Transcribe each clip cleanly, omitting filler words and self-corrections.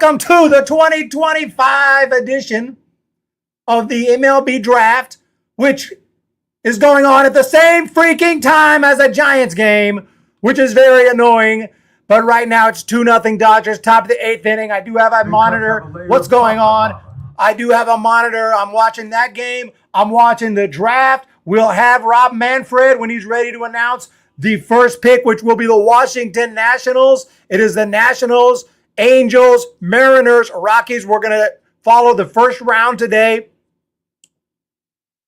welcome to the 2025 edition of the MLB draft, which is going on at the same freaking time as a Giants game, which is very annoying. But right now it's 2-0 Dodgers, top of the 8th inning. I do have a monitor. What's going on? I do have a monitor. I'm watching that game. I'm watching the draft. We'll have Rob Manfred when he's ready to announce the first pick, which will be the Washington Nationals. It is the Nationals, Angels, Mariners, Rockies. We're going to follow the first round today.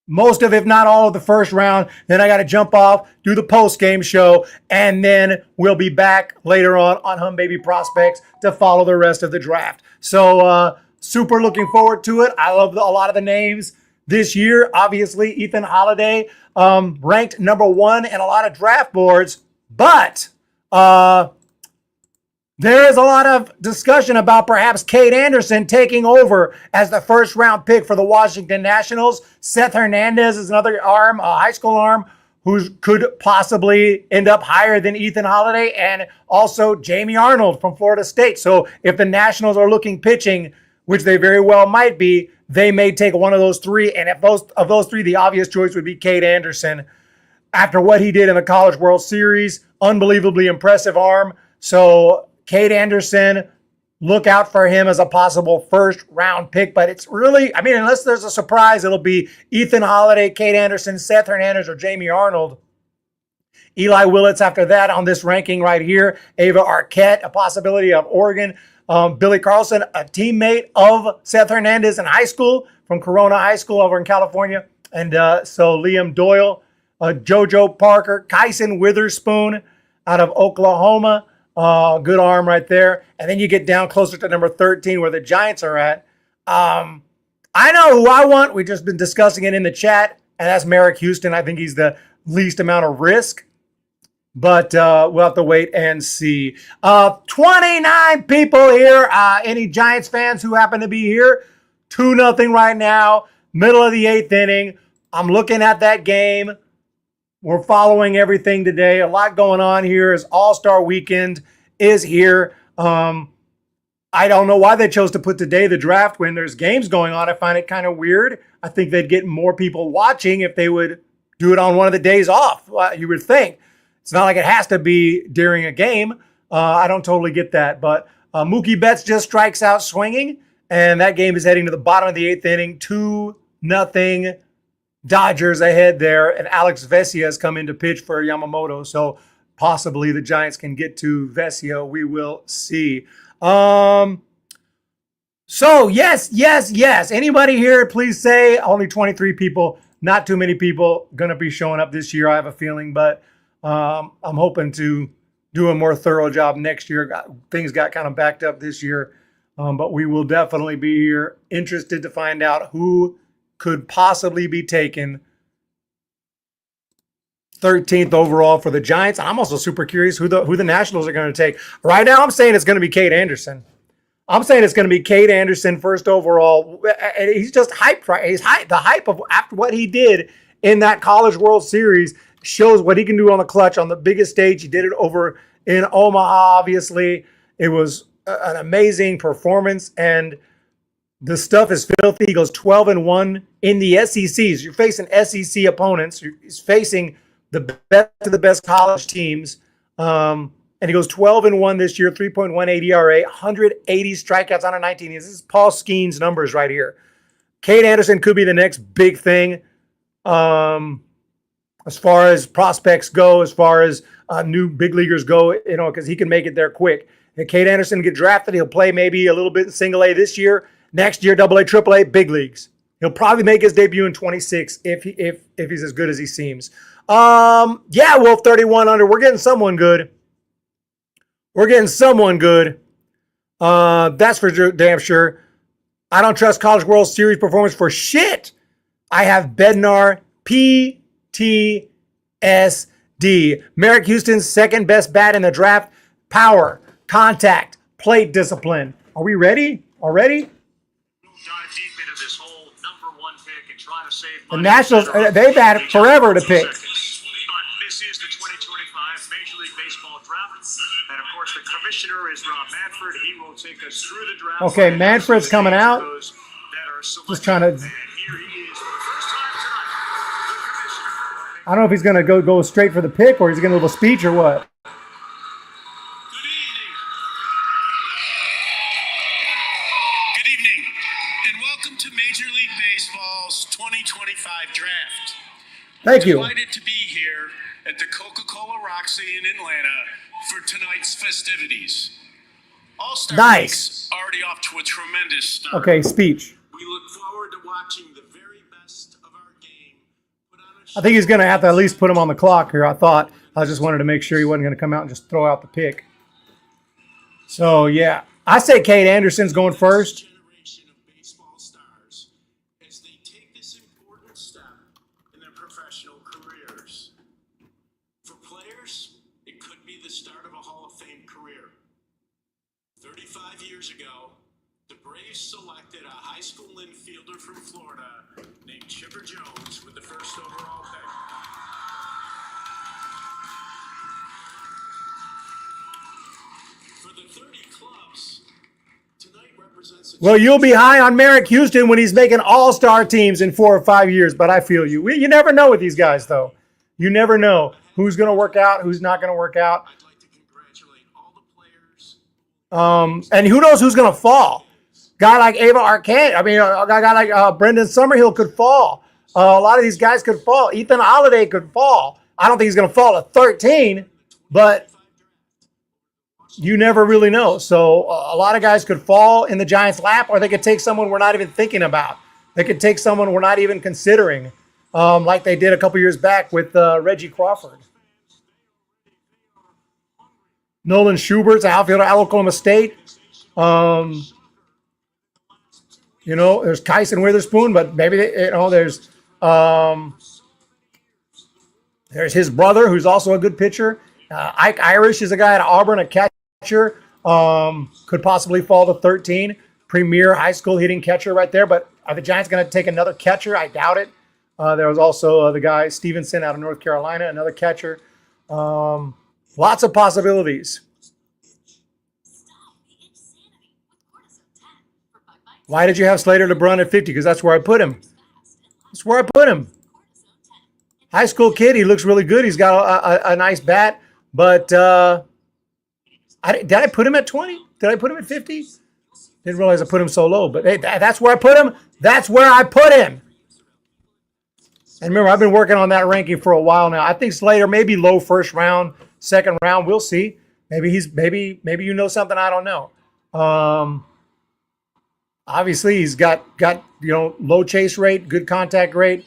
Most of, if not all of the first round. Then I got to jump off, do the post-game show, and then we'll be back later on Humm Baby Prospects to follow the rest of the draft. So super looking forward to it. I love a lot of the names this year. Obviously, Ethan Holiday ranked number 1 in a lot of draft boards, but there is a lot of discussion about perhaps Cade Anderson taking over as the first round pick for the Washington Nationals. Seth Hernandez is another arm, a high school arm, who could possibly end up higher than Ethan Holiday, and also Jamie Arnold from Florida State. So if the Nationals are looking pitching, which they very well might be, they may take one of those three. And if those three, the obvious choice would be Cade Anderson. After what he did in the College World Series, unbelievably impressive arm. So Cade Anderson, look out for him as a possible first round pick. But it's really, I mean, unless there's a surprise, it'll be Ethan Holiday, Cade Anderson, Seth Hernandez, or Jamie Arnold. Eli Willits after that on this ranking right here. Ava Arquette, a possibility of Oregon. Billy Carlson, a teammate of Seth Hernandez in high school from Corona High School over in California. And so Liam Doyle, JoJo Parker, Kyson Witherspoon out of Oklahoma. Good arm right there. And then you get down closer to number 13 where the Giants are at. I know who I want. We've just been discussing it in the chat, and that's Merrick Houston. I think he's the least amount of risk. But we'll have to wait and see. 29 people here. Any Giants fans who happen to be here? 2-0 right now. Middle of the 8th inning. I'm looking at that game. We're following everything today. A lot going on here as All-Star Weekend is here. I don't know why they chose to put today the draft when there's games going on. I find it kind of weird. I think they'd get more people watching if they would do it on one of the days off. You would think. It's not like it has to be during a game. I don't totally get that. But Mookie Betts just strikes out swinging, and that game is heading to the bottom of the 8th inning. 2-0 Dodgers ahead there, and Alex Vesia has come in to pitch for Yamamoto. So possibly the Giants can get to Vesia. We will see. So yes. Anybody here, please say. Only 23 people. Not too many people going to be showing up this year, I have a feeling. But I'm hoping to do a more thorough job next year. Things got kind of backed up this year, but we will definitely be here, interested to find out who could possibly be taken 13th overall for the Giants. I'm also super curious who the Nationals are going to take. Right now, I'm saying it's going to be Cade Anderson. I'm saying it's going to be Cade Anderson first overall. He's just hyped, right? The hype of after what he did in that College World Series shows what he can do on the clutch on the biggest stage. He did it over in Omaha, obviously. It was an amazing performance, and the stuff is filthy. He goes 12-1 in the SECs. You're facing SEC opponents. He's facing the best of the best college teams. And he goes 12-1 this year, 3.18 ERA, 180 strikeouts on 19. This is Paul Skeen's numbers right here. Cade Anderson could be the next big thing. As far as prospects go, as far as new big leaguers go, because he can make it there quick. And Cade Anderson get drafted. He'll play maybe a little bit in single A this year. Next year, double A, triple A, big leagues. He'll probably make his debut in 26 if he's as good as he seems. Wolf 31 under. We're getting someone good. That's for damn sure. I don't trust College World Series performance for shit. I have Bednar PTSD. Merrick Houston's second best bat in the draft. Power, contact, plate discipline. Are we ready already? Dive deep into this whole number 1 pick and try to save money. The Nationals, they've had forever to pick. But this is the 2025 Major League Baseball draft. And of course, the committee commissioner is Rob Manfred. He will take us through the draft. Okay, Manfred's coming out. Those that are selected. Just trying to. And here he is for the first time tonight. The commissioner. I don't know if he's going to go straight for the pick or he's going to do a little speech or what. Good evening, and welcome to Major League Baseball's 2025 draft. Thank you. Delighted to be here at the Coca-Cola Roxy in Atlanta for tonight's festivities. All-Star Nice. Week's already off to a tremendous start. Okay, speech. We look forward to watching the very best of our game. Put on a I think he's going to have to at least put him on the clock here. I just wanted to make sure he wasn't going to come out and just throw out the pick. So, yeah. I say Kate Anderson's going first. generation of baseball stars as they take this important step in their professional careers. For players, it could be the start of a Hall of Fame career. 35 years ago, the Braves selected a high school infielder from Florida named Chipper Jones with the first overall pick. For the 30 clubs, tonight represents a Well, you'll be high on Merrick Houston when he's making all-star teams in 4 or 5 years, but I feel you. You never know with these guys, though. You never know who's going to work out, who's not going to work out. I'd like to congratulate all the players. And who knows who's going to fall? Guy like Ava Arquette. I mean, a guy like Brendan Summerhill could fall. A lot of these guys could fall. Ethan Holiday could fall. I don't think he's going to fall at 13, but you never really know. So a lot of guys could fall in the Giants' lap, or they could take someone we're not even thinking about. They could take someone we're not even considering, like they did a couple years back with Reggie Crawford. Nolan Schubert's an outfielder at Oklahoma State. There's Kyson Witherspoon, but maybe there's his brother, who's also a good pitcher. Ike Irish is a guy at Auburn, a catcher. Could possibly fall to 13. Premier high school hitting catcher right there. But are the Giants going to take another catcher? I doubt it. There was also the guy Stevenson out of North Carolina, another catcher. Lots of possibilities. Why did you have Slater LeBron at 50? Because that's where I put him. That's where I put him. High school kid. He looks really good. He's got a nice bat. But did I put him at 20? Did I put him at 50? Didn't realize I put him so low. But hey, that's where I put him. That's where I put him. And remember, I've been working on that ranking for a while now. I think Slater may be low first round, second round. We'll see. Maybe you know something I don't know. Obviously, he's got low chase rate, good contact rate,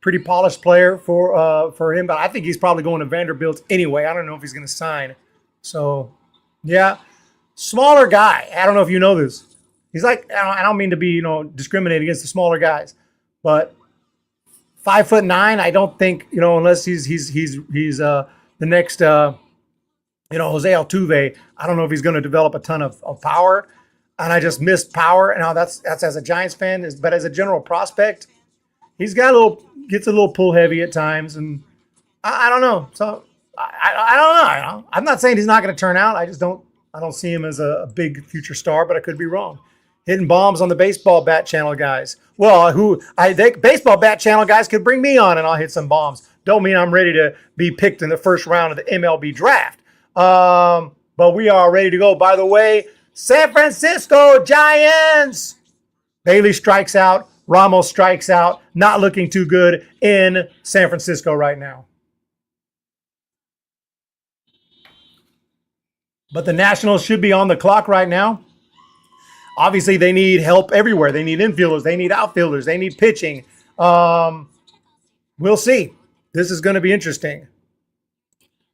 pretty polished player for him. But I think he's probably going to Vanderbilt anyway. I don't know if he's going to sign. So, yeah, smaller guy. I don't know if you know this. He's like, I don't mean to be discriminating against the smaller guys, but 5'9". I don't think unless he's the next Jose Altuve. I don't know if he's going to develop a ton of power. And I just missed power. And now that's as a Giants fan, but as a general prospect, he's got gets a little pull heavy at times, and I don't know. So I don't know. I'm not saying he's not going to turn out. I don't see him as a big future star, but I could be wrong. Hitting bombs on the baseball bat channel guys. Well, I think baseball bat channel guys could bring me on, and I'll hit some bombs. Don't mean I'm ready to be picked in the first round of the MLB draft. But we are ready to go. By the way, San Francisco Giants. Bailey strikes out. Ramos strikes out. Not looking too good in San Francisco right now. But the Nationals should be on the clock right now. Obviously, they need help everywhere. They need infielders. They need outfielders. They need pitching. We'll see. This is going to be interesting.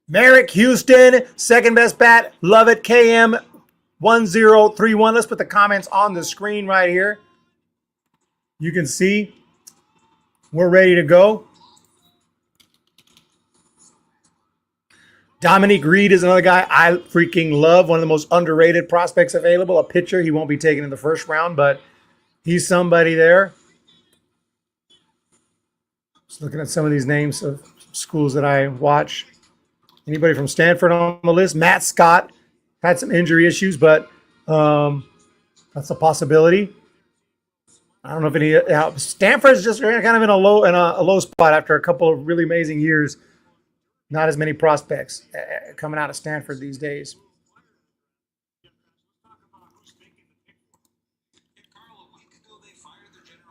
Merrick Houston, second best bat. Love it. KM 1031. Let's put the comments on the screen right here. You can see we're ready to go. Dominique Reed is another guy I freaking love. One of the most underrated prospects available. A pitcher. He won't be taken in the first round, but he's somebody there. Just looking at some of these names of schools that I watch. Anybody from Stanford on the list? Matt Scott. had some injury issues, but that's a possibility. I don't know if any. Stanford's just kind of in a low spot after a couple of really amazing years. Not as many prospects coming out of Stanford these days.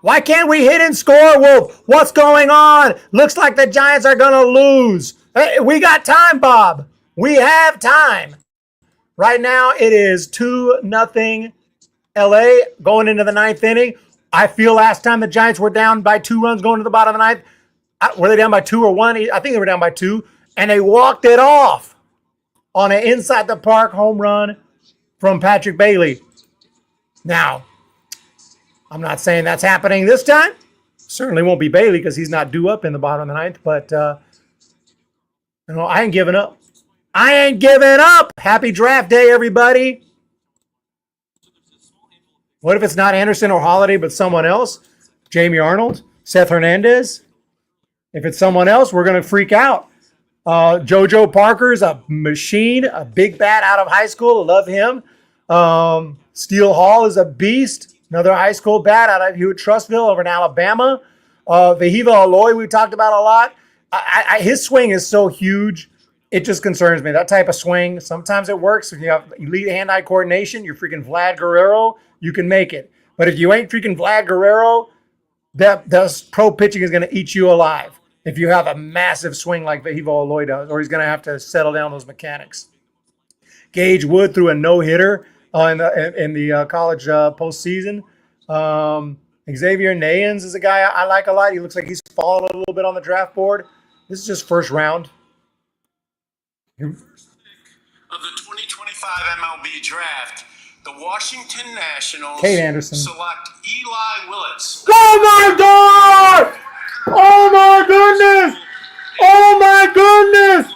Why can't we hit and score, Wolf? What's going on? Looks like the Giants are going to lose. Hey, we got time, Bob. We have time. Right now, it is 2-0 LA going into the ninth inning. I feel last time the Giants were down by 2 runs going to the bottom of the ninth. Were they down by 2 or 1? I think they were down by 2. And they walked it off on an inside the park home run from Patrick Bailey. Now, I'm not saying that's happening this time. Certainly won't be Bailey because he's not due up in the bottom of the ninth. But, I ain't giving up. I ain't giving up. Happy draft day, everybody. What if it's not Anderson or Holiday, but someone else? Jamie Arnold, Seth Hernandez. If it's someone else, we're going to freak out. JoJo Parker's a machine, a big bat out of high school. Love him. Steele Hall is a beast. Another high school bat out of Hewitt-Trustville over in Alabama. Vahiva Aloy, we talked about a lot. His swing is so huge. It just concerns me. That type of swing, sometimes it works. If you have elite hand-eye coordination, you're freaking Vlad Guerrero, you can make it. But if you ain't freaking Vlad Guerrero, that pro pitching is going to eat you alive if you have a massive swing like Vahiva Aloy does, or he's going to have to settle down those mechanics. Gage Wood threw a no-hitter in the college postseason. Xavier Nayans is a guy I like a lot. He looks like he's fallen a little bit on the draft board. This is just first round. Of the 2025 MLB draft, the Washington Nationals Kate Anderson. select Eli Willits. Oh my God! Oh my goodness! Oh my goodness!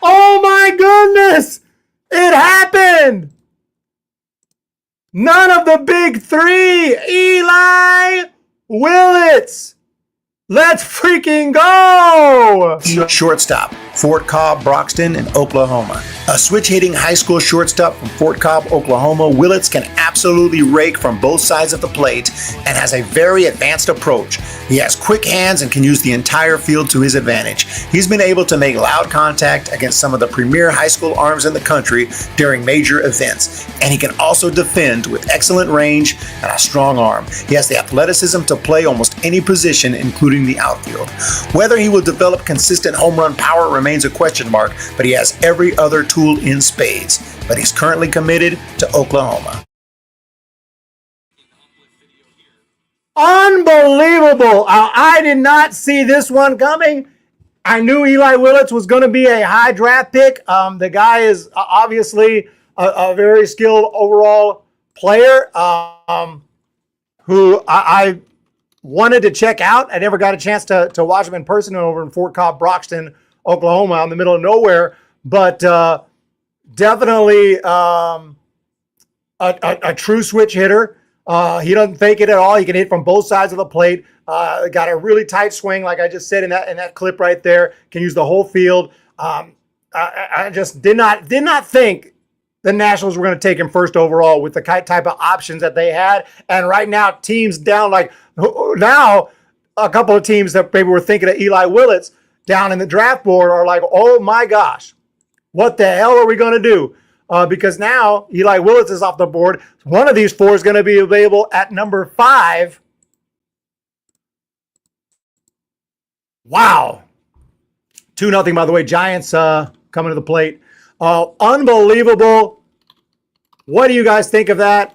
Oh my goodness! It happened! None of the big three! Eli Willits! Let's freaking go! Shortstop, Fort Cobb, Broxton, in Oklahoma. A switch-hitting high school shortstop from Fort Cobb, Oklahoma, Willits can absolutely rake from both sides of the plate and has a very advanced approach. He has quick hands and can use the entire field to his advantage. He's been able to make loud contact against some of the premier high school arms in the country during major events, and he can also defend with excellent range and a strong arm. He has the athleticism to play almost any position, including the outfield. Whether he will develop consistent home run power remains a question mark, but he has every other tool in spades. But he's currently committed to Oklahoma. Unbelievable. I did not see this one coming. I knew Eli Willits was going to be a high draft pick. The guy is obviously a very skilled overall player who I wanted to check out. I never got a chance to watch him in person over in Fort Cobb, Broxton, Oklahoma, out in the middle of nowhere. But definitely a true switch hitter. He doesn't fake it at all. He can hit from both sides of the plate. Got a really tight swing, like I just said in that clip right there. Can use the whole field. I just did not think the Nationals were going to take him first overall with the type of options that they had. And right now, teams down now a couple of teams that maybe were thinking of Eli Willits down in the draft board are like, oh my gosh, what the hell are we going to do? Because now Eli Willits is off the board. One of these four is going to be available at number 5. Wow. 2-0, by the way. Giants coming to the plate. Unbelievable. What do you guys think of that?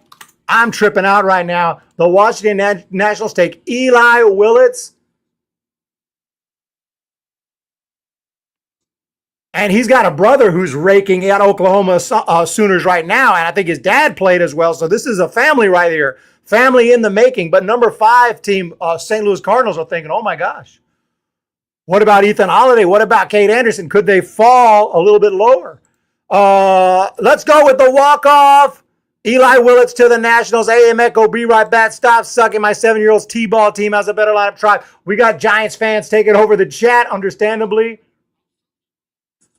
I'm tripping out right now. The Washington Nationals take Eli Willits. And he's got a brother who's raking at Oklahoma Sooners right now. And I think his dad played as well. So this is a family right here. Family in the making. But number 5 team, St. Louis Cardinals, are thinking, oh my gosh. What about Ethan Holiday? What about Kate Anderson? Could they fall a little bit lower? Let's go with the walk-off. Eli Willits to the Nationals. AM Echo, be right back. Stop sucking my 7-year-old's T-ball team has a better lineup. Try. We got Giants fans taking over the chat, understandably.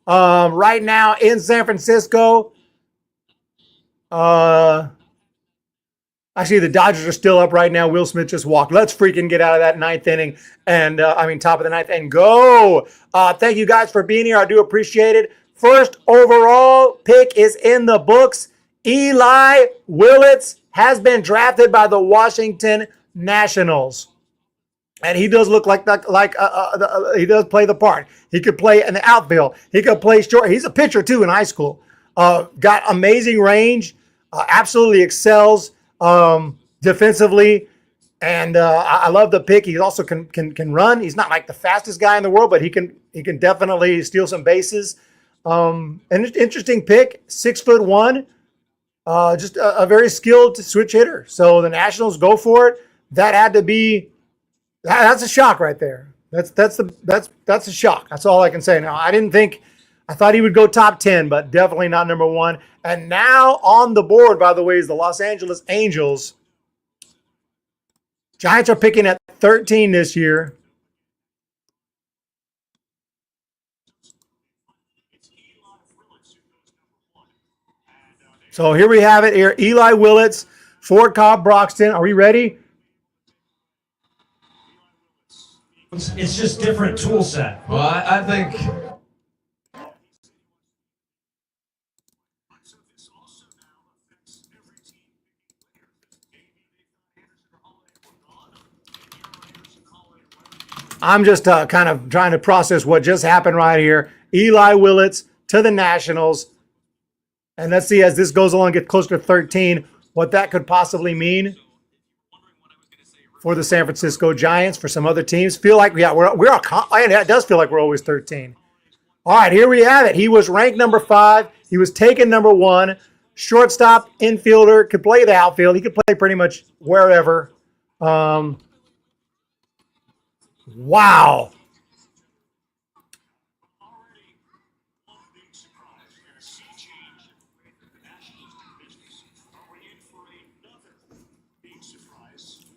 Right now in San Francisco, Actually, the Dodgers are still up right now. Will Smith just walked. Let's freaking get out of that ninth inning and top of the ninth and go. Thank you guys for being here. I do appreciate it. First overall pick is in the books. Eli Willits has been drafted by the Washington Nationals. And he does look like he does play the part. He could play in the outfield. He could play short. He's a pitcher too in high school. Got amazing range. Absolutely excels defensively. And I love the pick. He also can run. He's not like the fastest guy in the world, but he can definitely steal some bases. An interesting pick. 6'1". Just a very skilled switch hitter. So the Nationals go for it. That had to be. That's a shock right there. That's a shock. That's all I can say. Now, I thought he would go top 10, but definitely not number 1. And now on the board, by the way, is the Los Angeles Angels. Giants are picking at 13 this year. So here we have it here. Eli Willits, Ford Cobb, Broxton. Are we ready? It's just different tool set. Well, I think I'm just kind of trying to process what just happened right here. Eli Willits to the Nationals. And let's see, as this goes along, get closer to 13, what that could possibly mean for the San Francisco Giants, for some other teams. Feel like, yeah, it does feel like we're always 13. All right, here we have it. He was ranked number 5. He was taken number 1. Shortstop, infielder, could play the outfield. He could play pretty much wherever. Wow.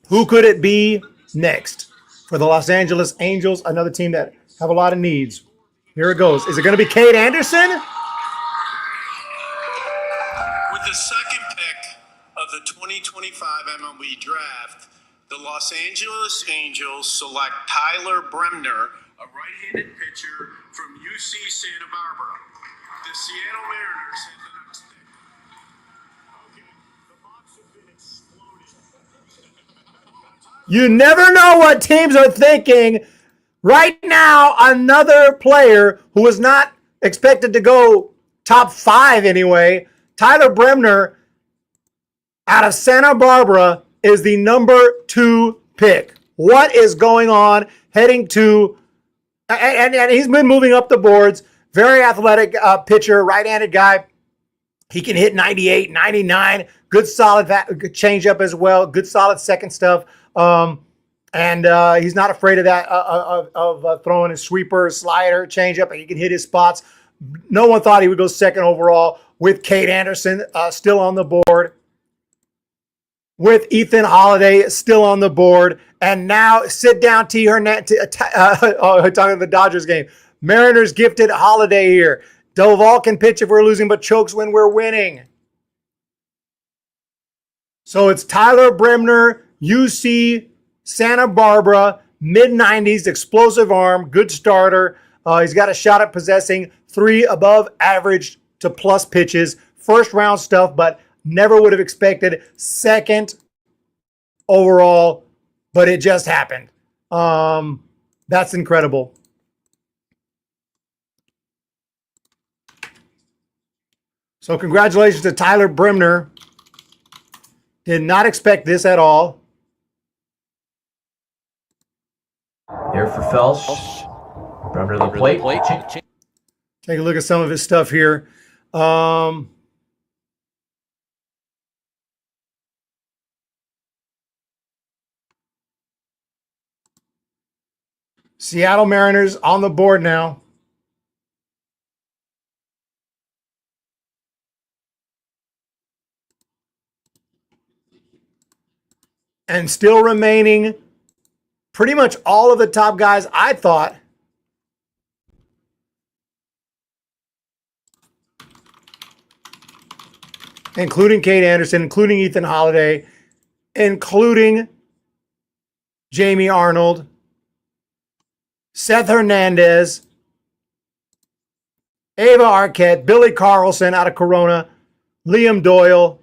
Who could it be next for the Los Angeles Angels, another team that have a lot of needs? Here it goes. Is it going to be Cade Anderson? With the second pick of the 2025 MLB draft, the Los Angeles Angels select Tyler Bremner, a right-handed pitcher from UC Santa Barbara. The Seattle Mariners have the next pick. Okay, the box has been exploded. You never know what teams are thinking. Right now, another player who was not expected to go top 5 anyway, Tyler Bremner out of Santa Barbara, is the number 2 pick. What is going on? Heading to, and he's been moving up the boards. Very athletic pitcher, right-handed guy. He can hit 98, 99. Good solid good changeup as well. Good solid second stuff. And he's not afraid of that, of throwing his sweeper, slider, changeup, and he can hit his spots. No one thought he would go second overall with Cade Anderson still on the board, with Ethan Holiday still on the board, and now sit down T. Hernandez. Talking the Dodgers game. Mariners gifted Holiday here. Doval can pitch if we're losing, but chokes when we're winning. So it's Tyler Bremner, UC Santa Barbara, mid-90s, explosive arm, good starter. He's got a shot at possessing 3 above average to plus pitches. First round stuff, but never would have expected second overall, but it just happened. That's incredible. So congratulations to Tyler Bremner. Did not expect this at all. here for Felsch. Bremner to the plate. Take a look at some of his stuff here. Seattle Mariners on the board now. And still remaining pretty much all of the top guys, I thought. including Kate Anderson, including Ethan Holiday, including Jamie Arnold, Seth Hernandez, Ava Arquette, Billy Carlson out of Corona, Liam Doyle,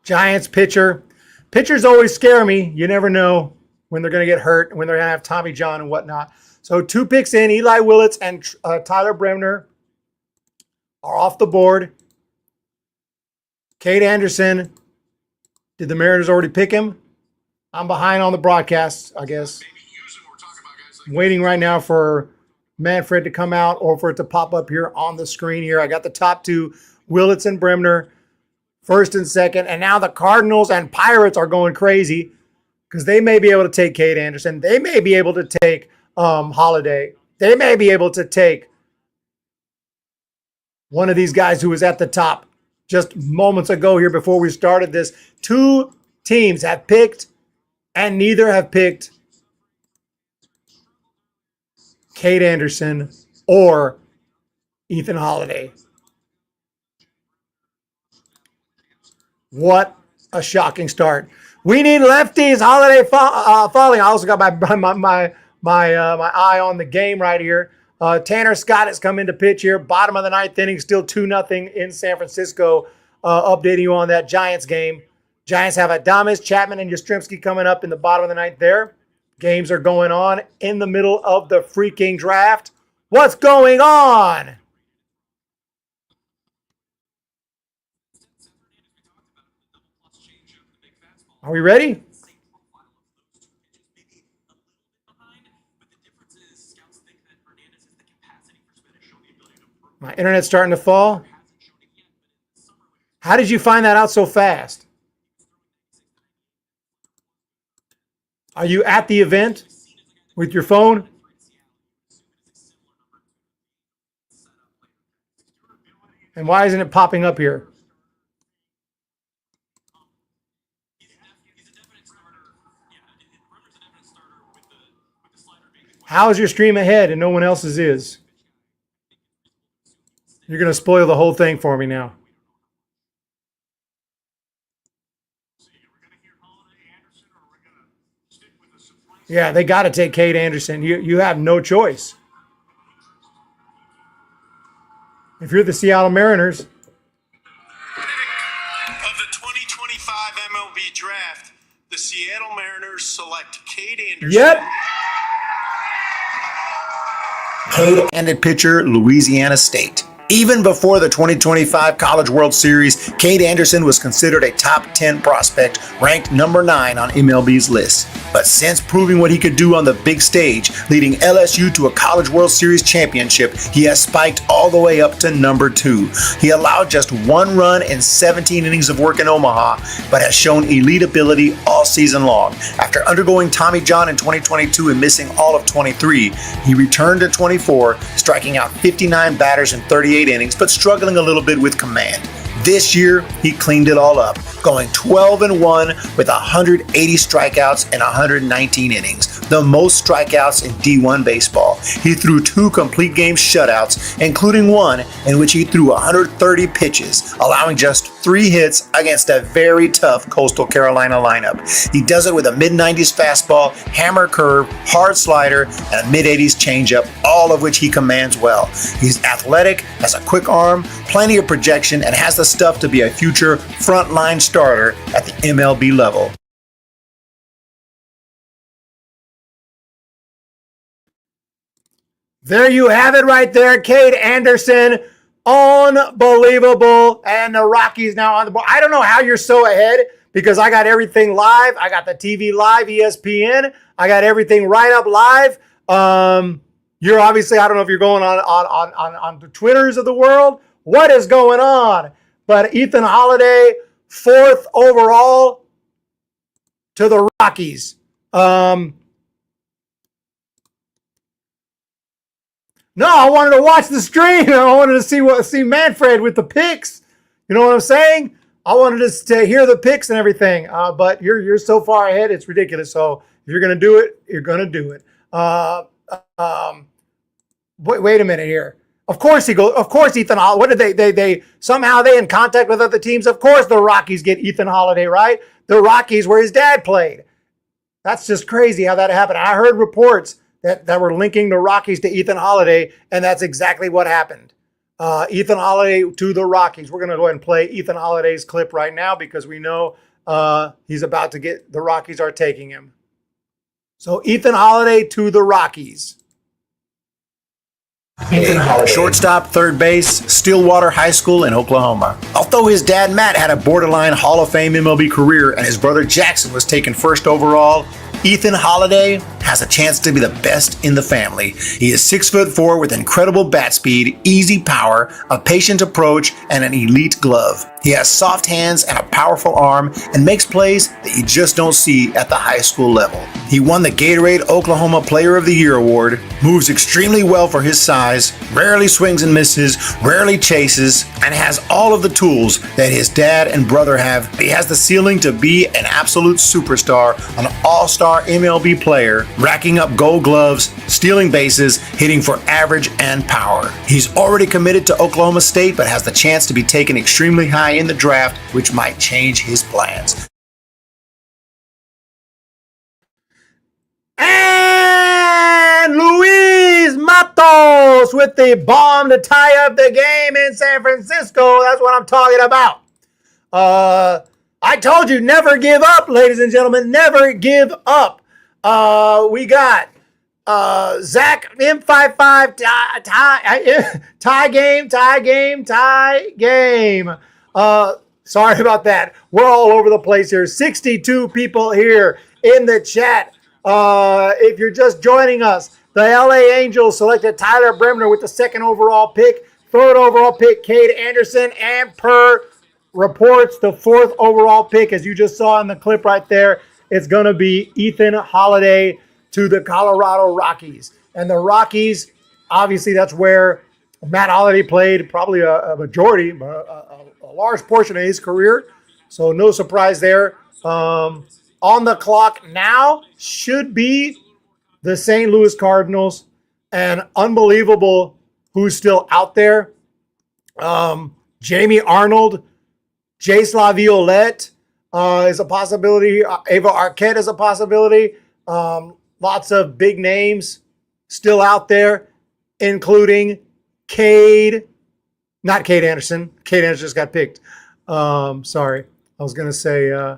Giants pitcher. Pitchers always scare me. You never know when they're going to get hurt, when they're going to have Tommy John and whatnot. So 2 picks in, Eli Willits and Tyler Bremner are off the board. Kate Anderson. Did the Mariners already pick him? I'm behind on the broadcast, I guess. I'm waiting right now for Manfred to come out or for it to pop up here on the screen here. I got the top 2, Willits and Bremner, first and second. And now the Cardinals and Pirates are going crazy because they may be able to take Kate Anderson. They may be able to take Holiday. They may be able to take one of these guys who was at the top just moments ago here before we started this. 2 teams have picked and neither have picked Kate Anderson or Ethan Holiday. What a shocking start. We need lefties. Holiday falling. I also got my eye on the game right here. Tanner Scott has come into pitch here. Bottom of the 9th inning, still 2-0 in San Francisco. Updating you on that Giants game. Giants have Adames, Chapman, and Yastrzemski coming up in the bottom of the 9th there. Games are going on in the middle of the freaking draft. What's going on? Are we ready? My internet's starting to fall. How did you find that out so fast? Are you at the event with your phone? And why isn't it popping up here? How is your stream ahead and no one else's is? You're going to spoil the whole thing for me now. Yeah, they got to take Kate Anderson. You have no choice. If you're the Seattle Mariners. Of the 2025 MLB draft, the Seattle Mariners select Kate Anderson. Yep. Left-handed pitcher, Louisiana State. Even before the 2025 College World Series, Kate Anderson was considered a top 10 prospect, ranked number 9 on MLB's list. But since proving what he could do on the big stage, leading LSU to a College World Series championship, he has spiked all the way up to number 2. He allowed just 1 run in 17 innings of work in Omaha, but has shown elite ability all season long. After undergoing Tommy John in 2022 and missing all of 23, he returned in 24, striking out 59 batters in 38 innings, but struggling a little bit with command. This year, he cleaned it all up, going 12-1 with 180 strikeouts in 119 innings, the most strikeouts in D1 baseball. He threw 2 complete game shutouts, including one in which he threw 130 pitches, allowing just 3 hits against a very tough Coastal Carolina lineup. He does it with a mid-90s fastball, hammer curve, hard slider, and a mid-80s changeup, all of which he commands well. He's athletic, has a quick arm, plenty of projection, and has the stuff to be a future frontline starter at the MLB level. There you have it right there. Kate Anderson, unbelievable. And the Rockies now on the board. I don't know how you're so ahead because I got everything live. I got the TV live, ESPN. I got everything right up live. You're obviously, I don't know if you're going on the Twitters of the world. What is going on? But Ethan Holiday, 4th overall to the Rockies. No, I wanted to watch the stream. I wanted to see Manfred with the picks. You know what I'm saying? I wanted to hear the picks and everything. But you're so far ahead, it's ridiculous. So If you're going to do it, you're going to do it. Wait a minute here. Of course he goes. Of course Ethan Holiday. What did they somehow they in contact with other teams? Of course the Rockies get Ethan Holiday, right? The Rockies where his dad played. That's just crazy how that happened. I heard reports that were linking the Rockies to Ethan Holiday, and that's exactly what happened. Ethan Holiday to the Rockies. We're going to go ahead and play Ethan Holiday's clip right now because we know he's about to get, the Rockies are taking him. So Ethan Holiday to the Rockies. Shortstop, third base, Stillwater High School in Oklahoma. Although his dad Matt had a borderline Hall of Fame MLB career and his brother Jackson was taken first overall, Ethan Holiday has a chance to be the best in the family. He is 6'4" with incredible bat speed, easy power, a patient approach, and an elite glove. He has soft hands and a powerful arm and makes plays that you just don't see at the high school level. He won the Gatorade Oklahoma Player of the Year award, moves extremely well for his size, rarely swings and misses, rarely chases, and has all of the tools that his dad and brother have. He has the ceiling to be an absolute superstar, an all-star MLB player, racking up gold gloves, stealing bases, hitting for average and power. He's already committed to Oklahoma State but has the chance to be taken extremely high in the draft, which might change his plans. And Luis Matos with the bomb to tie up the game in San Francisco. That's what I'm talking about. I told you, never give up, ladies and gentlemen. Never give up. We got Zach M55 tie game. Sorry about that. We're all over the place here. 62 people here in the chat. If you're just joining us, the LA Angels selected Tyler Bremner with the second overall pick, third overall pick, Cade Anderson, and per reports, the fourth overall pick, as you just saw in the clip right there, it's going to be Ethan Holiday to the Colorado Rockies. And the Rockies, obviously, that's where Matt Holiday played probably a majority, a large portion of his career. So no surprise there. On the clock now should be the St. Louis Cardinals. And unbelievable who's still out there. Jamie Arnold, Jace LaViolette is a possibility. Ava Arquette is a possibility. Lots of big names still out there, including not Cade Anderson. Cade Anderson just got picked. Sorry. I was going to say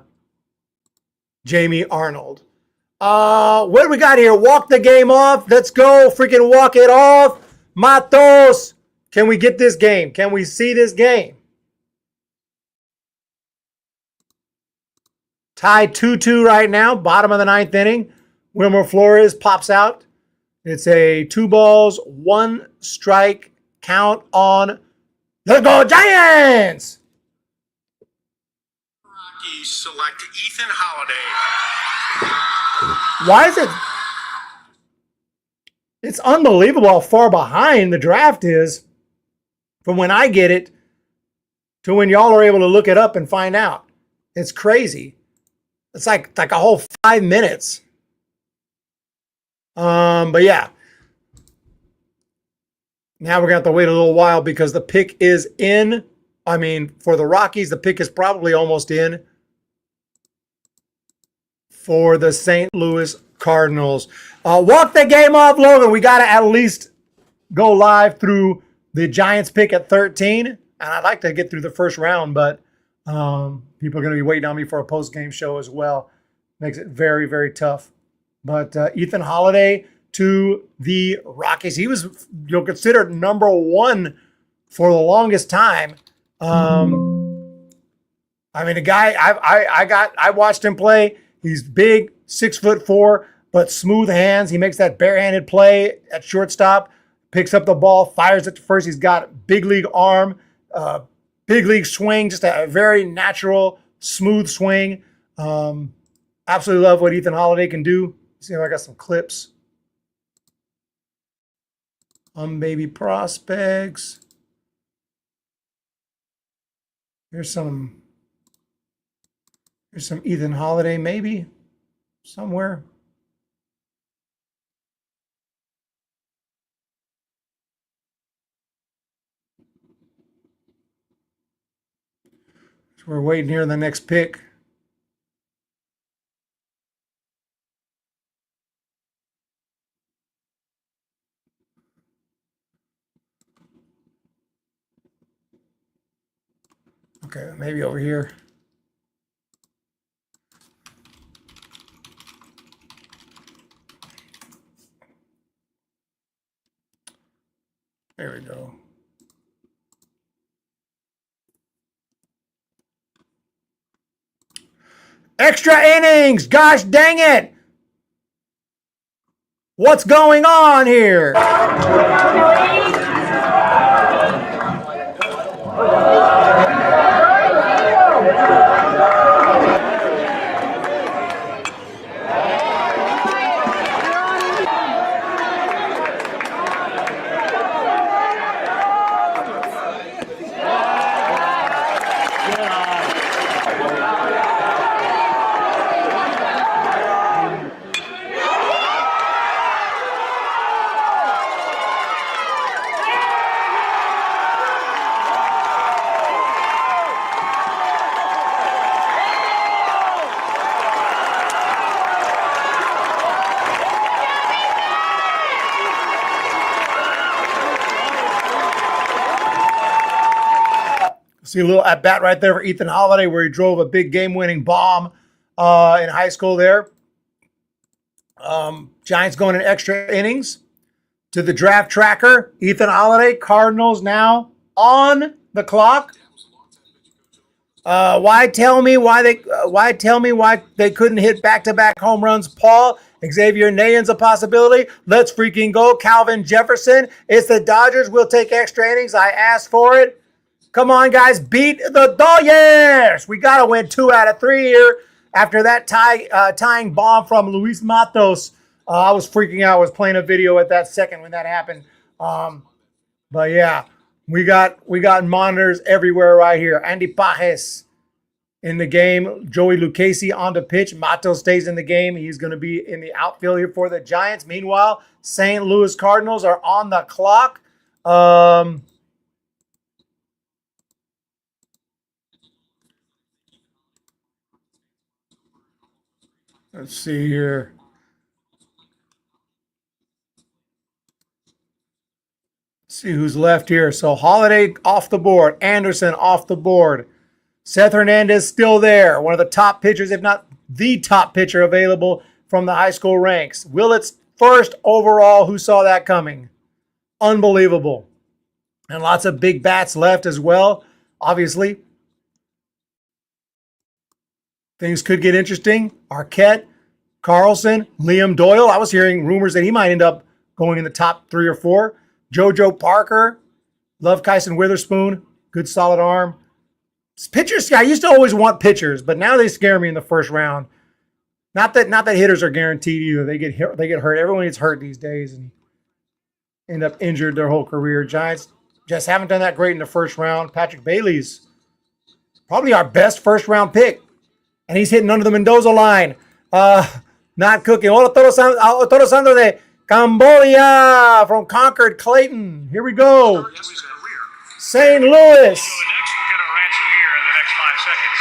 Jamie Arnold. What do we got here? Walk the game off. Let's go. Freaking walk it off. Matos. Can we get this game? Can we see this game? Tied 2-2 right now, bottom of the ninth inning. Wilmer Flores pops out. It's a 2 balls, 1 strike count on the Go Giants. Rockies select Ethan Holiday. Why is it? It's unbelievable how far behind the draft is from when I get it to when y'all are able to look it up and find out. It's crazy. It's like a whole 5 minutes. But yeah. Now we're going to have to wait a little while because the pick is in. I mean, for the Rockies, the pick is probably almost in. For the St. Louis Cardinals. Walk the game off, Logan. We got to at least go live through the Giants pick at 13. And I'd like to get through the first round, but people are going to be waiting on me for a post-game show as well. Makes it very, very tough. But Ethan Holiday to the Rockies. He was considered number 1 for the longest time. I mean, the guy, I watched him play. He's big, 6'4", but smooth hands. He makes that barehanded play at shortstop, picks up the ball, fires it to first. He's got big league arm, big league swing, just a very natural, smooth swing. Absolutely love what Ethan Holiday can do. See if I got some clips. Baby prospects. Here's some Ethan Holiday, maybe somewhere. We're waiting here in the next pick. Okay, maybe over here. There we go. Extra innings! Gosh dang it! What's going on here? See a little at bat right there for Ethan Holiday where he drove a big game-winning bomb in high school there. Giants going in extra innings to the draft tracker. Ethan Holiday, Cardinals now on the clock. Why tell me why they couldn't hit back-to-back home runs? Paul, Xavier Nayan's a possibility. Let's freaking go. Calvin Jefferson. It's the Dodgers. We'll take extra innings. I asked for it. Come on, guys. Beat the Dodgers. We got to win 2 out of 3 here after that tying bomb from Luis Matos. I was freaking out. I was playing a video at that second when that happened. But, yeah, we got monitors everywhere right here. Andy Pajes in the game. Joey Lucchesi on the pitch. Matos stays in the game. He's going to be in the outfield here for the Giants. Meanwhile, St. Louis Cardinals are on the clock. Let's see here. Let's see who's left here. So Holiday off the board. Anderson off the board. Seth Hernandez still there. One of the top pitchers, if not the top pitcher available from the high school ranks. Willits first overall. Who saw that coming? Unbelievable. And lots of big bats left as well, obviously. Things could get interesting. Arquette, Carlson, Liam Doyle. I was hearing rumors that he might end up going in the top 3 or 4. JoJo Parker. Love Kyson Witherspoon. Good solid arm. Pitchers, I used to always want pitchers, but now they scare me in the first round. Not that hitters are guaranteed either. They get hurt. Everyone gets hurt these days and end up injured their whole career. Giants just haven't done that great in the first round. Patrick Bailey's probably our best first round pick. And he's hitting under the Mendoza line. Not cooking. Hola, Toro Santo de Cambodia from Concord, Clayton. Here we go. St. Louis. So the next we're going to answer here in the next 5 seconds.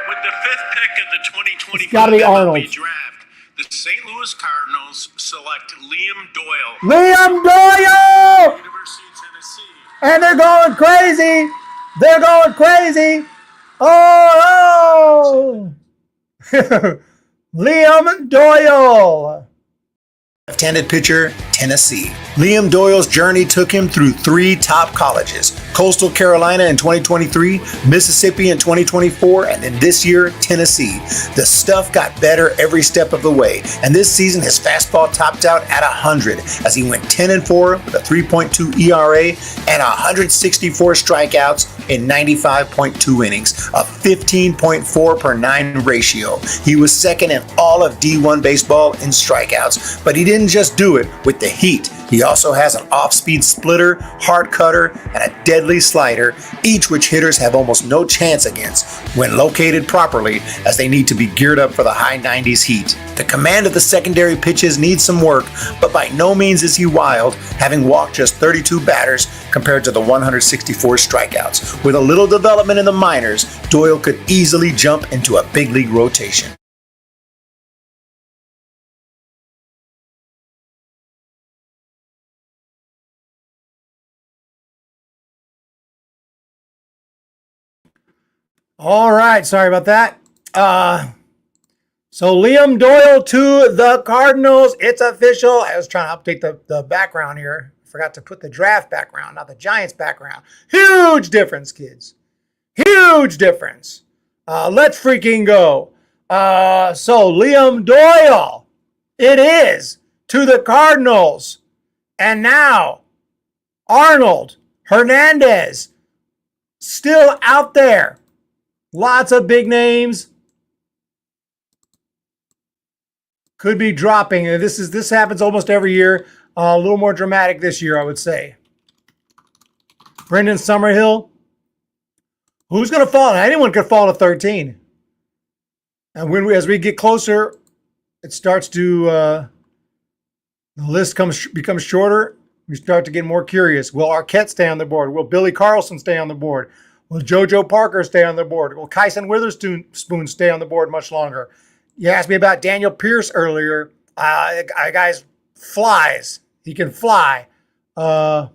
With the 5th pick of the 2024 It's gotta be Arnold. MLB draft, the St. Louis Cardinals select Liam Doyle. Liam Doyle! University of Tennessee. And they're going crazy. They're going crazy. Oh! Liam Doyle. Left-handed pitcher, Tennessee. Liam Doyle's journey took him through 3 top colleges: Coastal Carolina in 2023, Mississippi in 2024, and then this year, Tennessee. The stuff got better every step of the way, and this season his fastball topped out at 100 as he went 10-4 with a 3.2 ERA and 164 strikeouts in 95.2 innings, a 15.4 per 9 ratio. He was second in all of D1 baseball in strikeouts, but he didn't just do it with the the heat. He also has an off-speed splitter, hard cutter, and a deadly slider, each which hitters have almost no chance against when located properly, as they need to be geared up for the high 90s heat. The command of the secondary pitches needs some work, but by no means is he wild, having walked just 32 batters compared to the 164 strikeouts. With a little development in the minors, Doyle could easily jump into a big league rotation. All right, sorry about that. So Liam Doyle to the Cardinals. It's official. I was trying to update the background here. Forgot to put the draft background, not the Giants background. Huge difference, kids. Huge difference. Let's freaking go. So Liam Doyle, it is to the Cardinals. And now Arnold Hernandez, still out there. Lots of big names. Could be dropping. This happens almost every year. A little more dramatic this year, I would say. Brendan Summerhill. Who's going to fall? Anyone could fall to 13. And as we get closer, it starts to the list becomes shorter. We start to get more curious. Will Arquette stay on the board? Will Billy Carlson stay on the board? Will JoJo Parker stay on the board? Will Kyson Witherspoon stay on the board much longer? You asked me about Daniel Pierce earlier. Guy's flies. He can fly. And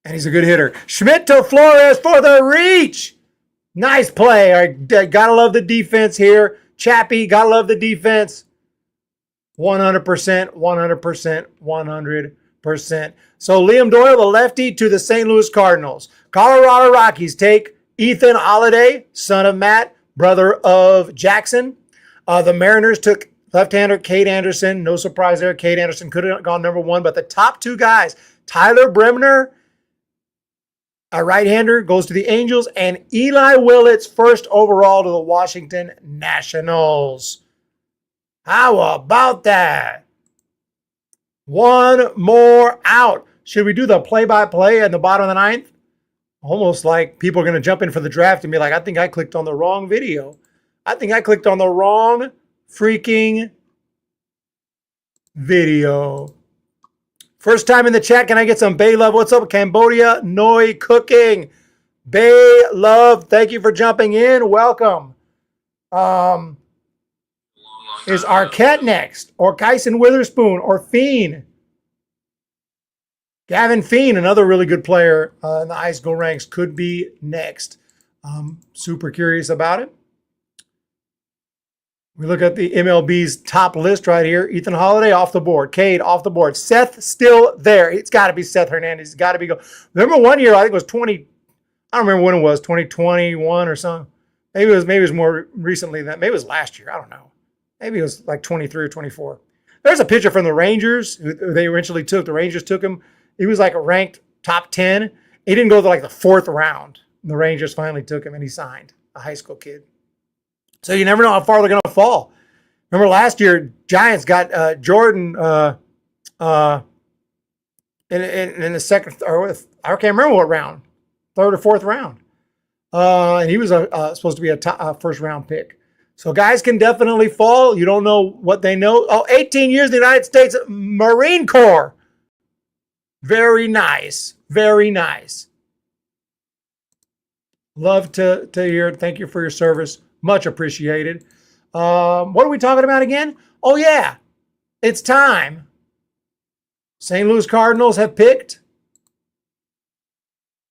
he's a good hitter. Schmidt to Flores for the reach. Nice play. All right, gotta love the defense here. Chappie, gotta love the defense. 100%, 100%, 100%. So Liam Doyle, the lefty, to the St. Louis Cardinals. Colorado Rockies take Ethan Holiday, son of Matt, brother of Jackson. The Mariners took left-hander Cade Anderson. No surprise there. Cade Anderson could have gone number one, but the top two guys, Tyler Bremner, a right-hander, goes to the Angels, and Eli Willits, first overall to the Washington Nationals. How about that? One more out. Should we do the play-by-play in the bottom of the ninth? Almost like people are going to jump in for the draft and be like, I think I clicked on the wrong video. I think I clicked on the wrong freaking video. First time in the chat, can I get some Bay Love? What's up, Cambodia? Noi Cooking. Bay Love, thank you for jumping in. Welcome. Is Arquette next? Or Kyson Witherspoon? Or Fiend? Gavin Keelin, another really good player in the high school ranks, could be next. Super curious about it. We look at the MLB's top list right here. Ethan Holiday off the board. Cade off the board. Seth still there. It's got to be Seth Hernandez. It's got to be go. Remember one year, I think it was 20. I don't remember when it was, 2021 or something. Maybe it was more recently than. Maybe it was last year. I don't know. Maybe it was like 23 or 24. There's a pitcher from the Rangers who they eventually took. The Rangers took him. He was like a ranked top 10. He didn't go to like the fourth round. The Rangers finally took him and he signed, a high school kid. So you never know how far they're going to fall. Remember last year, Giants got Jordan in the second, or I can't remember what round, third or fourth round. And he was supposed to be a first round pick. So guys can definitely fall. You don't know what they know. 18 years in the United States Marine Corps. Very nice. Very nice. Love to hear it. Thank you for your service. Much appreciated. What are we talking about again? Oh, yeah. It's time. St. Louis Cardinals have picked.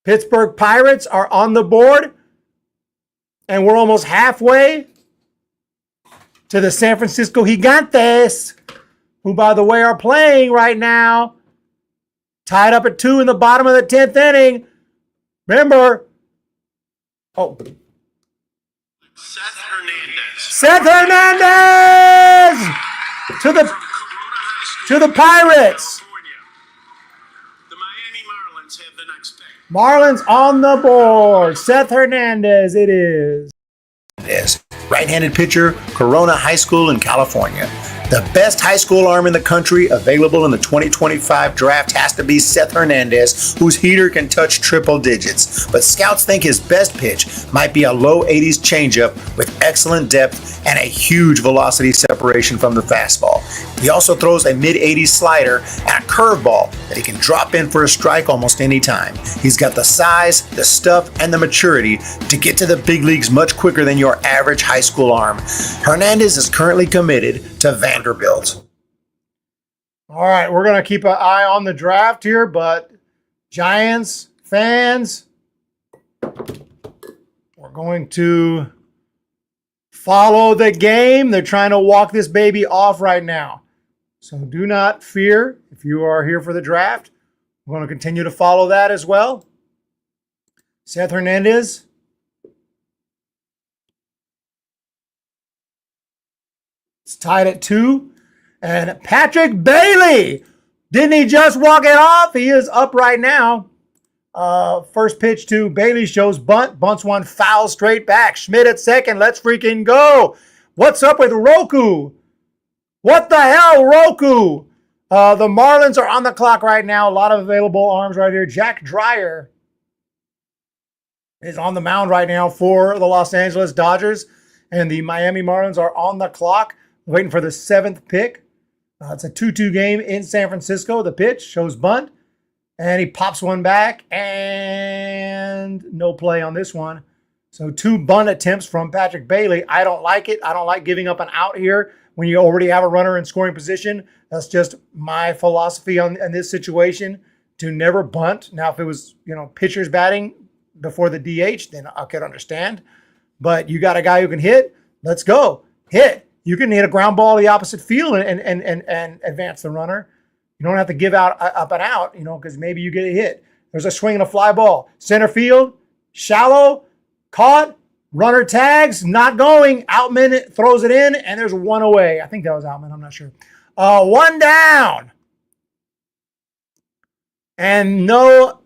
Pittsburgh Pirates are on the board. And we're almost halfway to the San Francisco Gigantes, who, by the way, are playing right now. Tied up at 2 in the bottom of the 10th inning. Remember. Oh. Seth Hernandez to the Pirates. The Miami Marlins have the next pick. Marlins on the board. Seth Hernandez, it is. Right-handed pitcher, Corona High School in California. The best high school arm in the country available in the 2025 draft has to be Seth Hernandez, whose heater can touch triple digits. But scouts think his best pitch might be a low 80s changeup with excellent depth and a huge velocity separation from the fastball. He also throws a mid-80s slider and a curveball that he can drop in for a strike almost any time. He's got the size, the stuff, and the maturity to get to the big leagues much quicker than your average high school arm. Hernandez is currently committed to Vanderbilt. All right, we're going to keep an eye on the draft here, but Giants fans, we're going to follow the game. They're trying to walk this baby off right now. So do not fear if you are here for the draft. We're going to continue to follow that as well. Seth Hernandez. It's tied at 2. And Patrick Bailey. Didn't he just walk it off? He is up right now. First pitch to Bailey shows bunt. Bunts one foul straight back. Schmidt at second. Let's freaking go. What's up with Roku? What the hell, Roku? The Marlins are on the clock right now. A lot of available arms right here. Jack Dreyer is on the mound right now for the Los Angeles Dodgers. And the Miami Marlins are on the clock, waiting for the 7th pick. It's a 2-2 game in San Francisco. The pitch shows bunt. And he pops one back. And no play on this one. So 2 bunt attempts from Patrick Bailey. I don't like it. I don't like giving up an out here when you already have a runner in scoring position. That's just my philosophy in this situation, to never bunt. Now, if it was, pitchers batting before the DH, then I could understand. But you got a guy who can hit. Let's go. Hit. You can hit a ground ball to the opposite field and advance the runner. You don't have to give out up and out, because maybe you get a hit. There's a swing and a fly ball. Center field, shallow, caught. Runner tags, not going. Outman throws it in, and there's 1 away. I think that was Outman. I'm not sure. 1 down. And no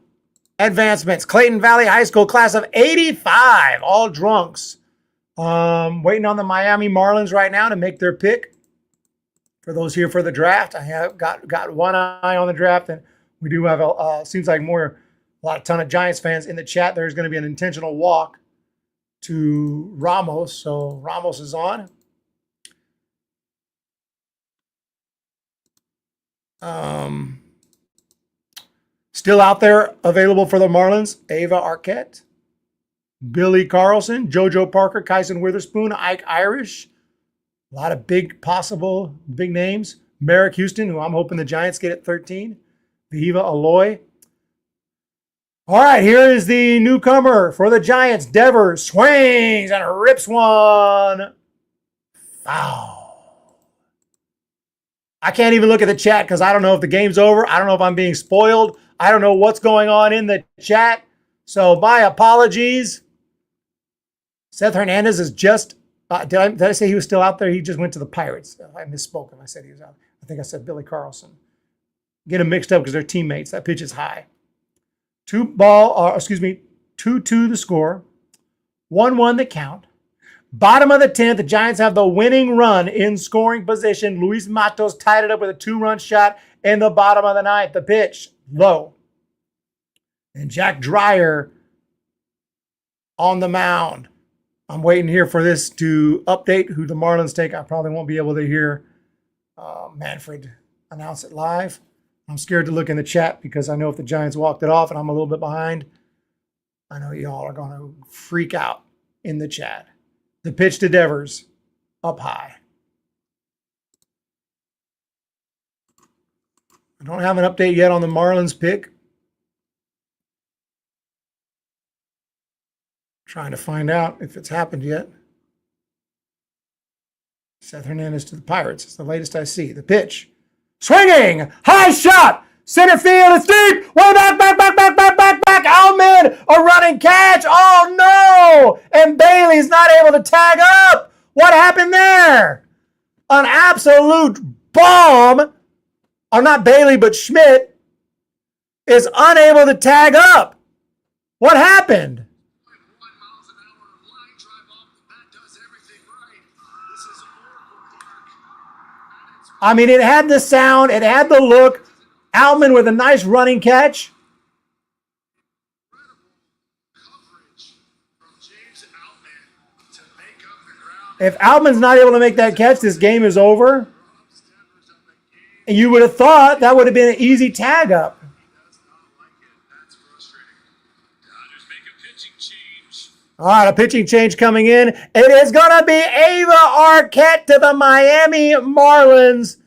advancements. Clayton Valley High School class of 85. All drunks. Waiting on the Miami Marlins right now to make their pick. For those here for the draft, I have got one eye on the draft, and we do have seems like a ton of Giants fans in the chat. There's going to be an intentional walk to Ramos. So Ramos is on. Still out there available for the Marlins, Ava Arquette, Billy Carlson, JoJo Parker, Kyson Witherspoon, Ike Irish. A lot of big names. Merrick Houston, who I'm hoping the Giants get at 13. Viva Aloy. All right, here is the newcomer for the Giants. Devers swings and rips one foul. I can't even look at the chat because I don't know if the game's over. I don't know if I'm being spoiled. I don't know what's going on in the chat. So my apologies. Seth Hernandez is just, did I say he was still out there? He just went to the Pirates. I misspoke if I said he was out. I think I said Billy Carlson. Get them mixed up because they're teammates. That pitch is high. 2-2 the score. 1-1 the count. Bottom of the 10th, the Giants have the winning run in scoring position. Luis Matos tied it up with a 2-run shot in the bottom of the 9th. The pitch, low. And Jack Dreyer on the mound. I'm waiting here for this to update who the Marlins take. I probably won't be able to hear Manfred announce it live. I'm scared to look in the chat because I know if the Giants walked it off and I'm a little bit behind, I know y'all are going to freak out in the chat. The pitch to Devers, up high. I don't have an update yet on the Marlins pick. Trying to find out if it's happened yet. Seth Hernandez to the Pirates. It's the latest I see. The pitch. Swinging! High shot! Center field is deep! Way back! Outman! A running catch! Oh no! And Bailey's not able to tag up! What happened there? An absolute bomb! Or not Bailey, but Schmidt is unable to tag up. What happened? I mean, it had the sound. It had the look. Outman with a nice running catch. If Outman's not able to make that catch, this game is over. And you would have thought that would have been an easy tag up. All right, a pitching change coming in. It is going to be Ava Arquette to the Miami Marlins.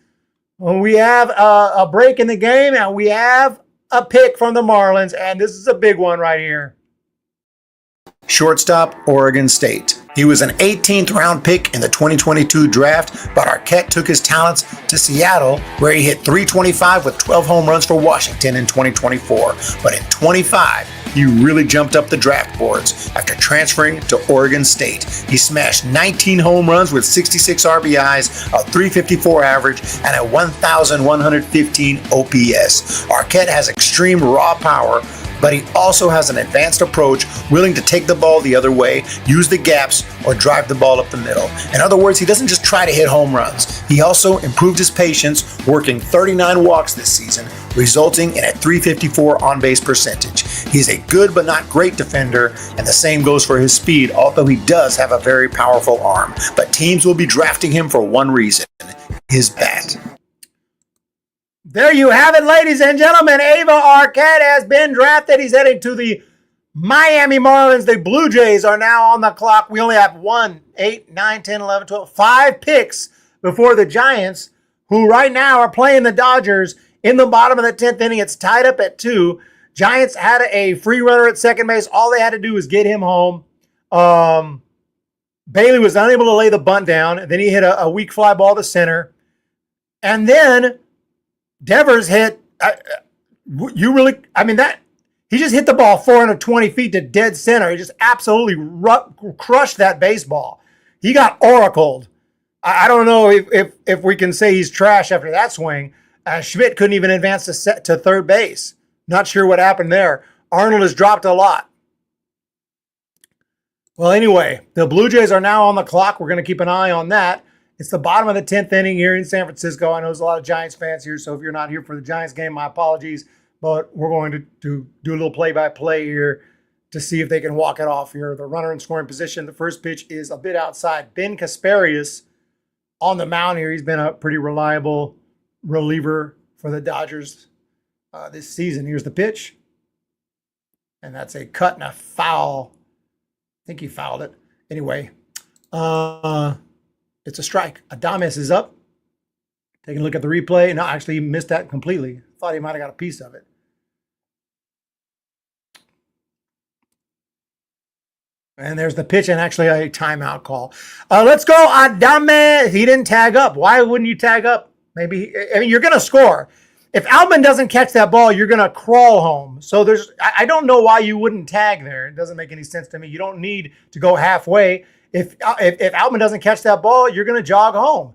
We have a break in the game, and we have a pick from the Marlins, and this is a big one right here. Shortstop, Oregon State. He was an 18th round pick in the 2022 draft, but Arquette took his talents to Seattle, where he hit .325 with 12 home runs for Washington in 2024. But in 25, he really jumped up the draft boards after transferring to Oregon State. He smashed 19 home runs with 66 RBIs, a .354 average, and a 1,115 OPS. Arquette has extreme raw power, but he also has an advanced approach, willing to take the ball the other way, use the gaps, or drive the ball up the middle. In other words, he doesn't just try to hit home runs. He also improved his patience, working 39 walks this season, resulting in a .354 on-base percentage. He's a good but not great defender, and the same goes for his speed, although he does have a very powerful arm. But teams will be drafting him for one reason: his bat. There you have it, ladies and gentlemen. Ava Arquette has been drafted. He's heading to the Miami Marlins. The Blue Jays are now on the clock. We only have 1, 8, 9, 10, 11, 12, 5 picks before the Giants, who right now are playing the Dodgers in the bottom of the 10th inning. It's tied up at 2. Giants had a free runner at second base. All they had to do was get him home. Bailey was unable to lay the bunt down. Then he hit a weak fly ball to center. And then Devers hit, he just hit the ball 420 feet to dead center. He just absolutely crushed that baseball. He got oracled. I don't know if we can say he's trash after that swing. Schmidt couldn't even advance to third base. Not sure what happened there. Arnold has dropped a lot. Well, anyway, the Blue Jays are now on the clock. We're going to keep an eye on that. It's the bottom of the 10th inning here in San Francisco. I know there's a lot of Giants fans here, so if you're not here for the Giants game, my apologies. But we're going to do a little play-by-play here to see if they can walk it off here. The runner in scoring position, the first pitch is a bit outside. Ben Kasparius on the mound here. He's been a pretty reliable reliever for the Dodgers this season. Here's the pitch. And that's a cut and a foul. I think he fouled it. Anyway, it's a strike. Adames is up. Taking a look at the replay. No, actually, he missed that completely. Thought he might have got a piece of it. And there's the pitch and actually a timeout call. Let's go, Adames. He didn't tag up. Why wouldn't you tag up? Maybe, you're going to score. If Alman doesn't catch that ball, you're going to crawl home. So I don't know why you wouldn't tag there. It doesn't make any sense to me. You don't need to go halfway. If Outman doesn't catch that ball, you're going to jog home.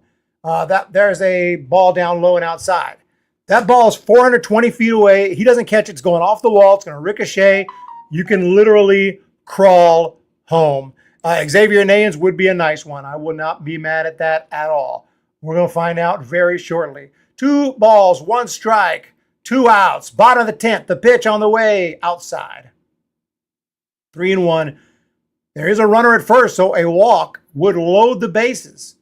There's a ball down low and outside. That ball is 420 feet away. He doesn't catch it. It's going off the wall. It's going to ricochet. You can literally crawl home. Xavier Nayans would be a nice one. I would not be mad at that at all. We're going to find out very shortly. 2 balls, 1 strike, 2 outs. Bottom of the 10th. The pitch on the way outside. 3-1. There is a runner at first, so a walk would load the bases.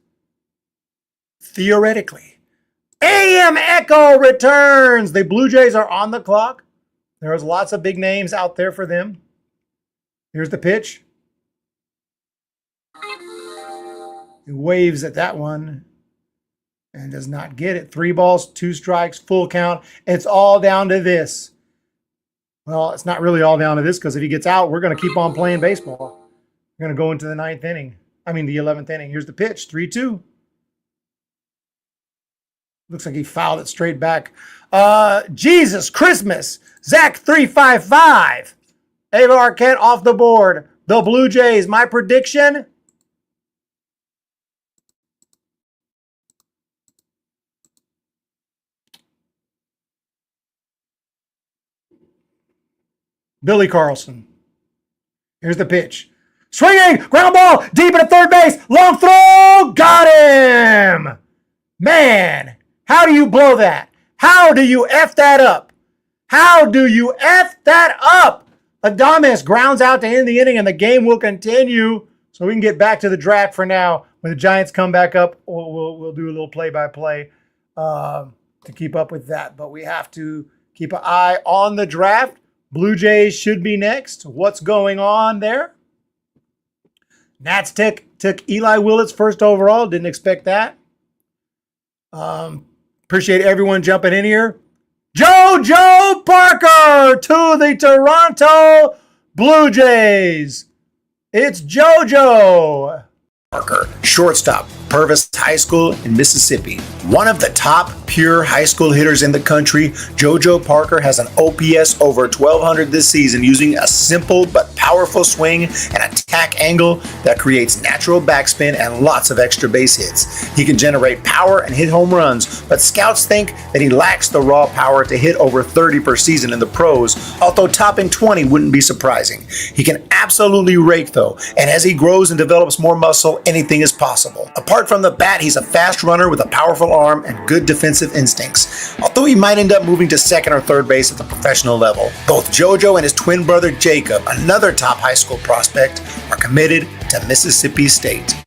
Theoretically. AM Echo returns. The Blue Jays are on the clock. There's lots of big names out there for them. Here's the pitch. He waves at that one and does not get it. 3 balls, 2 strikes, full count. It's all down to this. Well, it's not really all down to this because if he gets out, we're going to keep on playing baseball. We're going to go into the 9th inning. The 11th inning. Here's the pitch, 3-2. Looks like he fouled it straight back. Jesus Christmas. Zach 355. Ava Arquette off the board. The Blue Jays, my prediction. Billy Carlson. Here's the pitch. Swinging, ground ball, deep into third base, long throw, got him! Man, how do you blow that? How do you F that up? How do you F that up? Adames grounds out to end the inning, and the game will continue. So we can get back to the draft for now. When the Giants come back up, we'll do a little play-by-play to keep up with that. But we have to keep an eye on the draft. Blue Jays should be next. What's going on there? Nats took Eli Willits first overall. Didn't expect that. Appreciate everyone jumping in here. JoJo Parker to the Toronto Blue Jays. It's JoJo Parker, shortstop, Purvis High School in Mississippi. One of the top pure high school hitters in the country, JoJo Parker has an OPS over 1,200 this season using a simple but powerful swing and attack angle that creates natural backspin and lots of extra base hits. He can generate power and hit home runs, but scouts think that he lacks the raw power to hit over 30 per season in the pros, although topping 20 wouldn't be surprising. He can absolutely rake though, and as he grows and develops more muscle, anything is possible. Apart from the bat, he's a fast runner with a powerful arm and good defensive instincts, although he might end up moving to second or third base at the professional level. Both JoJo and his twin brother Jacob, another top high school prospect, are committed to Mississippi State.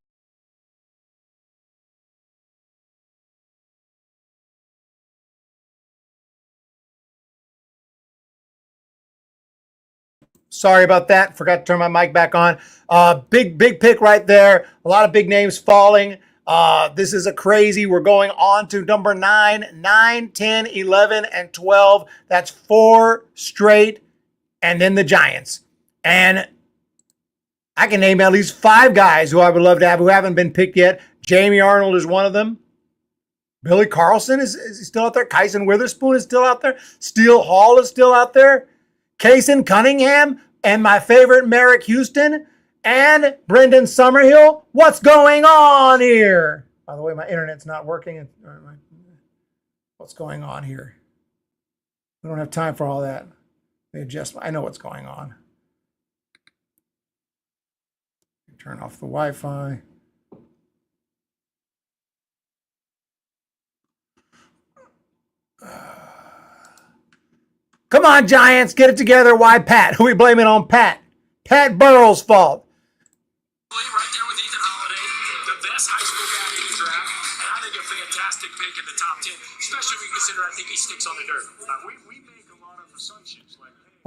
Sorry about that. Forgot to turn my mic back on. Big pick right there. A lot of big names falling. This is a crazy. We're going on to number 9, 10, 11, and 12. That's 4 straight. And then the Giants. And I can name at least 5 guys who I would love to have who haven't been picked yet. Jamie Arnold is one of them. Billy Carlson is still out there. Kyson Witherspoon is still out there. Steele Hall is still out there. Kason Cunningham and my favorite Merrick Houston and Brendan Summerhill. What's going on here? By the way, my internet's not working. What's going on here? We don't have time for all that. I know what's going on. Turn off the Wi-Fi. Come on, Giants, get it together. Why Pat? Who are we blaming on Pat? Pat Burrow's fault. Right there with Ethan Holiday, the best high school back in the draft, and I think a fantastic pick in the top 10, especially when you consider I think he sticks on the dirt. We make a lot of assumptions.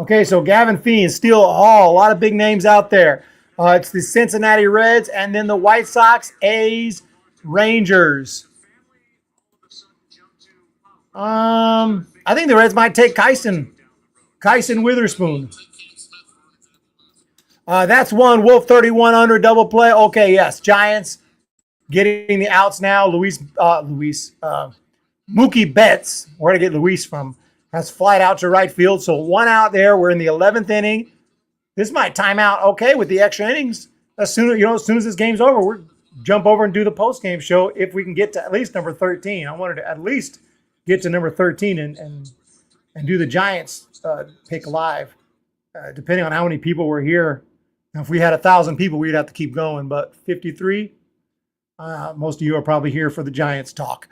Okay, so Gavin Keelin, Steele Hall, a lot of big names out there. It's the Cincinnati Reds and then the White Sox, A's, Rangers. I think the Reds might take Kyson Witherspoon. That's one. Wolf 31 under double play. Okay, yes. Giants getting the outs now. Mookie Betts, where to get Luis from, has flied out to right field. So 1 out there. We're in the 11th inning. This might time out okay with the extra innings. As soon as this game's over, we'll jump over and do the post-game show if we can get to at least number 13. I wanted to at least get to number 13 and do the Giants pick live, depending on how many people were here. Now, if we had 1,000 people, we'd have to keep going. But 53, most of you are probably here for the Giants talk.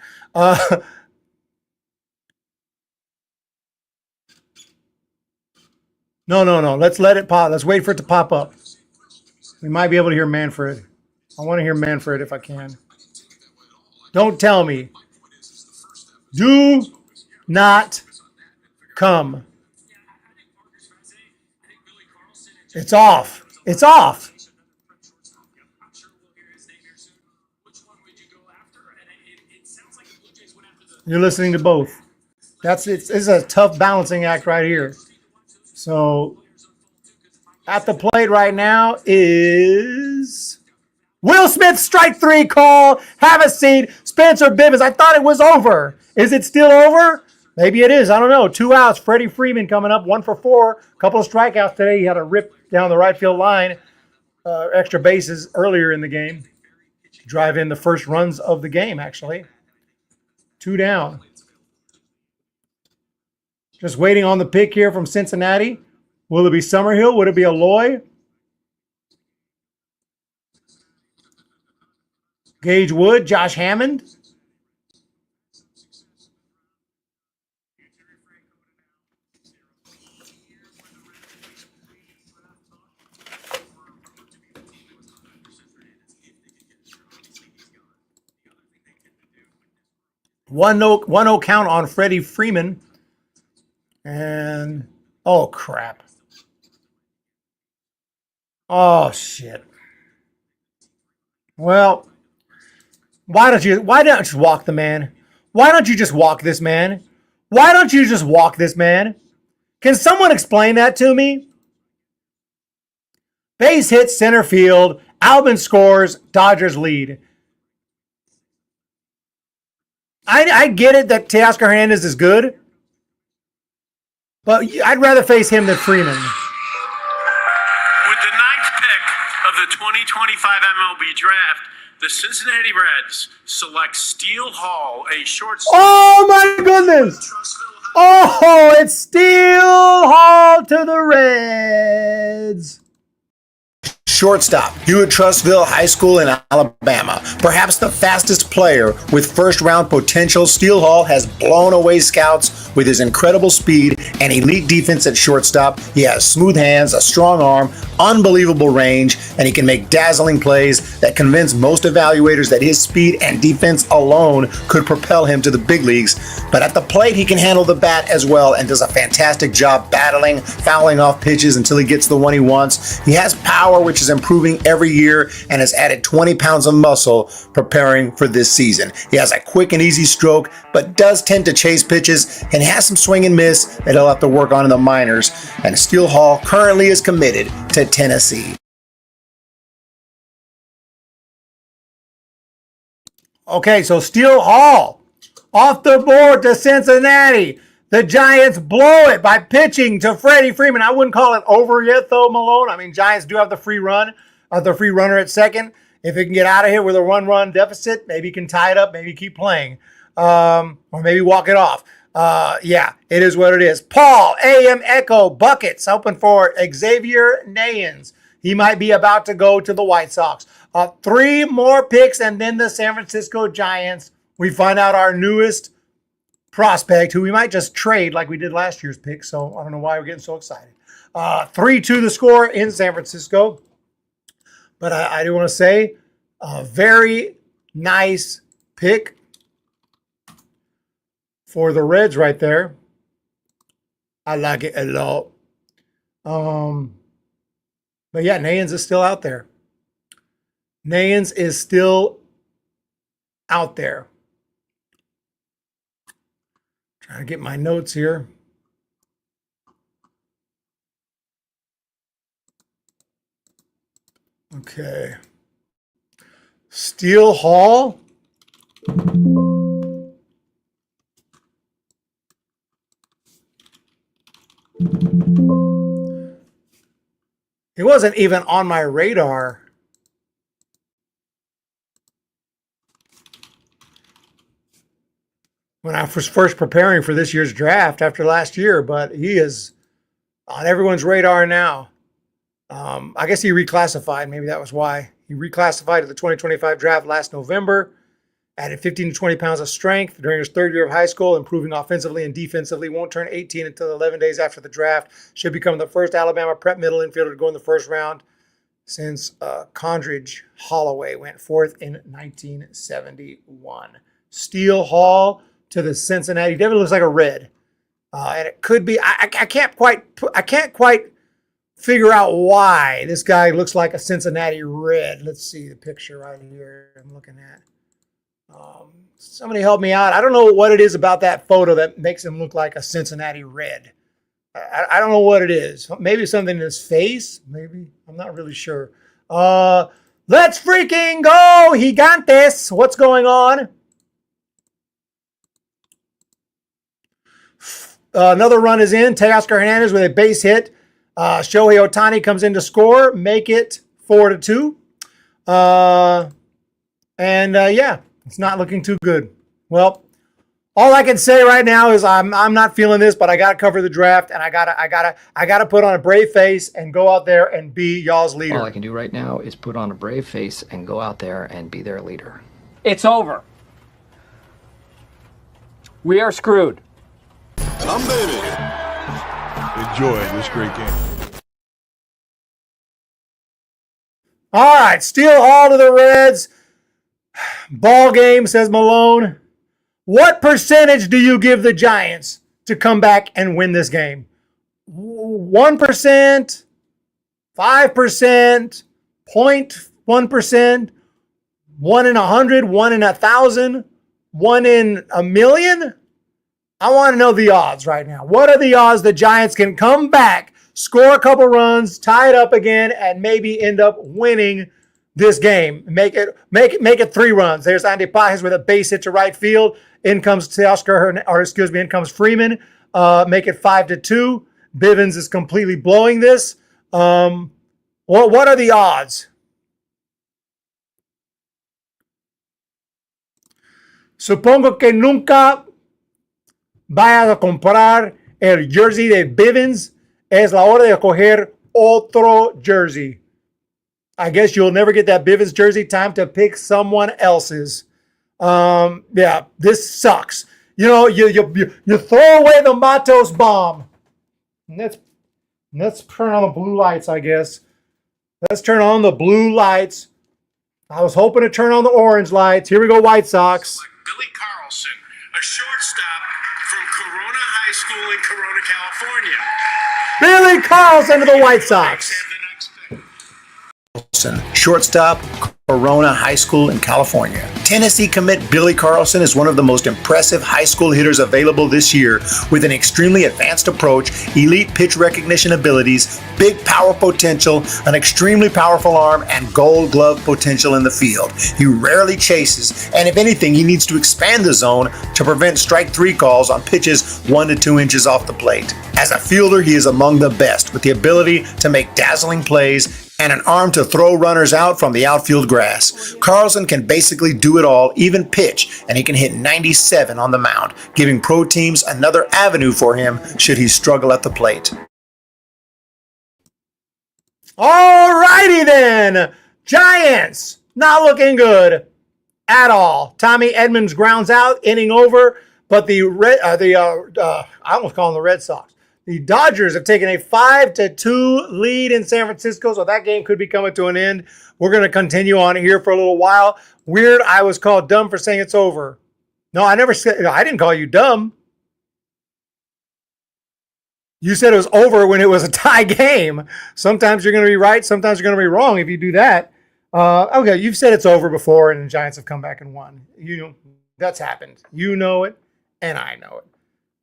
No. Let's let it pop. Let's wait for it to pop up. We might be able to hear Manfred. I want to hear Manfred if I can. Don't tell me. Do not come. It's off. It's off. You're listening to both. It's a tough balancing act right here. So at the plate right now is Will Smith, strike 3 call. Have a seat. Spencer Bivens. I thought it was over. Is it still over? Maybe it is. I don't know. 2 outs. Freddie Freeman coming up. 1 for 4. A couple of strikeouts today. He had a rip down the right field line. Extra bases earlier in the game. Drive in the first runs of the game, actually. 2 down. Just waiting on the pick here from Cincinnati. Will it be Summerhill? Would it be Aloy? Gage Wood, Josh Hammond. 1-0 count on Freddie Freeman. And, oh, crap. Oh, shit. Well, why don't you just walk the man? Why don't you just walk this man? Why don't you just walk this man? Can someone explain that to me? Base hit center field. Albin scores. Dodgers lead. I get it that Teoscar Hernandez is good, but I'd rather face him than Freeman. With the 9th pick of the 2025 MLB draft, the Cincinnati Reds select Steele Hall, a shortstop. Oh my goodness! Oh, it's Steele Hall to the Reds. Shortstop, Hewitt Trustville High School in Alabama. Perhaps the fastest player with first-round potential, Steele Hall has blown away scouts with his incredible speed and elite defense at shortstop. He has smooth hands, a strong arm, unbelievable range, and he can make dazzling plays that convince most evaluators that his speed and defense alone could propel him to the big leagues. But at the plate, he can handle the bat as well and does a fantastic job battling, fouling off pitches until he gets the one he wants. He has power, which is improving every year, and has added 20 pounds of muscle preparing for this season. He has a quick and easy stroke, but does tend to chase pitches and has some swing and miss that he'll have to work on in the minors. And Steele Hall currently is committed to Tennessee. Okay, so Steele Hall off the board to Cincinnati. The Giants blow it by pitching to Freddie Freeman. I wouldn't call it over yet, though, Malone. I mean, Giants do have the free runner at second. If it can get out of here with a one-run deficit, maybe can tie it up, maybe keep playing, or maybe walk it off. Yeah, it is what it is. Paul, AM Echo, Buckets, open for Xavier Nayens. He might be about to go to the White Sox. 3 more picks, and then the San Francisco Giants. We find out our newest prospect, who we might just trade like we did last year's pick. So I don't know why we're getting so excited. 3-2 the score in San Francisco. But I do want to say a very nice pick for the Reds right there. I like it a lot. But yeah, Nayens is still out there. Nayens is still out there. Trying to get my notes here. Okay. Steele Hall. He wasn't even on my radar. When I was first preparing for this year's draft after last year, but he is on everyone's radar now. I guess he reclassified. Maybe that was why. He reclassified to the 2025 draft last November, added 15 to 20 pounds of strength during his 3rd year of high school, improving offensively and defensively. Won't turn 18 until 11 days after the draft. Should become the first Alabama prep middle infielder to go in the first round since Condridge Holloway went 4th in 1971. Steele Hall to the Cincinnati. Definitely looks like a Red, and it could be. I can't quite figure out why this guy looks like a Cincinnati Red. Let's see the picture right here. I'm looking at. Somebody help me out. I don't know what it is about that photo that makes him look like a Cincinnati Red. I don't know what it is. Maybe something in his face. Maybe I'm not really sure. Let's freaking go, Gigantes! What's going on? Another run is in. Teoscar Hernandez with a base hit. Shohei Ohtani comes in to score, make it 4-2. Yeah, it's not looking too good. Well, all I can say right now is I'm not feeling this, but I gotta cover the draft, and I gotta put on a brave face and go out there and be y'all's leader. All I can do right now is put on a brave face and go out there and be their leader. It's over. We are screwed. I'm baby. Enjoy this great game. All right, Steele Hall to the Reds. Ball game, says Malone. What percentage do you give the Giants to come back and win this game? 1%, 5%, 0.1%, 1 in 100, 1 in 1,000, 1 in a million? I want to know the odds right now. What are the odds the Giants can come back, score a couple runs, tie it up again, and maybe end up winning this game? Make it 3 runs. There's Andy Pajes with a base hit to right field. In comes in comes Freeman. Make it 5-2. Bivens is completely blowing this. What are the odds? Supongo que nunca vayas a comprar el jersey de Bivens. Es la hora de coger otro jersey. I guess you'll never get that Bivens jersey. Time to pick someone else's. Yeah, this sucks. You know, you throw away the Matos bomb. Let's turn on the blue lights, I guess. Let's turn on the blue lights. I was hoping to turn on the orange lights. Here we go, White Sox. Billy Carlson, a shortstop from Corona High School in Corona, California. Billy Carlson to the White Sox. Shortstop, Corona High School in California. Tennessee commit Billy Carlson is one of the most impressive high school hitters available this year, with an extremely advanced approach, elite pitch recognition abilities, big power potential, an extremely powerful arm, and gold glove potential in the field. He rarely chases, and if anything, he needs to expand the zone to prevent strike 3 calls on pitches 1 to 2 inches off the plate. As a fielder, he is among the best, with the ability to make dazzling plays and an arm to throw runners out from the outfield grass. Carlson can basically do it all, even pitch, and he can hit 97 on the mound, giving pro teams another avenue for him should he struggle at the plate. All righty then. Giants, not looking good at all. Tommy Edmonds grounds out, inning over, but I almost call them the Red Sox. The Dodgers have taken a 5-2 lead in San Francisco, so that game could be coming to an end. We're going to continue on here for a little while. Weird, I was called dumb for saying it's over. No, I didn't call you dumb. You said it was over when it was a tie game. Sometimes you're going to be right, sometimes you're going to be wrong if you do that. Okay, you've said it's over before, and the Giants have come back and won. You know, that's happened. You know it, and I know it.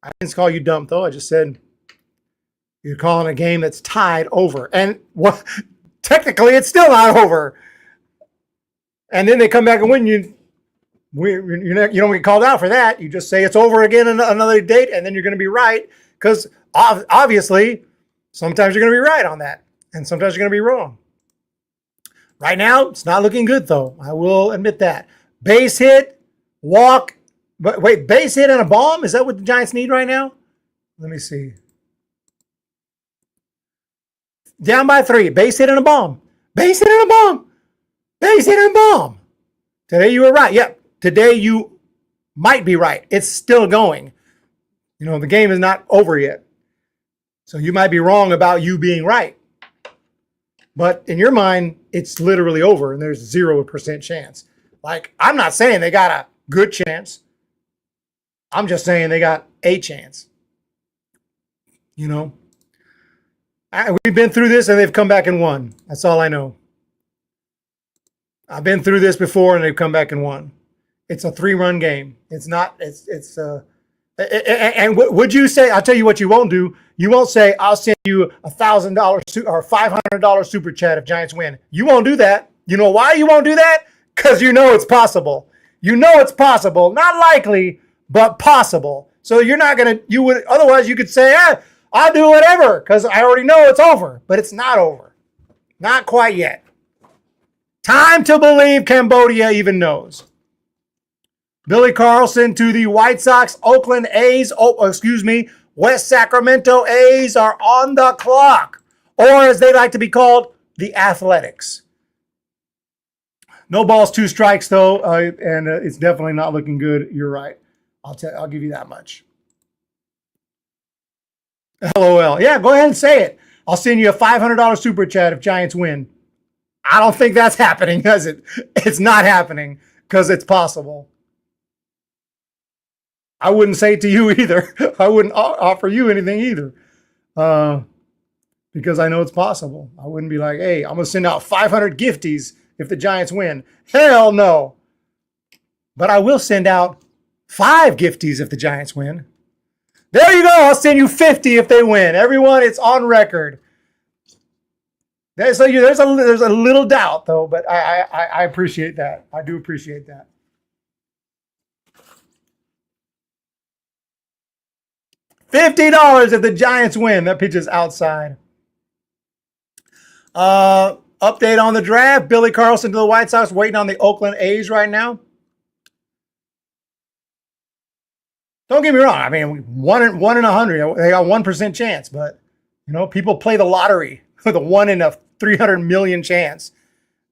I didn't call you dumb, though. I just said you're calling a game that's tied over. And technically, it's still not over. And then they come back and win. You don't get called out for that. You just say it's over again another date, and then you're going to be right. Because obviously, sometimes you're going to be right on that. And sometimes you're going to be wrong. Right now, it's not looking good, though. I will admit that. Base hit, walk. But wait, base hit and a bomb? Is that what the Giants need right now? Let me see. Down by 3. Base hit and a bomb. Base hit and a bomb. Base hit and a bomb. Today you were right. Yep. Today you might be right. It's still going. You know, the game is not over yet. So you might be wrong about you being right. But in your mind, it's literally over and there's 0% chance. Like, I'm not saying they got a good chance. I'm just saying they got a chance. You know? We've been through this and they've come back and won. That's all I know. I've been through this before and they've come back and won. It's a 3-run game. It's not, and would you say, I'll tell you what you won't do. You won't say, I'll send you $1,000 or $500 super chat if Giants win. You won't do that. You know why you won't do that? Because you know it's possible. You know it's possible. Not likely, but possible. So you're not going to, otherwise you could say, I'll do whatever because I already know it's over. But it's not over. Not quite yet. Time to believe Cambodia even knows. Billy Carlson to the White Sox. Oakland A's, West Sacramento A's are on the clock. Or as they like to be called, the Athletics. No balls, 2 strikes though, and it's definitely not looking good. You're right. I'll give you that much. LOL. Yeah, go ahead and say it. I'll send you a $500 super chat if Giants win. I don't think that's happening, does it? It's not happening because it's possible. I wouldn't say it to you either. I wouldn't offer you anything either. Because I know it's possible. I wouldn't be like, hey, I'm going to send out 500 gifties if the Giants win. Hell no. But I will send out 5 gifties if the Giants win. There you go. I'll send you 50 if they win. Everyone, it's on record. There's a little doubt, though, but I appreciate that. I do appreciate that. $50 if the Giants win. That pitch is outside. Update on the draft. Billy Carlson to the White Sox, waiting on the Oakland A's right now. Don't get me wrong. I mean, 1 in 100. They got 1% chance, but people play the lottery with a 1 in a 300 million chance.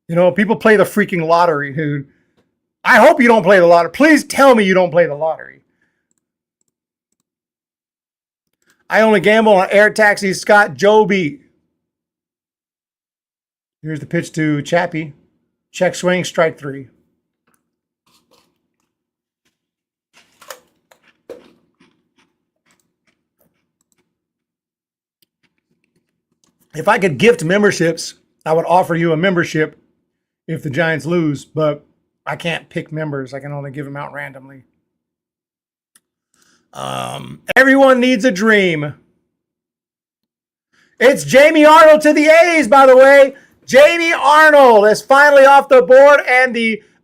People play the freaking lottery, dude. I hope you don't play the lottery. Please tell me you don't play the lottery. I only gamble on air taxi. Scott Joby. Here's the pitch to Chappie. Check swing, strike 3. If I could gift memberships, I would offer you a membership if the Giants lose, but I can't pick members. I can only give them out randomly. Everyone needs a dream. It's Jamie Arnold to the A's, by the way. Jamie Arnold is finally off the board, and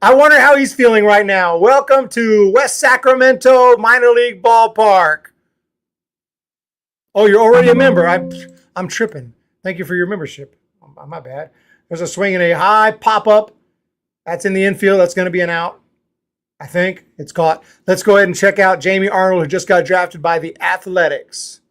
I wonder how he's feeling right now. Welcome to West Sacramento Minor League Ballpark. Oh, you're already a member. I'm tripping. Thank you for your membership. My bad. There's a swing and a high pop-up. That's in the infield. That's going to be an out. I think it's caught. Let's go ahead and check out Jamie Arnold, who just got drafted by the Athletics.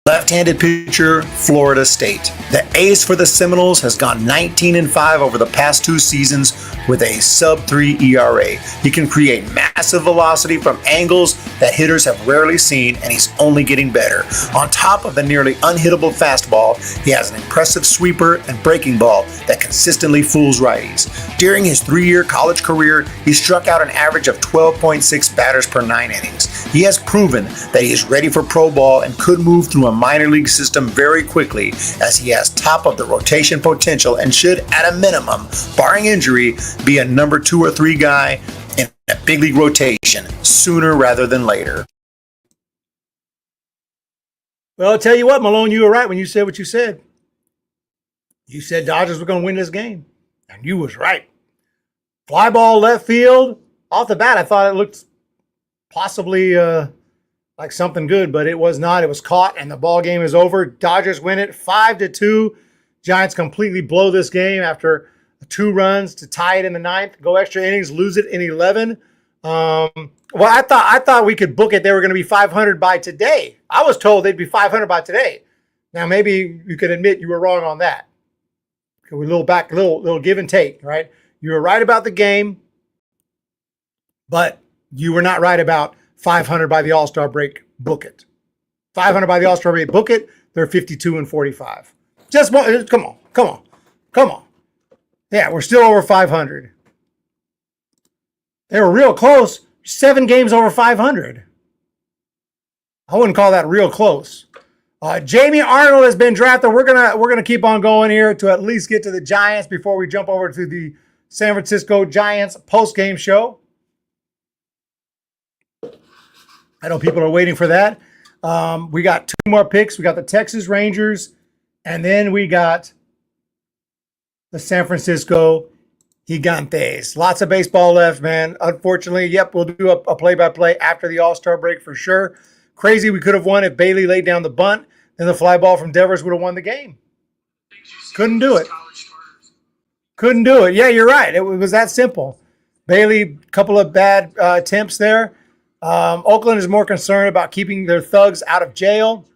Left-handed pitcher, Florida State. The ace for the Seminoles has gone 19-5 over the past 2 seasons with a sub-3 ERA. He can create massive velocity from angles that hitters have rarely seen, and he's only getting better. On top of the nearly unhittable fastball, he has an impressive sweeper and breaking ball that consistently fools righties. During his 3-year college career, he struck out an average of 12.6 batters per 9 innings. He has proven that he is ready for pro ball and could move through a minor league system very quickly, as he has top of the rotation potential and should, at a minimum, barring injury, be a number 2 or 3 guy in a big league rotation sooner rather than later. Well, I'll tell you what, Malone, you were right when you said what you said. You said Dodgers were going to win this game, and you was right. Fly ball left field. Off the bat, I thought it looked possibly like something good, but it was not. It was caught, and the ball game is over. Dodgers win it 5-2. Giants completely blow this game after 2 runs to tie it in the 9th. Go extra innings, lose it in 11. Well, I thought we could book it. They were going to be 500 by today. I was told they'd be 500 by today. Now maybe you could admit you were wrong on that. We little give and take, right? You were right about the game, but you were not right about 500 by the All-Star break. Book it. 500 by the All-Star break. Book it. They're 52-45. Just come on. Yeah, we're still over 500. They were real close. 7 games over 500. I wouldn't call that real close. Jamie Arnold has been drafted. We're gonna keep on going here to at least get to the Giants before we jump over to the San Francisco Giants post-game show. I know people are waiting for that. We got 2 more picks. We got the Texas Rangers, and then we got the San Francisco Gigantes. Lots of baseball left, man. Unfortunately, yep, we'll do a play-by-play after the All-Star break for sure. Crazy we could have won if Bailey laid down the bunt, then the fly ball from Devers would have won the game. Couldn't do it. Yeah, you're right. It was that simple. Bailey, couple of bad attempts there. Oakland is more concerned about keeping their thugs out of jail.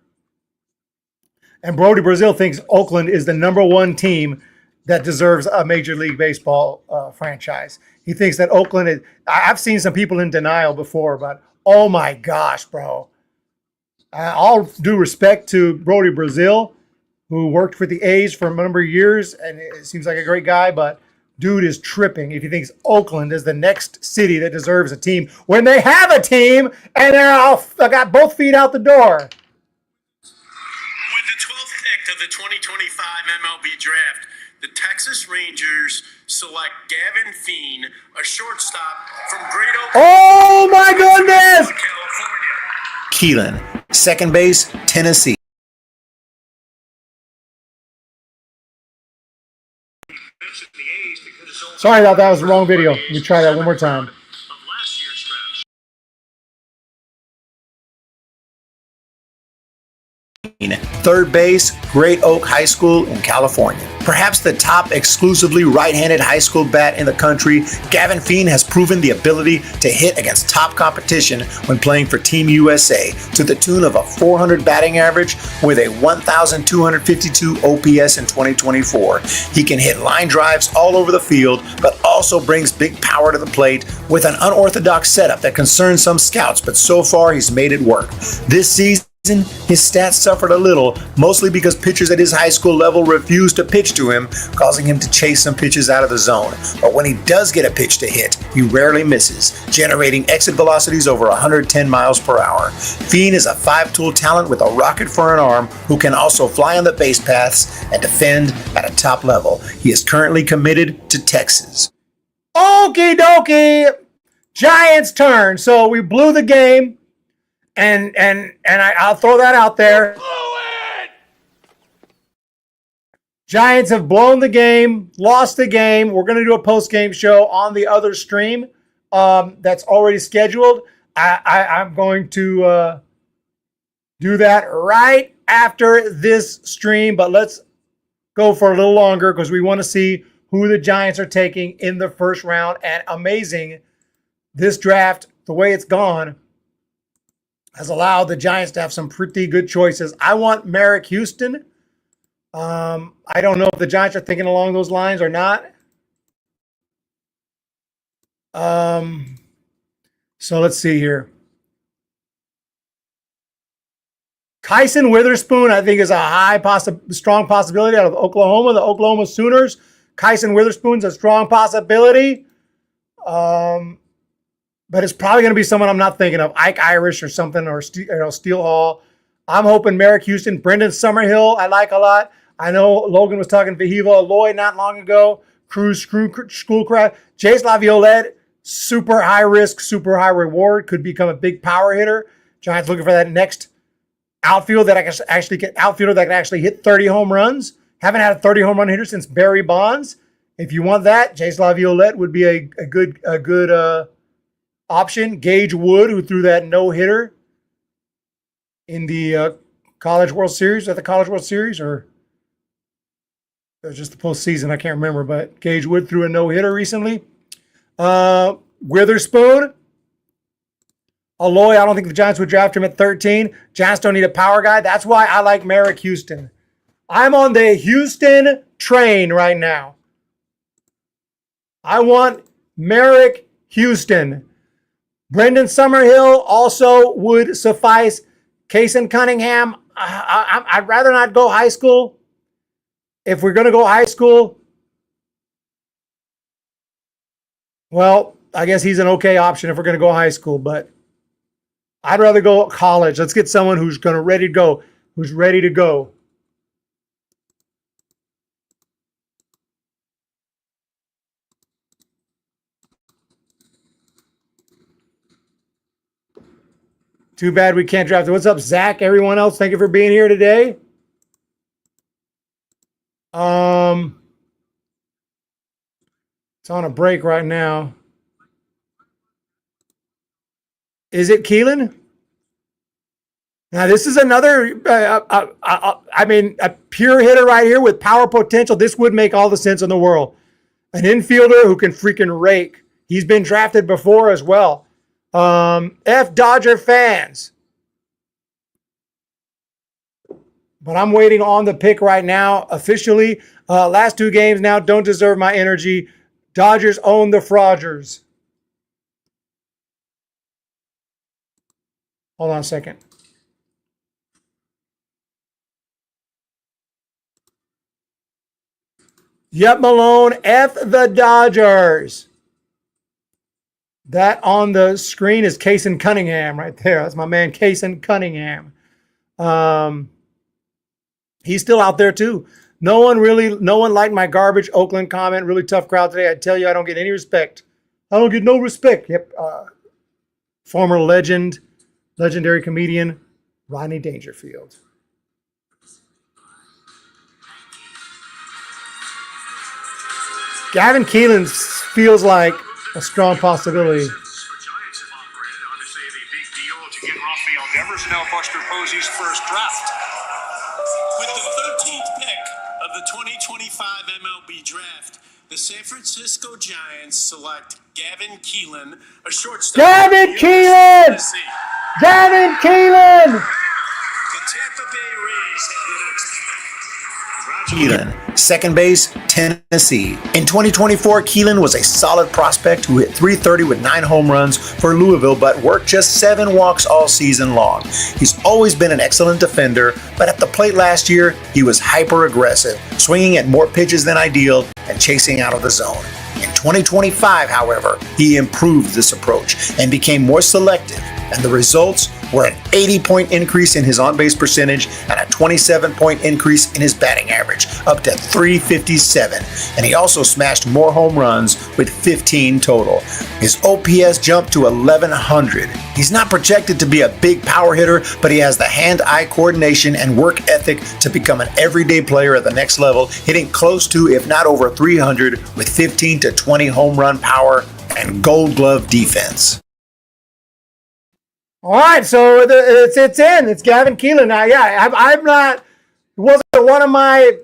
And Brody Brazil thinks Oakland is the number 1 team that deserves a Major League Baseball franchise. He thinks that Oakland is... I've seen some people in denial before, but oh my gosh, bro. All due respect to Brody Brazil, who worked for the A's for a number of years, and it seems like a great guy, but dude is tripping if he thinks Oakland is the next city that deserves a team when they have a team and they got both feet out the door. With the 12th pick of the 2025 MLB draft, the Texas Rangers select Gavin Keelin, a shortstop from Great Oak. Oh my goodness! California. Keelin, second base, Tennessee. Sorry about that was the wrong video. Let me try that one more time. Third base, Great Oak High School in California. Perhaps the top exclusively right-handed high school bat in the country, Gavin Keelin has proven the ability to hit against top competition when playing for Team USA to the tune of a 400 batting average with a 1,252 OPS in 2024. He can hit line drives all over the field, but also brings big power to the plate with an unorthodox setup that concerns some scouts, but so far he's made it work. This season, his stats suffered a little, mostly because pitchers at his high school level refused to pitch to him, causing him to chase some pitches out of the zone. But when he does get a pitch to hit, he rarely misses, generating exit velocities over 110 miles per hour. Keelin is a five-tool talent with a rocket for an arm who can also fly on the base paths and defend at a top level. He is currently committed to Texas. Okie dokie! Giants' turn. So we blew the game. And I'll throw that out there. Giants have blown the game, lost the game. We're going to do a post-game show on the other stream that's already scheduled. I'm going to do that right after this stream, but let's go for a little longer because we want to see who the Giants are taking in the first round. And amazing, this draft, the way it's gone, has allowed the Giants to have some pretty good choices. I want Merrick Houston. I don't know if the Giants are thinking along those lines or not. So let's see here. Kyson Witherspoon, I think, is a strong possibility out of Oklahoma, the Oklahoma Sooners. Kyson Witherspoon's a strong possibility. But it's probably going to be someone I'm not thinking of. Ike Irish or something, or Steele Hall. I'm hoping Merrick Houston. Brendan Summerhill, I like a lot. I know Logan was talking Vahiva Lloyd not long ago. Cruz Schoolcraft. Jace Laviolette, super high risk, super high reward. Could become a big power hitter. Giants looking for that next outfielder that can actually hit 30 home runs. Haven't had a 30 home run hitter since Barry Bonds. If you want that, Jace Laviolette would be a good option. Gage Wood, who threw that no-hitter in the College World Series, at the College World Series, or it was just the postseason, I can't remember, but Gage Wood threw a no-hitter recently. Witherspoon. Aloy, I don't think the Giants would draft him at 13. Giants don't need a power guy. That's why I like Merrick Houston. I'm on the Houston train right now. I want Merrick Houston. Brendan Summerhill also would suffice. Kason Cunningham, I'd rather not go high school. If we're going to go high school, well, I guess he's an okay option if we're going to go high school, but I'd rather go college. Let's get someone who's ready to go. Too bad we can't draft it. What's up, Zach? Everyone else, thank you for being here today. It's on a break right now. Is it Keelin? Now, this is another, a pure hitter right here with power potential. This would make all the sense in the world. An infielder who can freaking rake. He's been drafted before as well. F Dodger fans. But I'm waiting on the pick right now. Officially, last two games now don't deserve my energy. Dodgers own the Frogers. Hold on a second. Yep, Malone. F the Dodgers. That on the screen is Kason Cunningham right there. That's my man, Kason Cunningham. He's still out there too. No one liked my garbage Oakland comment. Really tough crowd today. I tell you, I don't get any respect. I don't get no respect. Yep. Former legendary comedian, Rodney Dangerfield. Gavin Keelin feels like a strong possibility. The Giants have operated, obviously the big deal to get Rafael Devers, now Buster Posey's first draft. With the 13th pick of the 2025 MLB draft, the San Francisco Giants select Gavin Keelin, a shortstop. Gavin Keelin! Gavin Keelin! The Tampa Bay Rays have the next pick. Keelin, second base, Tennessee. In 2024, Keelin was a solid prospect who hit .330 with 9 home runs for Louisville, but worked just 7 walks all season long. He's always been an excellent defender, but at the plate last year, he was hyper-aggressive, swinging at more pitches than ideal and chasing out of the zone. In 2025, however, he improved this approach and became more selective, and the results were an 80-point increase in his on-base percentage and a 27-point increase in his batting average, up to .357, and he also smashed more home runs with 15 total. His OPS jumped to 1,100. He's not projected to be a big power hitter, but he has the hand-eye coordination and work ethic to become an everyday player at the next level, hitting close to, if not over 300, with 15 to 20 home run power and Gold Glove defense. All right, so it's in. It's Gavin Keelin. Now, yeah, I'm not. It wasn't one of my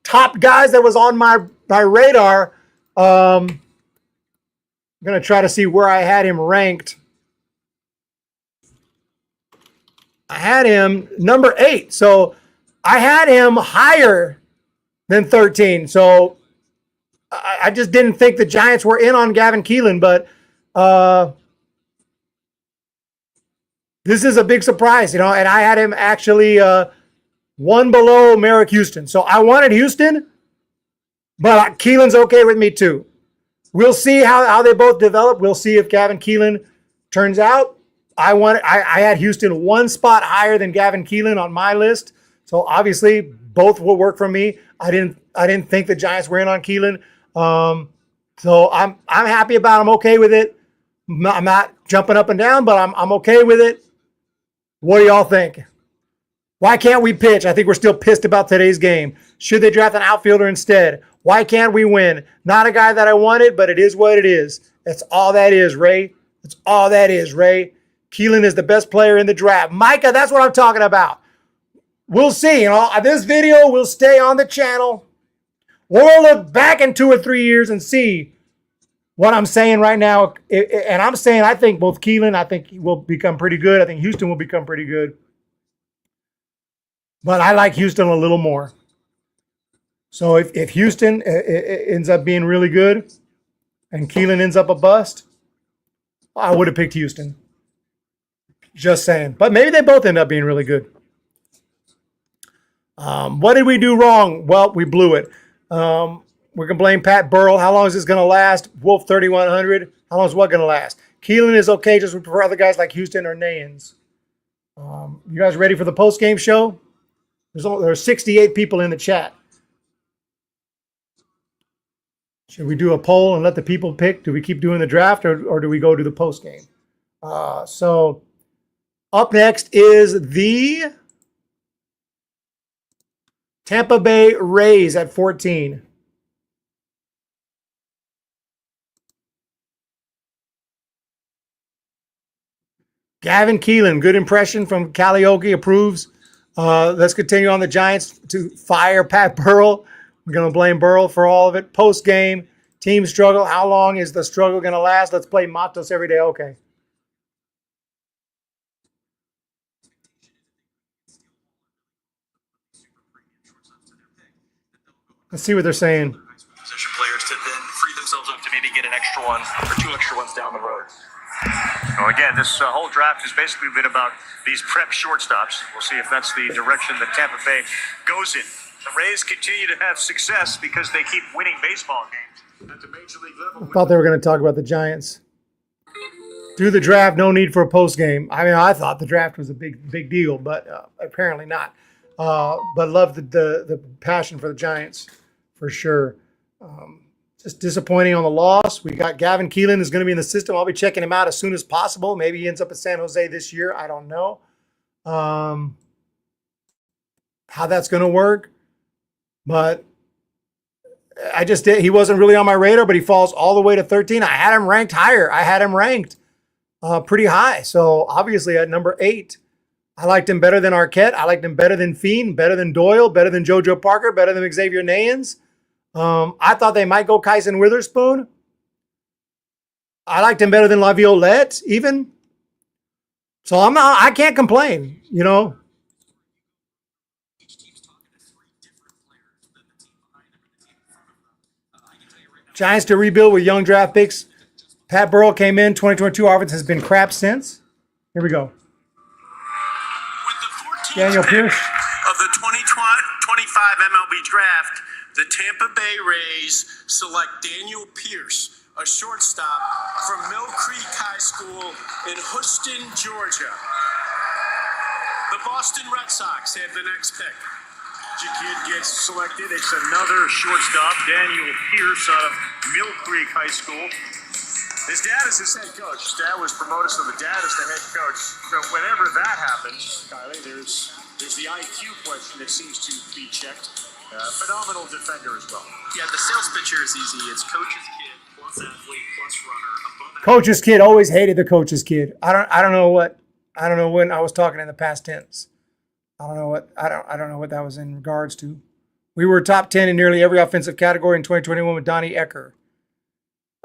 top guys that was on my radar. I'm gonna try to see where I had him ranked. I had him number 8, so I had him higher than 13. So I just didn't think the Giants were in on Gavin Keelin, but. This is a big surprise, and I had him actually one below Merrick Houston. So I wanted Houston, but Keelin's okay with me too. We'll see how they both develop. We'll see if Gavin Keelin turns out. I had Houston 1 spot higher than Gavin Keelin on my list. So obviously both will work for me. I didn't think the Giants were in on Keelin. So I'm happy about it. I'm okay with it. I'm not jumping up and down, but I'm okay with it. What do y'all think? Why can't we pitch? I think we're still pissed about today's game. Should they draft an outfielder instead? Why can't we win? Not a guy that I wanted, but it is what it is. That's all that is, Ray. That's all that is, Ray. Keelin is the best player in the draft. Micah, that's what I'm talking about. We'll see. This video will stay on the channel. We'll look back in 2 or 3 years and see what I'm saying right now, and I'm saying I think both Keelin, I think he will become pretty good. I think Houston will become pretty good. But I like Houston a little more. So if Houston ends up being really good and Keelin ends up a bust, I would have picked Houston. Just saying. But maybe they both end up being really good. What did we do wrong? Well, we blew it. We're going to blame Pat Burrell. How long is this going to last? Wolf 3,100. How long is what going to last? Keelin is okay. Just we prefer other guys like Houston or Nayans. You guys ready for the post-game show? There's 68 people in the chat. Should we do a poll and let the people pick? Do we keep doing the draft or do we go to the post-game? So up next is the Tampa Bay Rays at 14. Gavin Keelin, good impression from Karaoke, approves. Let's continue on the Giants to fire Pat Burrell. We're going to blame Burrell for all of it. Post-game, team struggle. How long is the struggle going to last? Let's play Matos every day. Okay. Let's see what they're saying. Position players to then free themselves up to maybe get an extra one or 2 extra ones down the road. Well, again, this whole draft has basically been about these prep shortstops. We'll see if that's the direction that Tampa Bay goes in. The Rays continue to have success because they keep winning baseball games. At the major league level, I thought they were going to talk about the Giants. Do the draft, no need for a post game. I mean, I thought the draft was a big deal, but apparently not. But love the passion for the Giants for sure. Just disappointing on the loss. We got Gavin Keelin is going to be in the system. I'll be checking him out as soon as possible. Maybe he ends up at San Jose this year. I don't know how that's going to work, but he wasn't really on my radar, but he falls all the way to 13. I had him ranked higher. I had him ranked pretty high. So obviously at number 8, I liked him better than Arquette. I liked him better than Fiend, better than Doyle, better than JoJo Parker, better than Xavier Nayans. I thought they might go Kyson Witherspoon. I liked him better than Laviolette even. So I can't complain, you know. Giants to rebuild with young draft picks. Pat Burrell came in. 2022 offense has been crap since. Here we go. With the 14th Daniel pick Pierce. of the 2025 MLB draft, the Tampa Bay Rays select Daniel Pierce, a shortstop from Mill Creek High School in Houston, Georgia. The Boston Red Sox have the next pick. The kid gets selected. It's another shortstop, Daniel Pierce out of Mill Creek High School. His dad is his head coach. His dad was promoted, so the dad is the head coach. So whenever that happens, Kylie, there's the IQ question that seems to be checked. Phenomenal defender as well. Yeah, the sales pitcher is easy. It's coach's kid plus athlete plus runner. Coach's kid. Always hated the coach's kid. I don't know when I was talking in the past tense. I don't know what that was in regards to. We were top 10 in nearly every offensive category in 2021 with Donnie Ecker.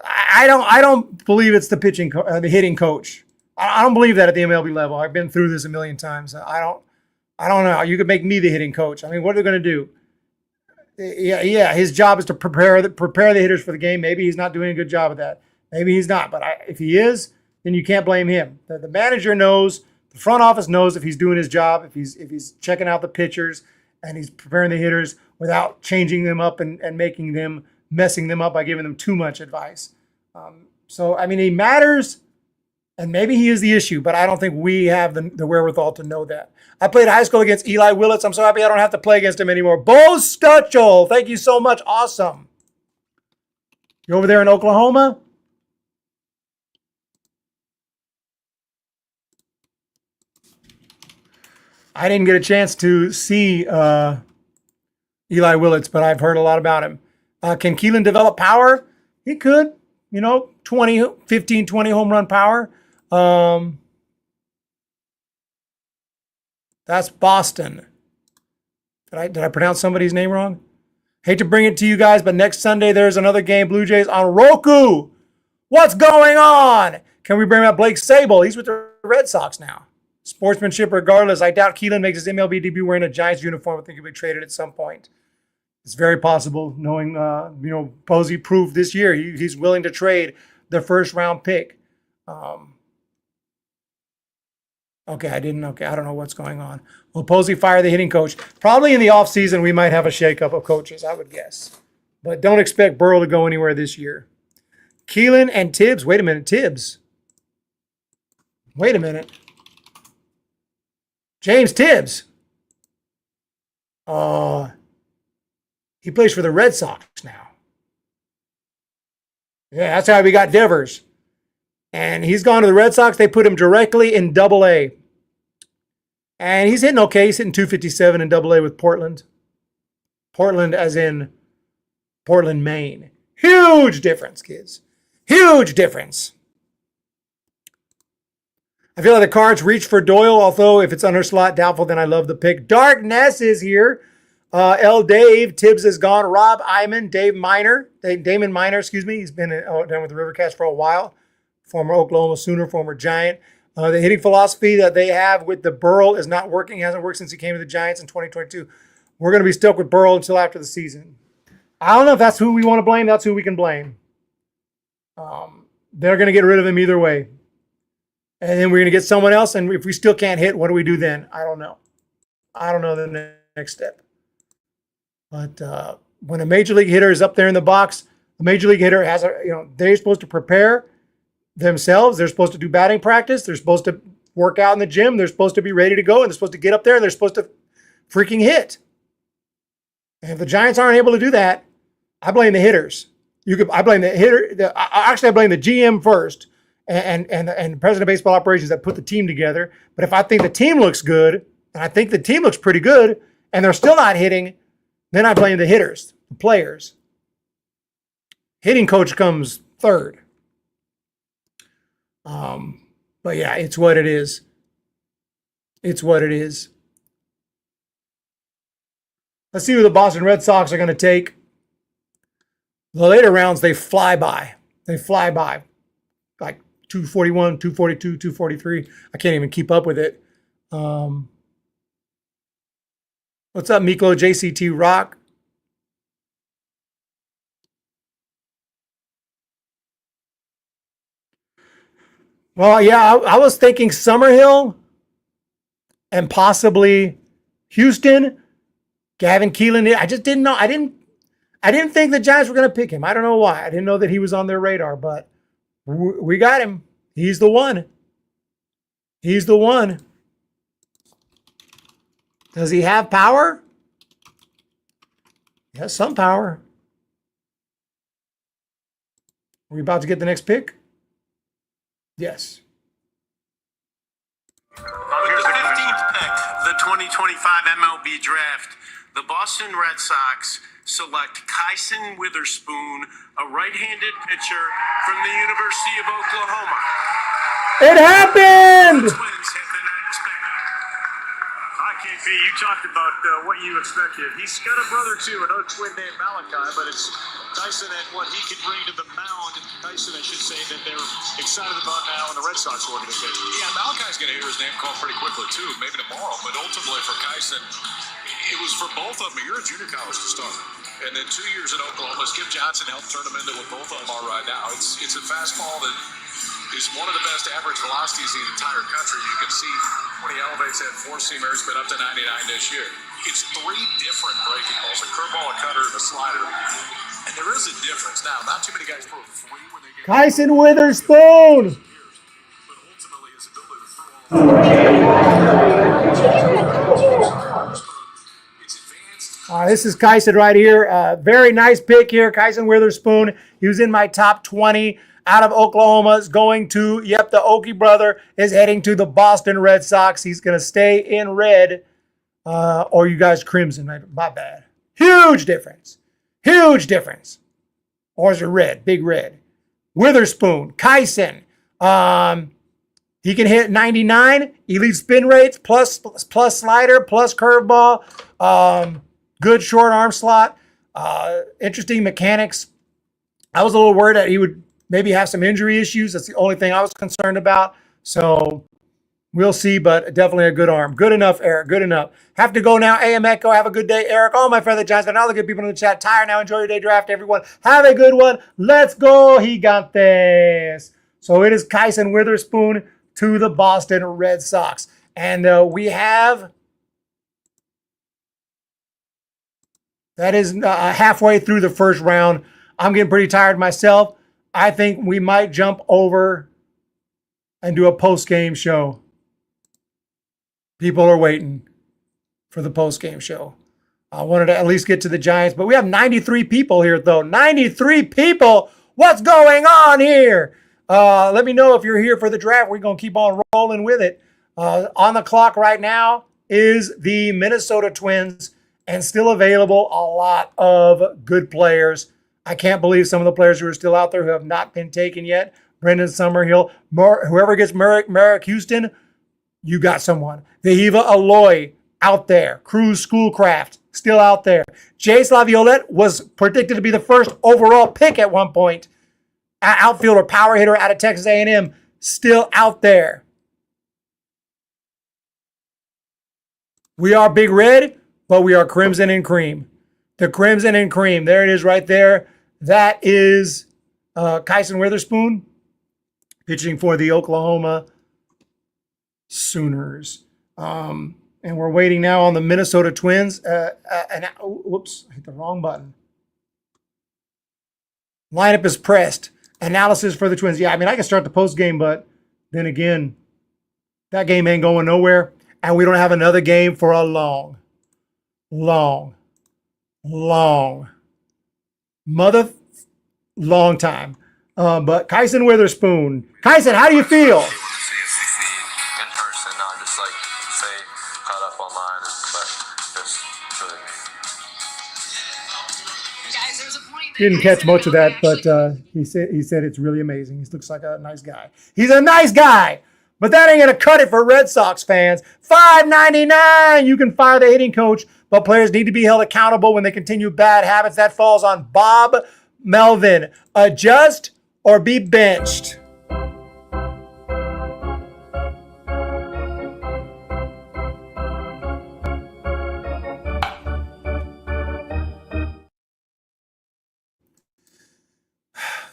I don't believe it's the hitting coach. I don't believe that at the MLB level. I've been through this a million times. I don't know. You could make me the hitting coach. I mean, what are they going to do? Yeah. His job is to prepare the hitters for the game. Maybe he's not doing a good job of that. Maybe he's not. But if he is, then you can't blame him. The manager knows. The front office knows if he's doing his job. If he's checking out the pitchers and he's preparing the hitters without changing them up and messing them up by giving them too much advice. So I mean, he matters, and maybe he is the issue. But I don't think we have the wherewithal to know that. I played high school against Eli Willits. I'm so happy I don't have to play against him anymore. Bo Stutchel, thank you so much. Awesome. You over there in Oklahoma? I didn't get a chance to see Eli Willits, but I've heard a lot about him. Can Keelin develop power? He could, 15, 20 home run power. That's Boston. Did I pronounce somebody's name wrong? Hate to bring it to you guys, but next Sunday there's another game, Blue Jays on Roku. What's going on? Can we bring up Blake Sable? He's with the Red Sox now. Sportsmanship regardless. I doubt Keelin makes his MLB debut wearing a Giants uniform. I think he'll be traded at some point. It's very possible, knowing, Posey proved this year he's willing to trade the first round pick. Okay, I don't know what's going on. Will Posey fire the hitting coach? Probably in the offseason, we might have a shakeup of coaches, I would guess. But don't expect Burrow to go anywhere this year. Keelin and Tibbs. Wait a minute, Tibbs. Wait a minute. James Tibbs. He plays for the Red Sox now. Yeah, that's how we got Devers. And he's gone to the Red Sox. They put him directly in Double-A. And he's hitting okay. He's hitting 257 in Double-A with Portland. Portland as in Portland, Maine. Huge difference, kids. Huge difference. I feel like the Cards reach for Doyle, although if it's under slot, doubtful, then I love the pick. Darkness is here. L. Dave, Tibbs is gone. Rob Iman, Damon Minor, he's been down with the Rivercats for a while. Former Oklahoma Sooner, former Giant. The hitting philosophy that they have with the Burrell is not working. It hasn't worked since he came to the Giants in 2022. We're going to be stuck with Burrell until after the season. I don't know if that's who we want to blame. That's who we can blame. They're going to get rid of him either way. And then we're going to get someone else. And if we still can't hit, what do we do then? I don't know. I don't know the next step. But when a major league hitter is up there in the box, a major league hitter has they're supposed to prepare themselves. They're supposed to do batting practice. They're supposed to work out in the gym. They're supposed to be ready to go, and they're supposed to get up there and they're supposed to freaking hit. And if the Giants aren't able to do that, I blame the hitters. I blame the hitter. I blame the GM first and the president of baseball operations that put the team together. But if I think the team looks good, and I think the team looks pretty good, and they're still not hitting, then I blame the hitters, the players. Hitting coach comes third. But yeah, it's what it is. It's what it is. Let's see who the Boston Red Sox are going to take. The later rounds, they fly by. They fly by. Like 241, 242, 243. I can't even keep up with it. What's up, Miklo JCT Rock? Well, yeah, I was thinking Summerhill and possibly Houston. Gavin Keelin. I just didn't know. I didn't think the Giants were going to pick him. I don't know why. I didn't know that he was on their radar, but we got him. He's the one. He's the one. Does he have power? He has some power. Are we about to get the next pick? Yes. With the 15th pick, the 2025 MLB draft, the Boston Red Sox select Kyson Witherspoon, a right-handed pitcher from the University of Oklahoma. It happened! The Twins have been unexpected. Hi, KP. You talked about what you expected. He's got a brother, too, another twin named Malachi, but it's Tyson and what he can bring to the mound. Tyson, I should say, that they're excited about now in the Red Sox organization. Yeah, Malachi's going to hear his name called pretty quickly, too, maybe tomorrow. But ultimately for Kyson, it was for both of them. You're at junior college to start. And then 2 years in Oklahoma. Skip Johnson helped turn them into what both of them are right now. It's a fastball that is one of the best average velocities in the entire country. You can see when he elevates that four-seamer, it's been up to 99 this year. It's three different breaking balls, a curveball, a cutter, and a slider. And there is a difference. Now, not too many guys throw three when they get Kyson Witherspoon. but ultimately his ability to throw all This is Kyson right here. Very nice pick here, Kyson Witherspoon. He was in my top 20 out of Oklahoma. Is going to, the Okie brother is heading to the Boston Red Sox. He's going to stay in red, or you guys crimson. My bad. Huge difference. Huge difference. Or is it red? Big red. Witherspoon, Kyson. He can hit 99, elite spin rates, plus slider, plus curveball. Good short arm slot. Interesting mechanics. I was a little worried that he would maybe have some injury issues. That's the only thing I was concerned about. So we'll see, but definitely a good arm. Good enough, Eric. Good enough. Have to go now. AM Echo. Have a good day, Eric. All my fellow Giants and all the good people in the chat. Tire now. Enjoy your day draft, everyone. Have a good one. Let's go. He got this. So it is Kyson Witherspoon to the Boston Red Sox. And we have... That is halfway through the first round. I'm getting pretty tired myself. I think we might jump over and do a post-game show. People are waiting for the post-game show. I wanted to at least get to the Giants, but we have 93 people here, though. 93 people! What's going on here? Let me know if you're here for the draft. We're going to keep on rolling with it. On the clock right now is the Minnesota Twins. And still available, a lot of good players. I can't believe some of the players who are still out there who have not been taken yet. Brendan Summerhill, whoever gets Merrick Houston, you got someone. Vahiva Aloy out there. Cruz Schoolcraft still out there. Jace Laviolette was predicted to be the first overall pick at one point. Outfielder, power hitter out of Texas A&M, still out there. We are Big Red. But we are crimson and cream. The crimson and cream. There it is right there. That is Kyson Witherspoon pitching for the Oklahoma Sooners. And we're waiting now on the Minnesota Twins. Whoops, I hit the wrong button. Lineup is pressed. Analysis for the Twins. Yeah, I mean, I can start the post game, but then again, that game ain't going nowhere. And we don't have another game for a long time. But Kyson Witherspoon. Kyson, how do you feel? Didn't catch much of that, but he said it's really amazing. He looks like a nice guy. He's a nice guy, but that ain't gonna cut it for Red Sox fans. $5.99. You can fire the hitting coach, but players need to be held accountable when they continue bad habits. That falls on Bob Melvin. Adjust or be benched.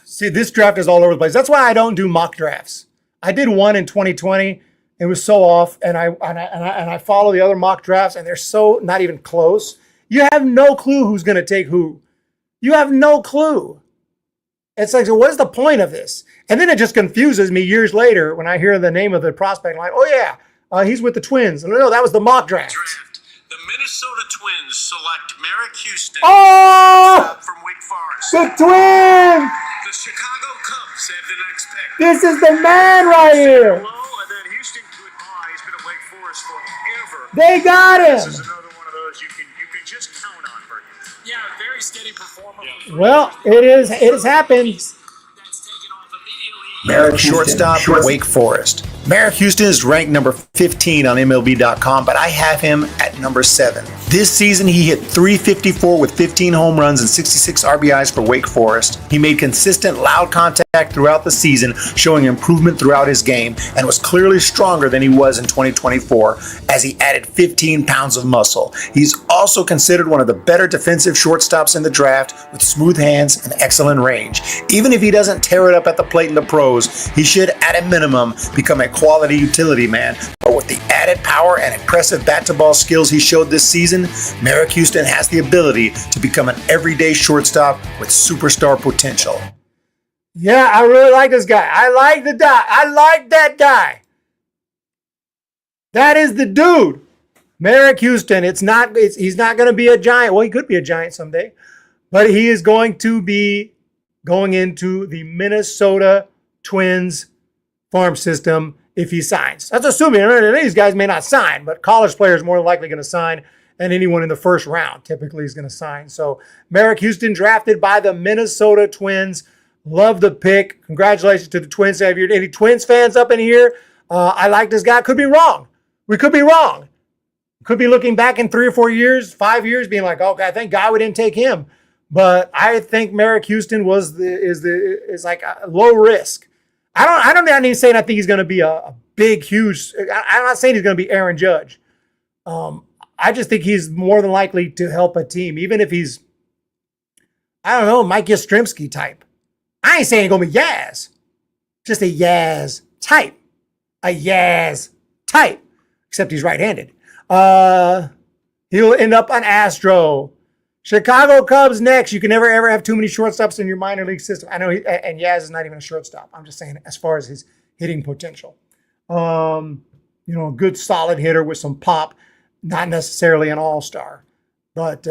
See, this draft is all over the place. That's why I don't do mock drafts. I did one in 2020. It was so off, and I follow the other mock drafts, and they're so not even close. You have no clue who's going to take who. You have no clue. It's like, so what is the point of this? And then it just confuses me years later when I hear the name of the prospect. Like, oh yeah, he's with the Twins. No, that was the mock draft. The Minnesota Twins select Merrick Houston from Wake Forest. The Twins! The Chicago Cubs have the next pick. This is the man right here. And then Houston, goodbye. He's been at Wake Forest forever. They got him. This is another one of those you can just count on, Bert. Yeah, very steady performer. Well, it has happened. Merrick, shortstop, Wake Forest. Merrick Houston is ranked number 15 on MLB.com, but I have him at number 7. This season, he hit .354 with 15 home runs and 66 RBIs for Wake Forest. He made consistent, loud contact throughout the season, showing improvement throughout his game, and was clearly stronger than he was in 2024 as he added 15 pounds of muscle. He's also considered one of the better defensive shortstops in the draft with smooth hands and excellent range. Even if he doesn't tear it up at the plate in the pros, he should, at a minimum, become a quality utility man. But with the added power and impressive bat-to-ball skills he showed this season, Merrick Houston has the ability to become an everyday shortstop with superstar potential. Yeah, I really like this guy. I like that guy. That is the dude. Merrick Houston. He's not going to be a Giant. Well, he could be a Giant someday. But he is going to be going into the Minnesota Twins farm system if he signs. That's assuming these guys may not sign, but college players more than likely going to sign, and anyone in the first round typically is going to sign. So Merrick Houston drafted by the Minnesota Twins. Love the pick. Congratulations to the Twins. Have you any Twins fans up in here? I like this guy. Could be wrong. We could be wrong. Could be looking back in 3 or 4 years, 5 years, being like, okay, thank God we didn't take him. But I think Merrick Houston is like a low risk. I don't need saying I think he's going to be a big, huge. I'm not saying he's going to be Aaron Judge. I just think he's more than likely to help a team, even if he's, I don't know, Mike Yastrzemski type. I ain't saying he's going to be Yaz. Just a Yaz type. A Yaz type. Except he's right-handed. He'll end up an Astro. Chicago Cubs next. You can never, ever have too many shortstops in your minor league system. I know, and Yaz is not even a shortstop. I'm just saying as far as his hitting potential. A good solid hitter with some pop. Not necessarily an all-star. But,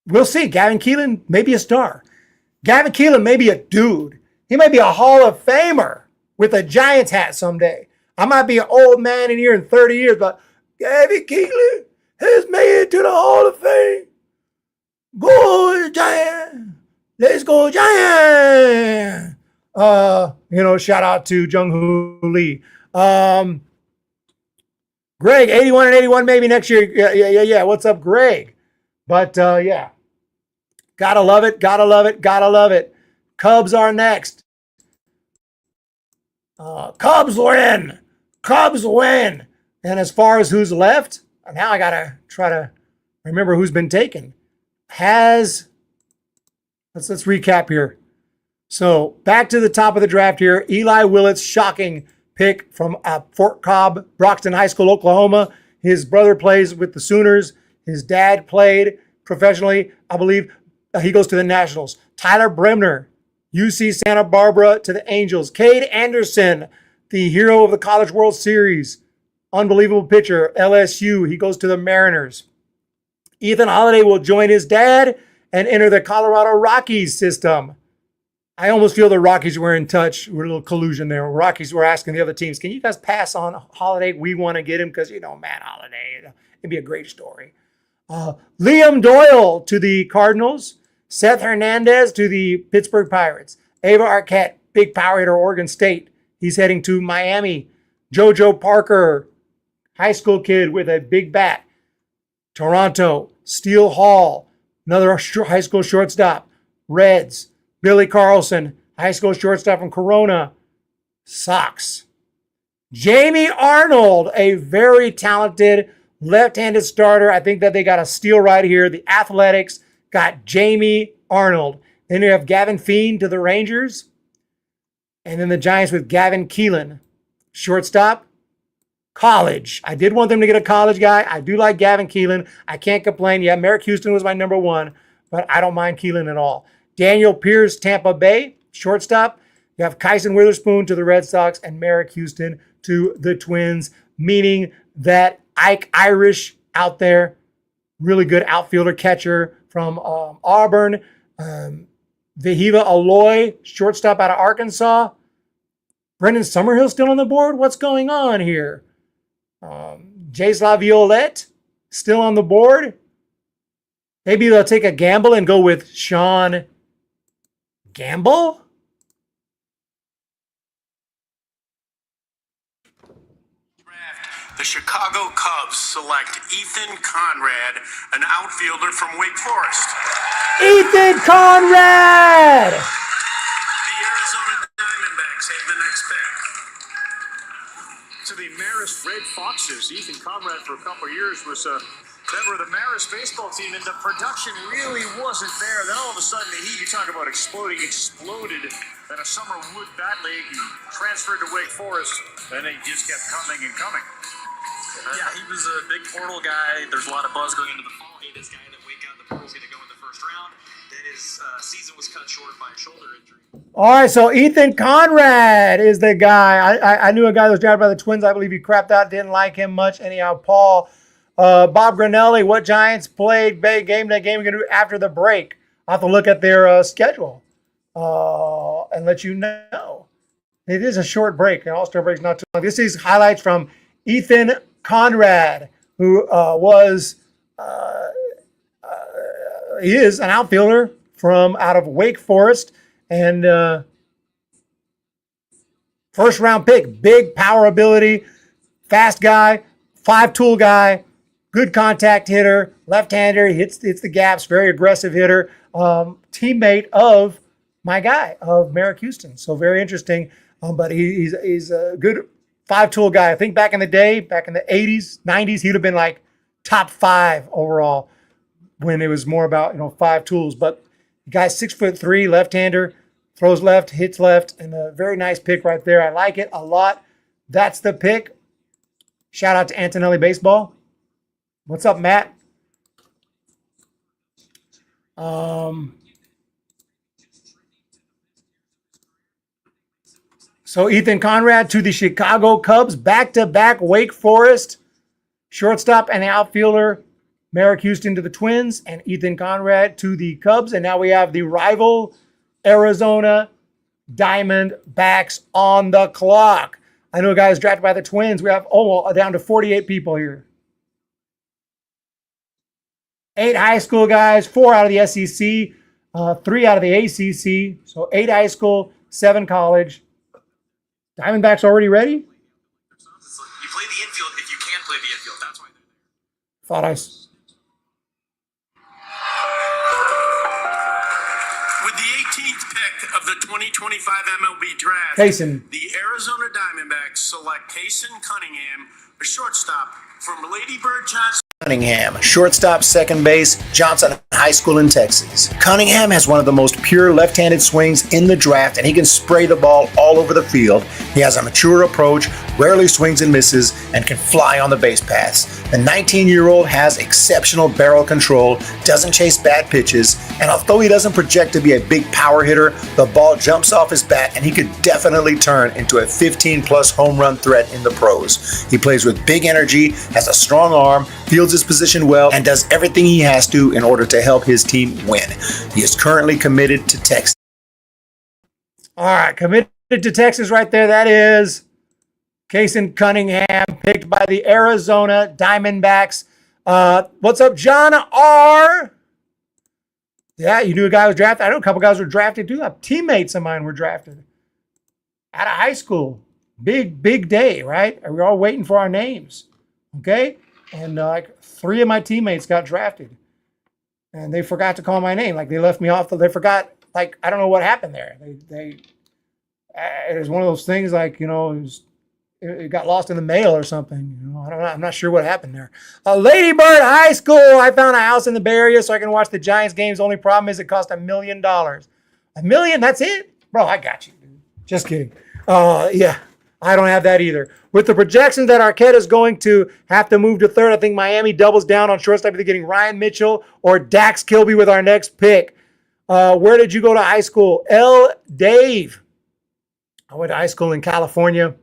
we'll see. Gavin Keelin may be a star. Gavin Keelin may be a dude. He may be a Hall of Famer with a Giants hat someday. I might be an old man in here in 30 years, but Gavin Keelin has made it to the Hall of Fame. Go Giants! Let's go Giants! Shout out to Jung-Hoo Lee. Greg, 81 and 81 maybe next year. Yeah. What's up, Greg? But, yeah. Gotta love it. Cubs are next. Cubs win. And as far as who's left, now I got to try to remember who's been taken. Let's recap here. So back to the top of the draft here. Eli Willits, shocking pick from Fort Cobb, Broxton High School, Oklahoma. His brother plays with the Sooners. His dad played professionally, I believe. He goes to the Nationals. Tyler Bremner, UC Santa Barbara to the Angels. Cade Anderson, the hero of the College World Series. Unbelievable pitcher, LSU. He goes to the Mariners. Ethan Holiday will join his dad and enter the Colorado Rockies system. I almost feel the Rockies were in touch. We're a little collusion there. Rockies were asking the other teams, can you guys pass on Holiday? We want to get him because, Matt Holiday. It'd be a great story. Liam Doyle to the Cardinals. Seth Hernandez to the Pittsburgh Pirates. Ava Arquette, big power hitter, Oregon State. He's heading to Miami. JoJo Parker, high school kid with a big bat. Toronto. Steele Hall, another high school shortstop. Reds. Billy Carlson, high school shortstop from Corona. Sox. Jamie Arnold, a very talented left-handed starter. I think that they got a steal right here. The Athletics got Jamie Arnold. Then you have Gavin Keelin to the Rangers. And then the Giants with Gavin Keelin. Shortstop, college. I did want them to get a college guy. I do like Gavin Keelin. I can't complain. Yeah, Merrick Houston was my number one, but I don't mind Keelin at all. Daniel Pierce, Tampa Bay, shortstop. You have Kyson Witherspoon to the Red Sox and Merrick Houston to the Twins, meaning that Ike Irish out there, really good outfielder catcher from Auburn. Vehiva Aloy, shortstop out of Arkansas. Brendan Summerhill still on the board? What's going on here? Jace Laviolette still on the board. Maybe they'll take a gamble and go with Sean Gamble? The Chicago Cubs select Ethan Conrad, an outfielder from Wake Forest. Ethan Conrad! The Arizona Diamondbacks have the next pick. To the Marist Red Foxes, Ethan Conrad for a couple of years was a member of the Marist baseball team, and the production really wasn't there. Then all of a sudden, the Heat, you talk about exploded in a summer wood bat league. He transferred to Wake Forest, and he just kept coming and coming. Yeah, he was a big portal guy. There's a lot of buzz going into the fall. Hey, this guy that we got in the portal is going to go in the first round. Then his season was cut short by a shoulder injury. All right, so Ethan Conrad is the guy. I knew a guy that was drafted by the Twins. I believe he crapped out, didn't like him much. Anyhow, Paul, Bob Granelli, what Giants played game to game we're going to do after the break? I'll have to look at their schedule and let you know. It is a short break. An All-Star break is not too long. This is highlights from Ethan Conrad, who he is an outfielder from out of Wake Forest. And first round pick, big power ability, fast guy, 5-tool guy, good contact hitter, left-hander, hits the gaps, very aggressive hitter, teammate of my guy, of Merrick Houston. So very interesting. But he's a good 5-tool guy. I think back in the day, back in the 80s, 90s, he'd have been like top 5 overall when it was more about 5 tools. But the guy's 6'3", left-hander, throws left, hits left, and a very nice pick right there. I like it a lot. That's the pick. Shout out to Antonelli Baseball. What's up, Matt? So Ethan Conrad to the Chicago Cubs, back-to-back Wake Forest, shortstop and outfielder. Merrick Houston to the Twins and Ethan Conrad to the Cubs. And now we have the rival Arizona Diamondbacks on the clock. I know a guy who's drafted by the Twins. We have down to 48 people here. 8 high school guys, 4 out of the SEC, 3 out of the ACC. So 8 high school, 7 college. Diamondbacks already ready? You play the infield if you can play the infield. That's why they're there. Thought I... With the 18th pick of the 2025 MLB draft, Kaysen. the Arizona Diamondbacks select Kaysen Cunningham, a shortstop from Lady Bird Johnson. Cunningham, shortstop, second base, Johnson High School in Texas. Cunningham has one of the most pure left-handed swings in the draft, and he can spray the ball all over the field. He has a mature approach, rarely swings and misses, and can fly on the base paths. The 19-year-old has exceptional barrel control, doesn't chase bad pitches, and although he doesn't project to be a big power hitter, the ball jumps off his bat, and he could definitely turn into a 15-plus home run threat in the pros. He plays with big energy, has a strong arm, fields his position well, and does everything he has to in order to help his team win. He is currently committed to Texas. All right, committed to Texas right there. That is Keelin Cunningham, picked by the Arizona Diamondbacks. What's up, John R? Yeah, you knew a guy was drafted. I know a couple guys were drafted too. Teammates of mine were drafted out of high school. Big day, right? We're all waiting for our names. Okay? And like 3 of my teammates got drafted. And they forgot to call my name. Like they left me off. They forgot, like, I don't know what happened there. It was one of those things like, you know, it got lost in the mail or something. You know, I don't know. I'm not sure what happened there. Lady Bird High School. I found a house in the Bay Area so I can watch the Giants games. Only problem is it cost $1 million. $1 million? That's it? Bro, I got you, dude. Just kidding. Yeah, I don't have that either. With the projections that Arquette is going to have to move to third, I think Miami doubles down on shortstop, either getting Ryan Mitchell or Dax Kilby with our next pick. Where did you go to high school? Dave. I went to high school in California.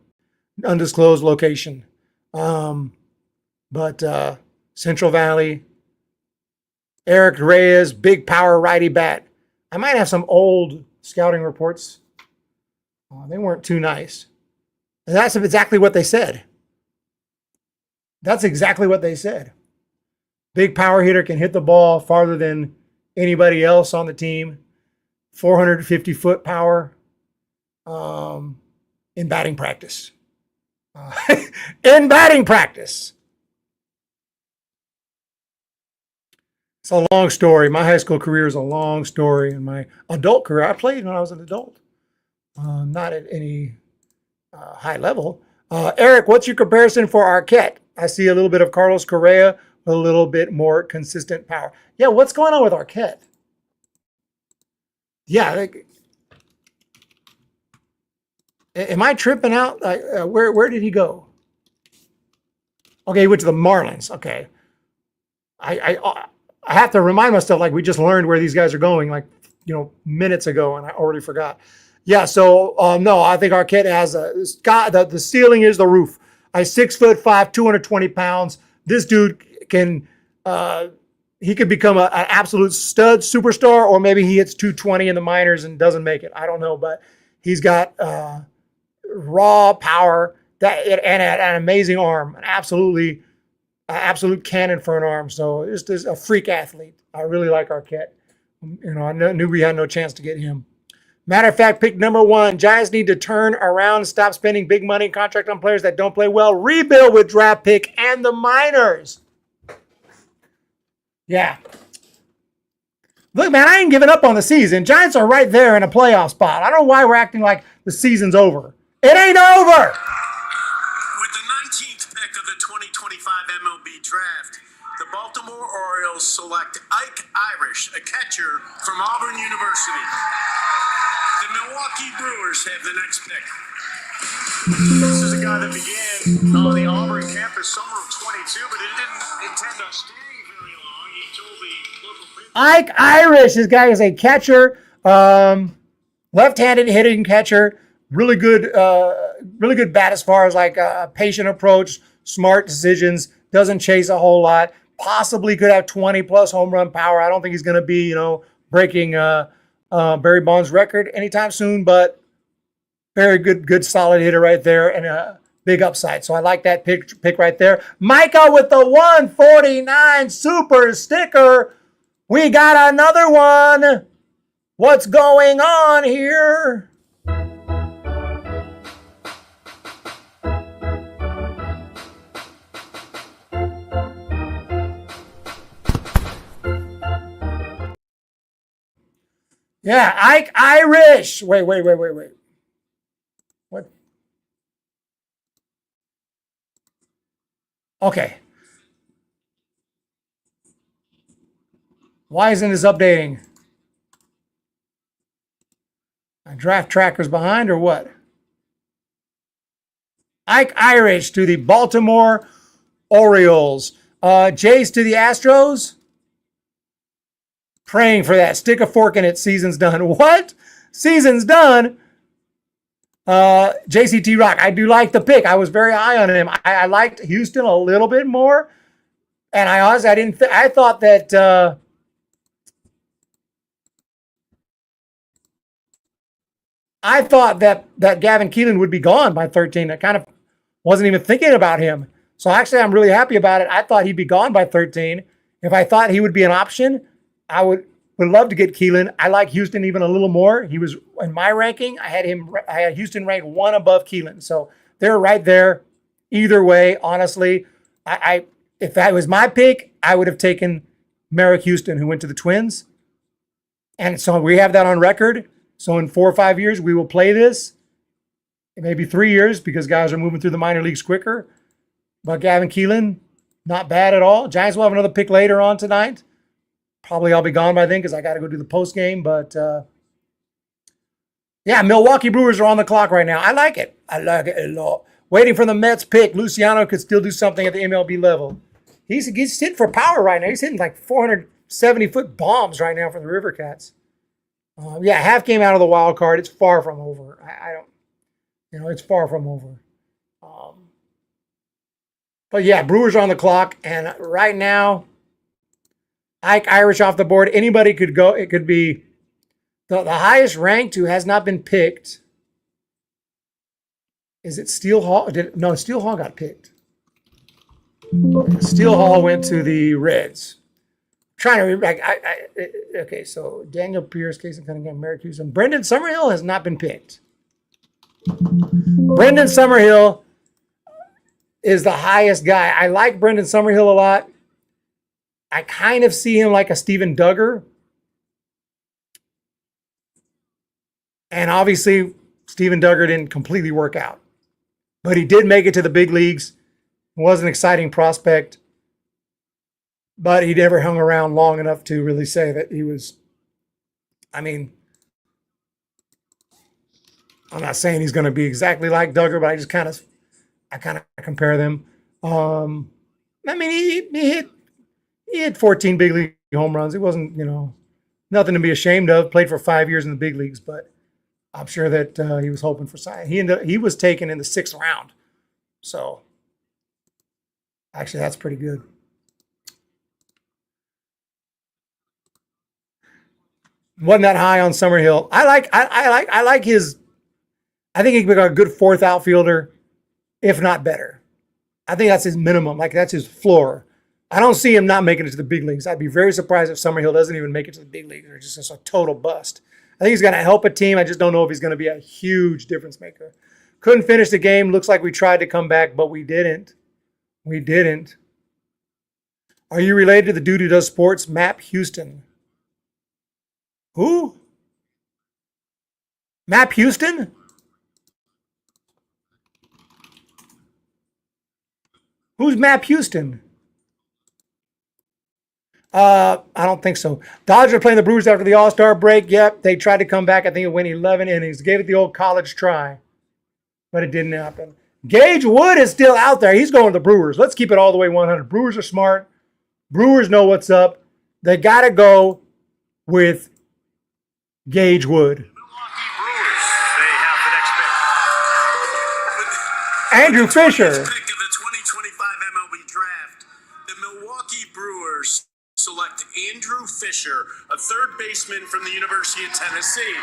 Undisclosed location. But Central Valley. Eric Reyes, big power righty bat. I might have some old scouting reports. They weren't too nice. And that's exactly what they said. That's exactly what they said. Big power hitter, can hit the ball farther than anybody else on the team. 450-foot power in batting practice. In batting practice. It's a long story. My high school career is a long story. And my adult career, I played when I was an adult. Not at any high level. Eric, what's your comparison for Arquette? I see a little bit of Carlos Correa with a little bit more consistent power. Yeah, what's going on with Arquette? Yeah, am I tripping out? Where did he go? Okay, he went to the Marlins. Okay. I have to remind myself, like, we just learned where these guys are going, like, you know, minutes ago, and I already forgot. Yeah, so no, I think Arquette has the ceiling is the roof. 6'5", 220 pounds. This dude can he could become an absolute stud superstar, or maybe he hits 220 in the minors and doesn't make it. I don't know, but he's got raw power and an amazing arm, an absolute cannon for an arm. So just a freak athlete. I really like Arquette. You know, I knew we had no chance to get him. Matter of fact, pick number 1, Giants need to turn around, stop spending big money and contract on players that don't play well, rebuild with draft pick and the minors. Yeah. Look, man, I ain't giving up on the season. Giants are right there in a playoff spot. I don't know why we're acting like the season's over. It ain't over. With the 19th pick of the 2025 MLB draft, the Baltimore Orioles select Ike Irish, a catcher from Auburn University. The Milwaukee Brewers have the next pick. This is a guy that began on the Auburn campus summer of 22, but he didn't intend on staying very long. He told the local paper. Ike Irish, this guy is a catcher, left-handed hitting catcher, really good bat as far as like a patient approach, smart decisions, doesn't chase a whole lot, possibly could have 20-plus home run power. I don't think he's going to be, you know, breaking Barry Bonds' record anytime soon, but very good solid hitter right there and a big upside. So I like that pick right there. Micah with the 149 super sticker. We got another one. What's going on here? Yeah, Ike Irish. Wait. What? Okay. Why isn't this updating? My draft tracker's behind or what? Ike Irish to the Baltimore Orioles. Jace to the Astros. Praying for that. Stick a fork in it. Season's done. What? Season's done? JCT Rock. I do like the pick. I was very high on him. I liked Houston a little bit more. And I honestly, I thought that that Gavin Keelin would be gone by 13. I kind of wasn't even thinking about him. So actually, I'm really happy about it. I thought he'd be gone by 13. If I thought he would be an option, I would love to get Keelin. I like Houston even a little more. He was in my ranking. I had Houston ranked 1 above Keelin. So they're right there. Either way, honestly, if that was my pick, I would have taken Merrick Houston, who went to the Twins. And so we have that on record. So in 4 or 5 years, we will play this. Maybe 3 years because guys are moving through the minor leagues quicker. But Gavin Keelin, not bad at all. Giants will have another pick later on tonight. Probably I'll be gone by then because I got to go do the post game. But yeah, Milwaukee Brewers are on the clock right now. I like it. I like it a lot. Waiting for the Mets pick. Luciano could still do something at the MLB level. He's hitting for power right now. He's hitting like 470-foot bombs right now for the River Cats. Yeah, half game out of the wild card. It's far from over. It's far from over. But yeah, Brewers are on the clock, and right now, Ike Irish off the board. Anybody could go. It could be the highest ranked who has not been picked. Is it Steele Hall? No, Steele Hall got picked. Steele Hall went to the Reds. Trying to remember. Okay, so Daniel Pierce, Casey Cunningham, Merrick Houston. Brendan Summerhill has not been picked. Brendan Summerhill is the highest guy. I like Brendan Summerhill a lot. I kind of see him like a Steven Duggar. And obviously, Steven Duggar didn't completely work out. But he did make it to the big leagues. He was an exciting prospect. But he never hung around long enough to really say that he was. I mean, I'm not saying he's going to be exactly like Duggar, but I kind of compare them. I mean, he hit 14 big league home runs. It wasn't, nothing to be ashamed of. Played for 5 years in the big leagues, but I'm sure that he was hoping for sign. He was taken in the 6th round. So actually, that's pretty good. Wasn't that high on Summerhill. I like his. I think he could be a good 4th outfielder, if not better. I think that's his minimum. Like that's his floor. I don't see him not making it to the big leagues. I'd be very surprised if Summerhill doesn't even make it to the big leagues or just a total bust. I think he's going to help a team. I just don't know if he's going to be a huge difference maker. Couldn't finish the game. Looks like we tried to come back, but we didn't. We didn't. Are you related to the dude who does sports? Map Houston. Who? Map Houston? Who's Map Houston? I don't think so. Dodgers are playing the Brewers after the All-Star break. Yep, they tried to come back. I think it went 11 innings. Gave it the old college try, but it didn't happen. Gage Wood is still out there. He's going to the Brewers. Let's keep it all the way 100. Brewers are smart. Brewers know what's up. They got to go with Gage Wood. Andrew Fisher. Pick of the 2025 MLB draft, the Milwaukee Brewers select Andrew Fisher, a third baseman from the University of Tennessee.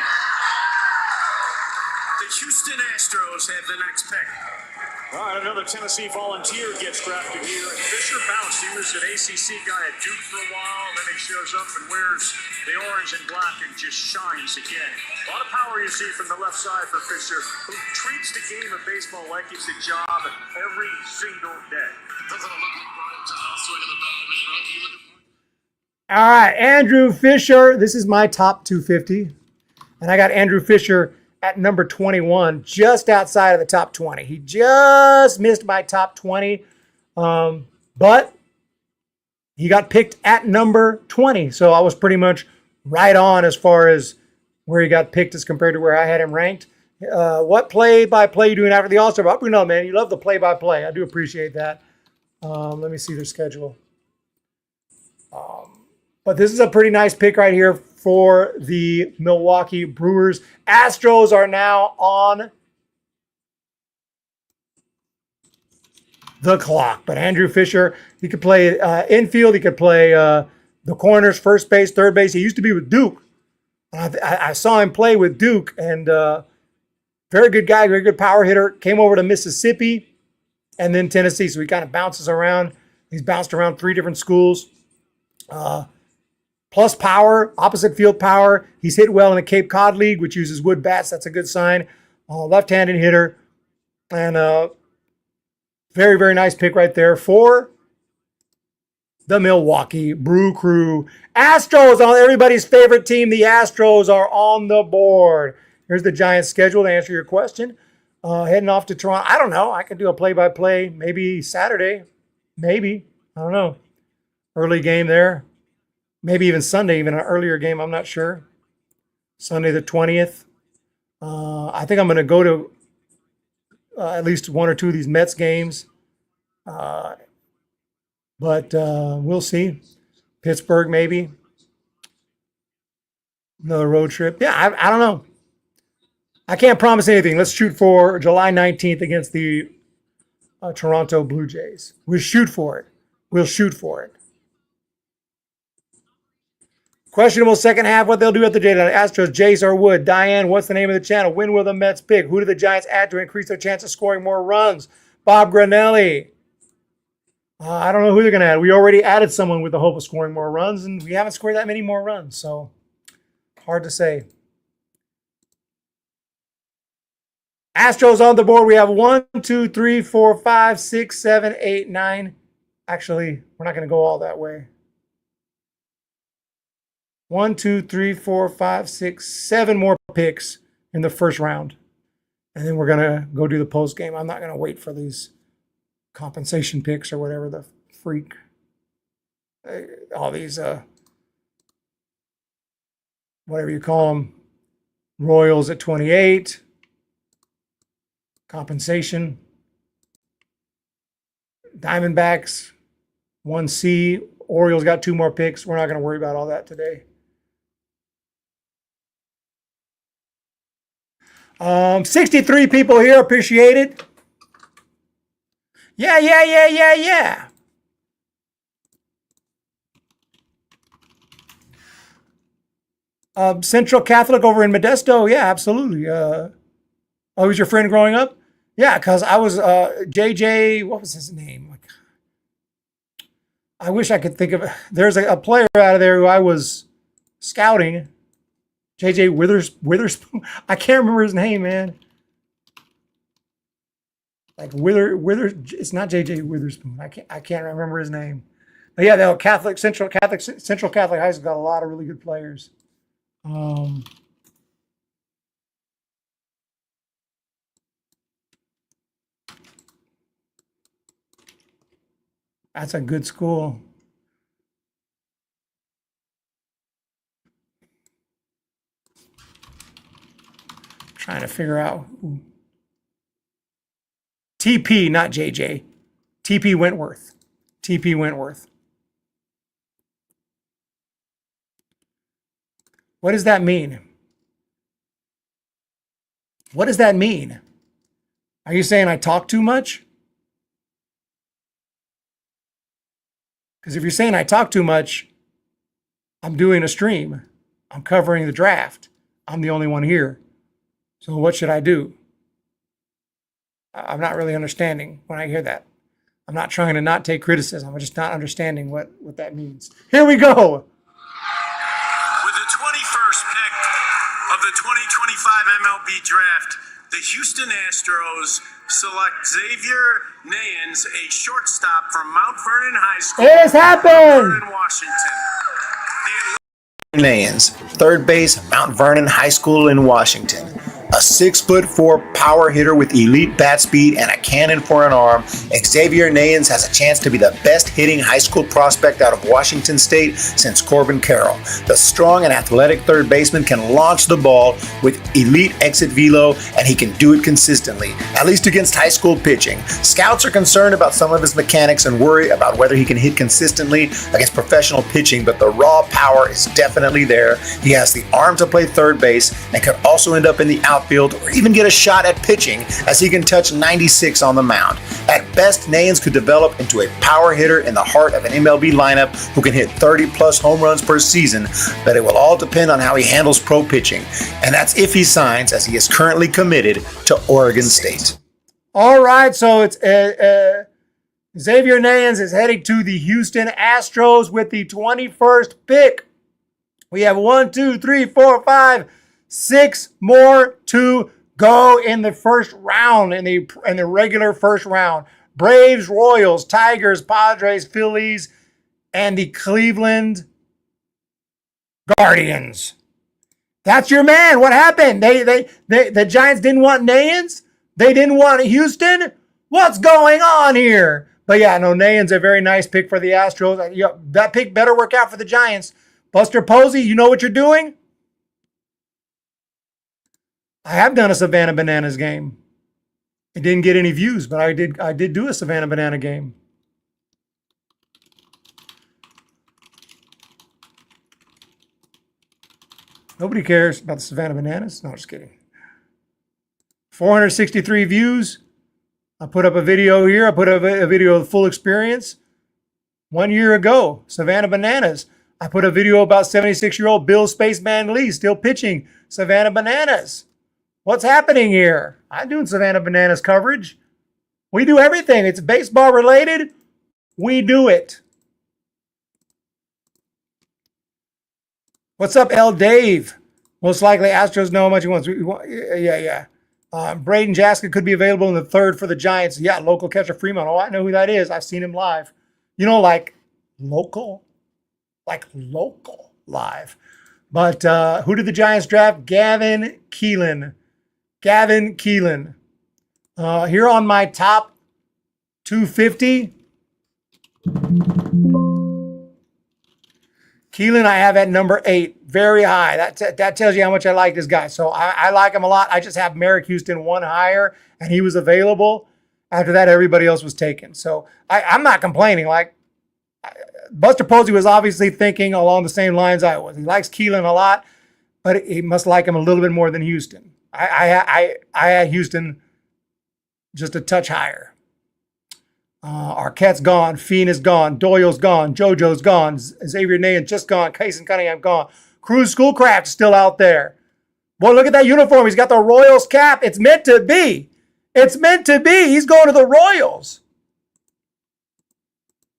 The Houston Astros have the next pick. All right, another Tennessee Volunteer gets drafted here. And Fisher bounced. He was an ACC guy at Duke for a while. Then he shows up and wears the orange and black and just shines again. A lot of power you see from the left side for Fisher, who treats the game of baseball like it's a job every single day. Doesn't it look like Brian Giles swinging the bat, right? All right, Andrew Fisher. This is my top 250. And I got Andrew Fisher at number 21, just outside of the top 20. He just missed my top 20, but he got picked at number 20. So I was pretty much right on as far as where he got picked as compared to where I had him ranked. What play-by-play you doing after the All-Star? I know, man, you love the play-by-play. I do appreciate that. Let me see their schedule. But this is a pretty nice pick right here for the Milwaukee Brewers. Astros are now on the clock. But Andrew Fisher, he could play infield. He could play the corners, first base, third base. He used to be with Duke. I saw him play with Duke, and very good guy, very good power hitter. Came over to Mississippi and then Tennessee. So he kind of bounces around. He's bounced around 3 different schools. Plus power, opposite field power. He's hit well in the Cape Cod League, which uses wood bats. That's a good sign. Left-handed hitter. And very, very nice pick right there for the Milwaukee Brew Crew. Astros, on everybody's favorite team, the Astros are on the board. Here's the Giants' schedule to answer your question. Heading off to Toronto. I don't know. I can do a play-by-play maybe Saturday. Maybe. I don't know. Early game there. Maybe even Sunday, even an earlier game. I'm not sure. Sunday the 20th. I think I'm going to go to at least 1 or 2 of these Mets games. But we'll see. Pittsburgh, maybe. Another road trip. Yeah, I don't know. I can't promise anything. Let's shoot for July 19th against the Toronto Blue Jays. We'll shoot for it. We'll shoot for it. Questionable second half, what they'll do at the J-Line. Astros, Jays, or Wood. Diane, what's the name of the channel? When will the Mets pick? Who do the Giants add to increase their chance of scoring more runs? Bob Granelli. I don't know who they're going to add. We already added someone with the hope of scoring more runs, and we haven't scored that many more runs, so hard to say. Astros on the board. We have 1, 2, 3, 4, 5, 6, 7, 8, 9. Actually, we're not going to go all that way. 1, 2, 3, 4, 5, 6, 7 more picks in the first round. And then we're going to go do the post game. I'm not going to wait for these compensation picks or whatever the freak. All these, whatever you call them, Royals at 28. Compensation. Diamondbacks, 1C. Orioles got 2 more picks. We're not going to worry about all that today. 63 people here. Appreciate it. Yeah. Central Catholic over in Modesto. Yeah, absolutely. Oh, he was your friend growing up? Yeah, because I was JJ, what was his name? I wish I could think of it. There's a player out of there who I was scouting. JJ Witherspoon. I can't remember his name, man. Like it's not JJ Witherspoon. I can't remember his name. But yeah, the Central Catholic High School got a lot of really good players. That's a good school. Trying to figure out who. TP, not JJ. TP Wentworth. TP Wentworth. What does that mean? What does that mean? Are you saying I talk too much? Because if you're saying I talk too much, I'm doing a stream. I'm covering the draft. I'm the only one here. So what should I do? I'm not really understanding when I hear that. I'm not trying to not take criticism. I'm just not understanding what that means. Here we go. With the 21st pick of the 2025 MLB draft, the Houston Astros select Xavier Nayans, a shortstop from Mount Vernon High School. It has happened! In Washington. Nayans, third base, Mount Vernon High School in Washington. A 6'4" power hitter with elite bat speed and a cannon for an arm, Xavier Nayens has a chance to be the best hitting high school prospect out of Washington State since Corbin Carroll. The strong and athletic third baseman can launch the ball with elite exit velo, and he can do it consistently, at least against high school pitching. Scouts are concerned about some of his mechanics and worry about whether he can hit consistently against professional pitching, but the raw power is definitely there. He has the arm to play third base and could also end up in the outfield or even get a shot at pitching, as he can touch 96 on the mound. At best, Nayens could develop into a power hitter in the heart of an MLB lineup who can hit 30-plus home runs per season, but it will all depend on how he handles pro pitching, and that's if he signs, as he is currently committed to Oregon State. All right, so it's Xavier Nayens is heading to the Houston Astros with the 21st pick. We have 1, 2, 3, 4, 5, 6 more to go in the first round, in the regular first round. Braves, Royals, Tigers, Padres, Phillies, and the Cleveland Guardians. That's your man. What happened? The Giants didn't want Nayens? They didn't want Houston? What's going on here? But yeah, no, Nayens a very nice pick for the Astros. That pick better work out for the Giants. Buster Posey, you know what you're doing? I have done a Savannah Bananas game. It didn't get any views, but I did do a Savannah Banana game. Nobody cares about the Savannah Bananas. No, just kidding. 463 views. I put up a video here. I put up a video of the full experience 1 year ago. Savannah Bananas. I put a video about 76-year-old Bill Spaceman Lee still pitching Savannah Bananas. What's happening here? I'm doing Savannah Bananas coverage. We do everything. It's baseball related. We do it. What's up, L. Dave? Most likely Astros know how much he wants. Yeah. Braden Jaska could be available in the third for the Giants. Yeah, local catcher Fremont. Oh, I know who that is. I've seen him live. You know, like local live. But who did the Giants draft? Gavin Keelin. Here on my top 250. Keelin I have at number 8. Very high. That tells you how much I like this guy. So I like him a lot. I just have Merrick Houston one higher, and he was available. After that, everybody else was taken. So I'm not complaining. Like, Buster Posey was obviously thinking along the same lines I was. He likes Keelin a lot, but he must like him a little bit more than Houston. I had Houston just a touch higher. Arquette's gone. Fiend is gone. Doyle's gone. JoJo's gone. Xavier Nayens just gone. Kason Cunningham gone. Cruz Schoolcraft still out there. Boy, look at that uniform. He's got the Royals cap. It's meant to be. It's meant to be. He's going to the Royals.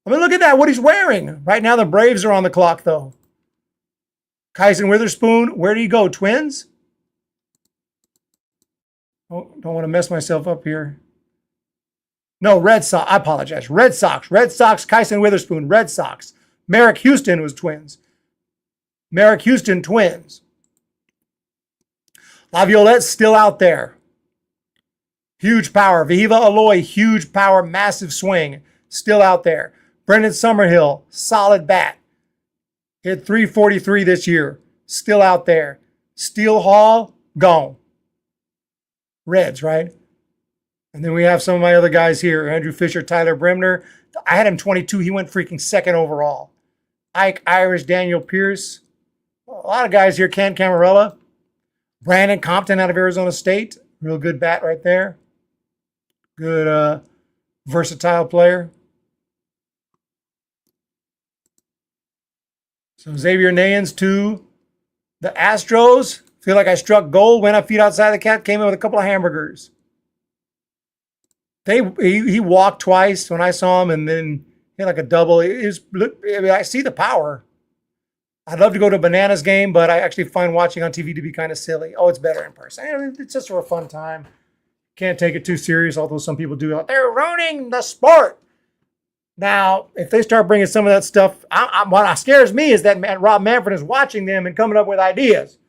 I mean, look at that, what he's wearing. Right now, the Braves are on the clock, though. Kyson Witherspoon, where do you go? Twins? Oh, don't want to mess myself up here. No, Red Sox. I apologize. Red Sox, Kyson Witherspoon, Red Sox. Merrick Houston was Twins. Merrick Houston, Twins. Laviolette's still out there. Huge power. Viva Aloy, huge power, massive swing. Still out there. Brendan Summerhill, solid bat. Hit 343 this year. Still out there. Steele Hall, gone. Reds, right? And then we have some of my other guys here. Andrew Fisher, Tyler Bremner. I had him 22. He went freaking second overall. Ike Irish, Daniel Pierce. A lot of guys here. Ken Camarella. Brandon Compton out of Arizona State. Real good bat right there. Good versatile player. So Xavier Nayens to the Astros. Feel like I struck gold. Went up feet outside the cat. Came in with a couple of hamburgers. He walked twice when I saw him, and then hit like a double. I see the power. I'd love to go to a Bananas game, but I actually find watching on TV to be kind of silly. Oh, it's better in person. It's just for a fun time. Can't take it too serious, although some people do. They're ruining the sport. Now, if they start bringing some of that stuff, what scares me is that Rob Manfred is watching them and coming up with ideas.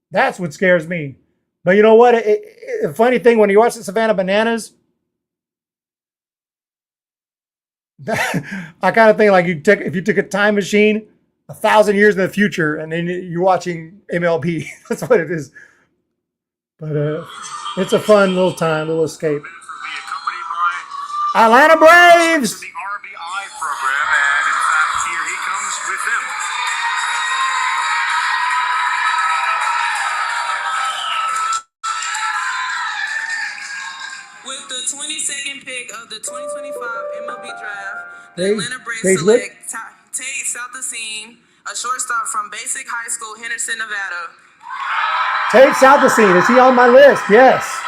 That's what scares me. But you know what? The funny thing, when you watch the Savannah Bananas, I kind of think like if you took a time machine 1,000 years in the future and then you're watching MLB. That's what it is. But it's a fun little time, little escape. Atlanta Braves! The RBI program, and in fact, here he comes with them. With the 22nd pick of the 2025 MLB draft, the Hey, Atlanta Braves hey, select Tate Southasine, a shortstop from Basic High School, Henderson, Nevada. Tate Southasine, is he on my list? Yes.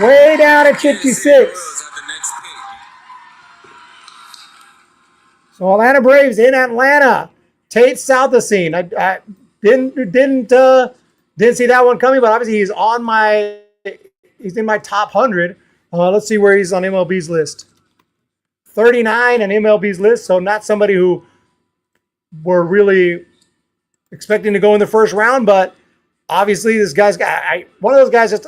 Way down at 56. So Atlanta Braves in Atlanta. Tate Southasine. I didn't see that one coming, but obviously he's in my top 100. Let's see where he's on MLB's list. 39 on MLB's list, so not somebody who we're really expecting to go in the first round, but obviously this guy's one of those guys that's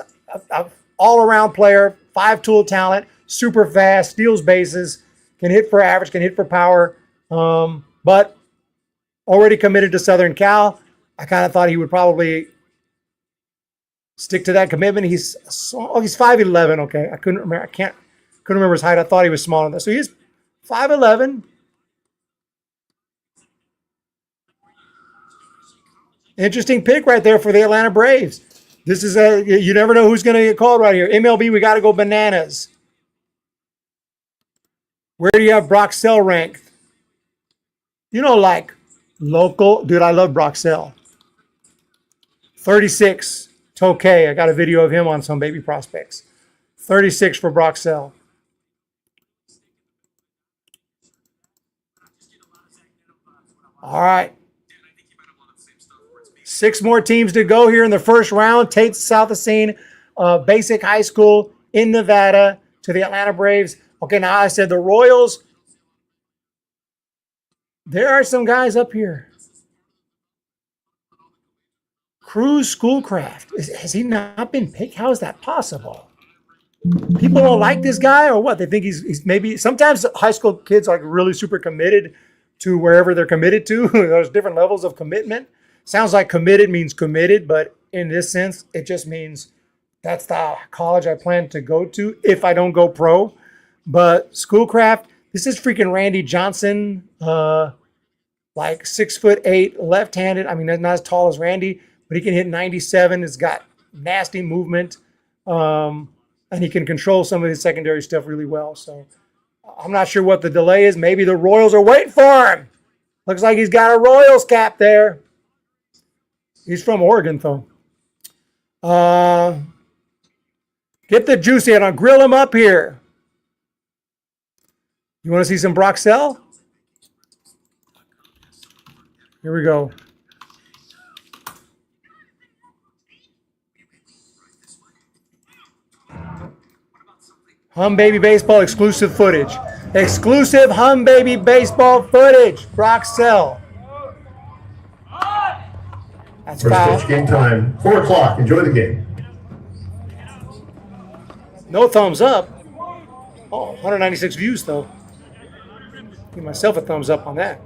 a all-around player, 5-tool talent, super fast, steals bases, can hit for average, can hit for power, but already committed to Southern Cal. I kind of thought he would probably stick to that commitment. He's 5'11". Okay, I couldn't remember his height. I thought he was smaller than that. So he's 5'11". Interesting pick right there for the Atlanta Braves. This is you never know who's going to get called right here. MLB, we got to go bananas. Where do you have Broxell ranked? You know, like local. Dude, I love Broxell. 36. Tokay. I got a video of him on some baby prospects. 36 for Broxell. All right. 6 more teams to go here in the first round. Tate Southasine, Basic High School in Nevada to the Atlanta Braves. Okay, now I said the Royals. There are some guys up here. Cruz Schoolcraft. Has he not been picked? How is that possible? People don't like this guy or what? They think he's maybe. Sometimes high school kids are really super committed to wherever they're committed to. There's different levels of commitment. Sounds like committed means committed, but in this sense, it just means that's the college I plan to go to if I don't go pro. But Schoolcraft, this is freaking Randy Johnson, like 6'8", left-handed. I mean, not as tall as Randy, but he can hit 97. He's got nasty movement, and he can control some of his secondary stuff really well. So I'm not sure what the delay is. Maybe the Royals are waiting for him. Looks like he's got a Royals cap there. He's from Oregon, though. Get the juicy and I'll grill him up here. You want to see some Broxell? Here we go. Humm Baby Baseball exclusive footage. Exclusive Humm Baby Baseball footage. Broxell. That's foul. First pitch, game time. 4 o'clock. Enjoy the game. No thumbs up. Oh, 196 views, though. Give myself a thumbs up on that.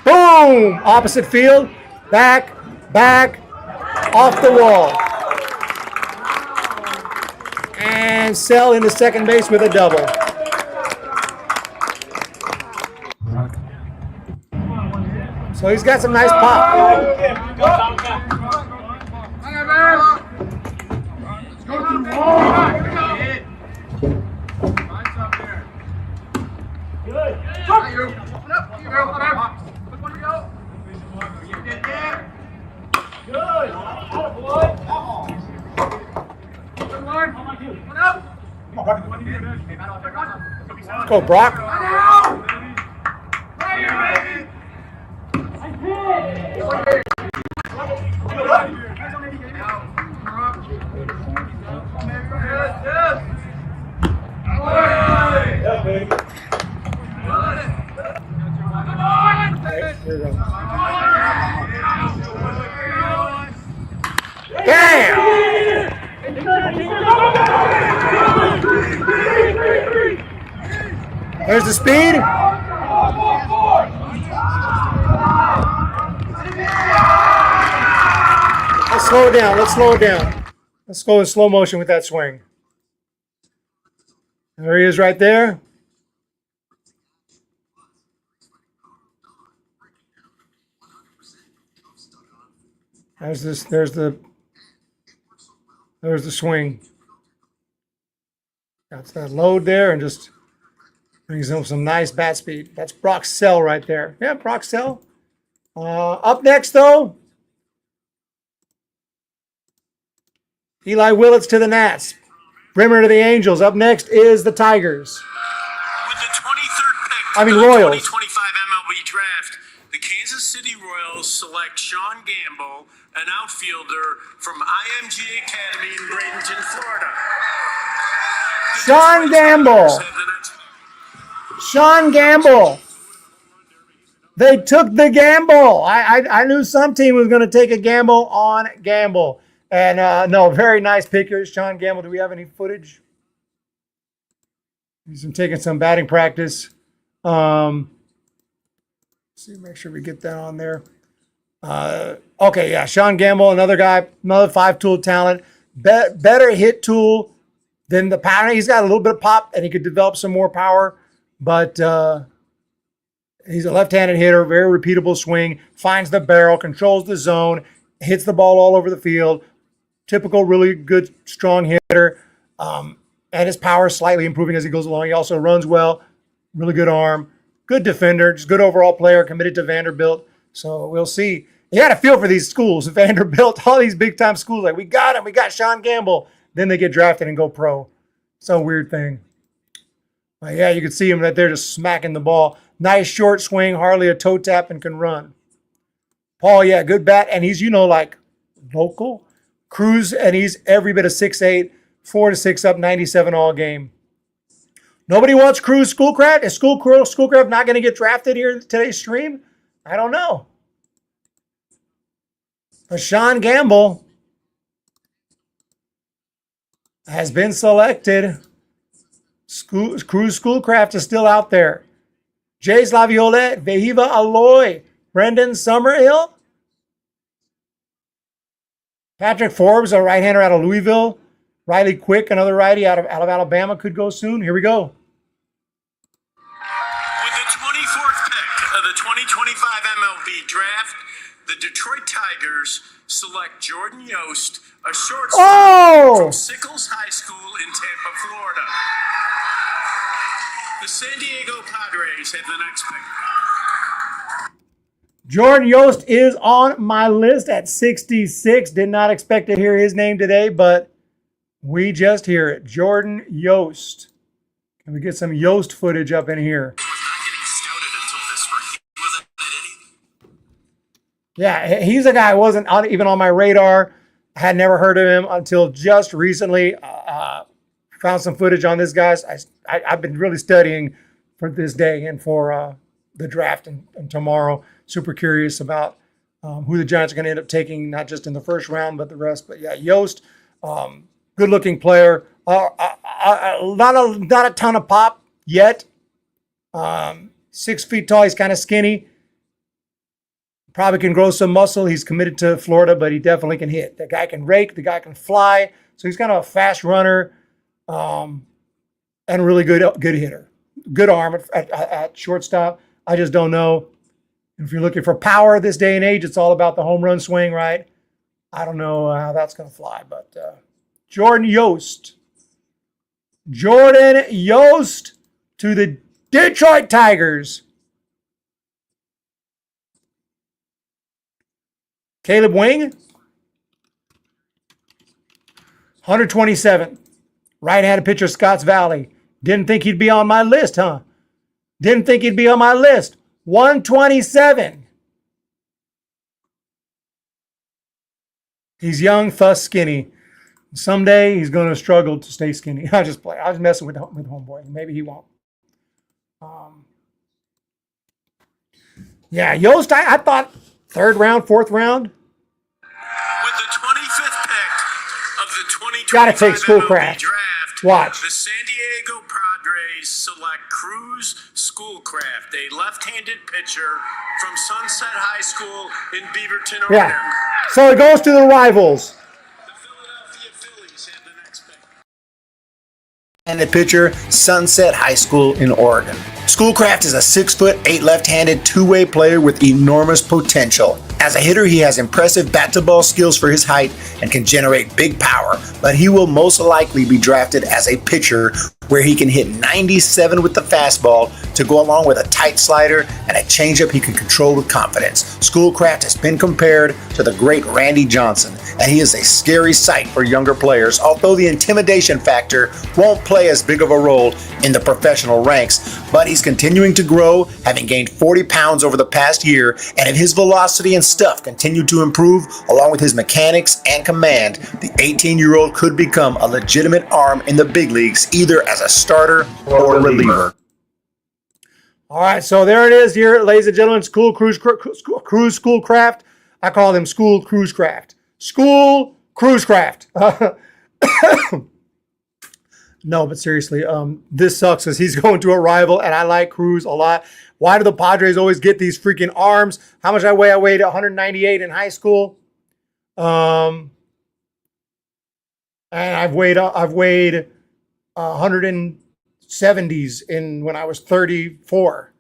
Boom! Opposite field. Back. Off the wall. And Sell into second base with a double. So he's got some nice pop. Go, Brock. There's the speed. Let's slow it down. Let's slow it down. Let's go in slow motion with that swing. There he is right there. There's the swing. Got that load there and just brings him some nice bat speed. That's Brock Sell right there. Yeah, Brock Sell. Up next, though, Eli Willits to the Nats. Brimmer to the Angels. Up next is the Tigers. With the 23rd pick of the Royals. 2025 MLB Draft, the Kansas City Royals select Sean Gamble, an outfielder from IMG Academy in Bradenton, Florida. Sean Gamble. Sean Gamble. They took the gamble. I knew some team was going to take a gamble on Gamble. And no, very nice pick here, Sean Gamble. Do we have any footage? He's been taking some batting practice. See, make sure we get that on there. Okay, yeah, Sean Gamble, another guy, another 5-tool talent. Better hit tool than the power. He's got a little bit of pop, and he could develop some more power. But he's a left-handed hitter, very repeatable swing, finds the barrel, controls the zone, hits the ball all over the field. Typical, really good, strong hitter. And his power is slightly improving as he goes along. He also runs well, really good arm, good defender, just good overall player, committed to Vanderbilt. So we'll see. He had a feel for these schools. Vanderbilt, all these big-time schools, like, we got him. We got Sean Gamble. Then they get drafted and go pro. It's a weird thing. But yeah, you can see him right there just smacking the ball. Nice short swing, hardly a toe tap, and can run. Paul, yeah, good bat. And he's, like local. Cruz, and he's every bit of 6'8", 4-6 up, 97 all game. Nobody wants Cruz Schoolcraft? Is Schoolcraft not going to get drafted here in today's stream? I don't know. But Sean Gamble has been selected. Cruz Schoolcraft is still out there. Jays La Violette, Vehiva Aloy, Brendan Summerhill. Patrick Forbes, a right-hander out of Louisville. Riley Quick, another righty out of Alabama, could go soon. Here we go. With the 24th pick of the 2025 MLB Draft, the Detroit Tigers select Jordan Yost, a shortstop from Sickles High School in Tampa, Florida. The San Diego Padres have the next pick. Jordan Yost is on my list at 66. Did not expect to hear his name today, but we just hear it. Jordan Yost. Can we get some Yost footage up in here? Yeah, he's a guy who wasn't even on my radar. I had never heard of him until just recently. Found some footage on this guy. I've been really studying for this day and for the draft and tomorrow. Super curious about who the Giants are going to end up taking, not just in the first round, but the rest. But yeah, Yost, good-looking player. Not a ton of pop yet. 6 feet tall. He's kind of skinny. Probably can grow some muscle. He's committed to Florida, but he definitely can hit. The guy can rake. The guy can fly. So he's kind of a fast runner and a really good hitter. Good arm at shortstop. I just don't know. If you're looking for power this day and age, it's all about the home run swing, right? I don't know how that's going to fly, but Jordan Yost. Jordan Yost to the Detroit Tigers. Caleb Wing, 127. Right-handed pitcher, Scotts Valley. Didn't think he'd be on my list, huh? Didn't think he'd be on my list. 127. He's young, thus skinny. Someday he's going to struggle to stay skinny. I was messing with homeboy. Maybe he won't. Yeah, Yost, I thought third round, fourth round. With the 25th pick of the 2025 Gotta take Schoolcraft. MLB Draft, Watch. the San Diego Padres Padres select Cruz Schoolcraft, a left-handed pitcher from Sunset High School in Beaverton, Oregon. Yeah. So it goes to the rivals. The Philadelphia Phillies have the next pick. And the pitcher, Sunset High School in Oregon. Schoolcraft is a 6'8" left-handed two-way player with enormous potential. As a hitter, he has impressive bat-to-ball skills for his height and can generate big power, but he will most likely be drafted as a pitcher where he can hit 97 with the fastball to go along with a tight slider and a changeup he can control with confidence. Schoolcraft has been compared to the great Randy Johnson, and he is a scary sight for younger players, although the intimidation factor won't play as big of a role in the professional ranks, but he's continuing to grow, having gained 40 pounds over the past year, and if his velocity and stuff continue to improve, along with his mechanics and command, the 18-year-old could become a legitimate arm in the big leagues, either as a starter or reliever. All right, so there it is here, ladies and gentlemen. Cruise Schoolcraft. I call them School Cruisecraft. School Cruisecraft. No, but seriously, this sucks because he's going to a rival, and I like Cruz a lot. Why do the Padres always get these freaking arms? How much I weigh? I weighed 198 in high school. And I've weighed 170s in when I was 34.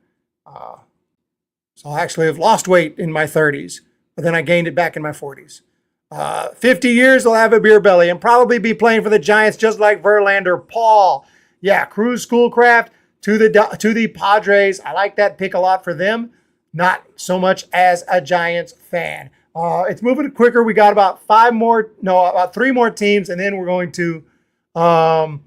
So I actually have lost weight in my 30s, but then I gained it back in my 40s. 50 years, I'll have a beer belly and probably be playing for the Giants just like Verlander Paul. Yeah, Cruz Schoolcraft to the Padres. I like that pick a lot for them. Not so much as a Giants fan. It's moving quicker. We got about three more teams, and then we're going to I'm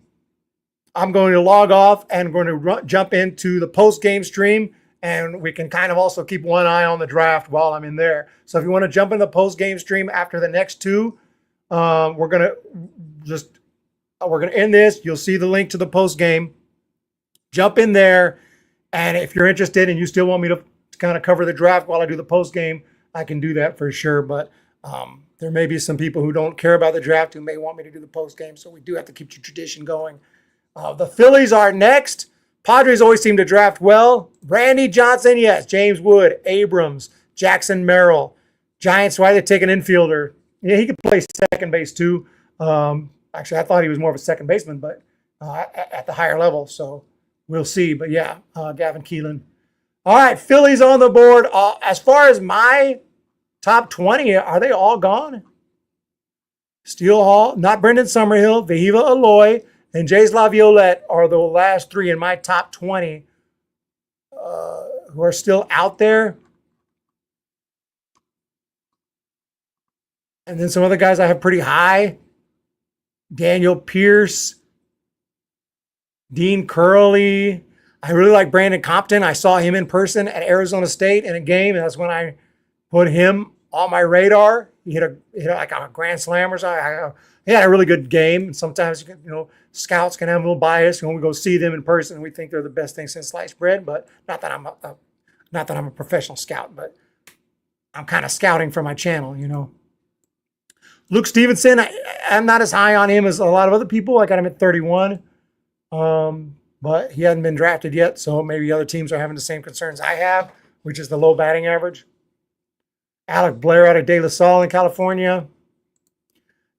going to log off and going to jump into the post-game stream, and we can kind of also keep one eye on the draft while I'm in there. So if you want to jump in the post-game stream after the next two, we're going to end this. You'll see the link to the post-game. Jump in there, and if you're interested and you still want me to kind of cover the draft while I do the post-game, I can do that for sure. But there may be some people who don't care about the draft who may want me to do the post-game, so we do have to keep the tradition going. The Phillies are next. Padres always seem to draft well. Randy Johnson, yes. James Wood, Abrams, Jackson Merrill. Giants, why they take an infielder? Yeah, he could play second base too. Actually, I thought he was more of a second baseman, but at the higher level. So we'll see. But yeah, Gavin Keelin. All right, Phillies on the board. As far as my top 20, are they all gone? Steele Hall, not Brendan Summerhill, Vehiva Aloy, and Jays Laviolette are the last three in my top 20 who are still out there. And then some other guys I have pretty high. Daniel Pierce, Dean Curley. I really like Brandon Compton. I saw him in person at Arizona State in a game, and that's when I put him on my radar. He hit like a grand slam or something. He had a really good game. And sometimes, scouts can have a little bias when we go see them in person and we think they're the best thing since sliced bread. But not that I'm a professional scout, but I'm kind of scouting for my channel, Luke Stevenson, I'm not as high on him as a lot of other people. I got him at 31. But he hasn't been drafted yet, so maybe other teams are having the same concerns I have, which is the low batting average. Alec Blair out of De La Salle in California.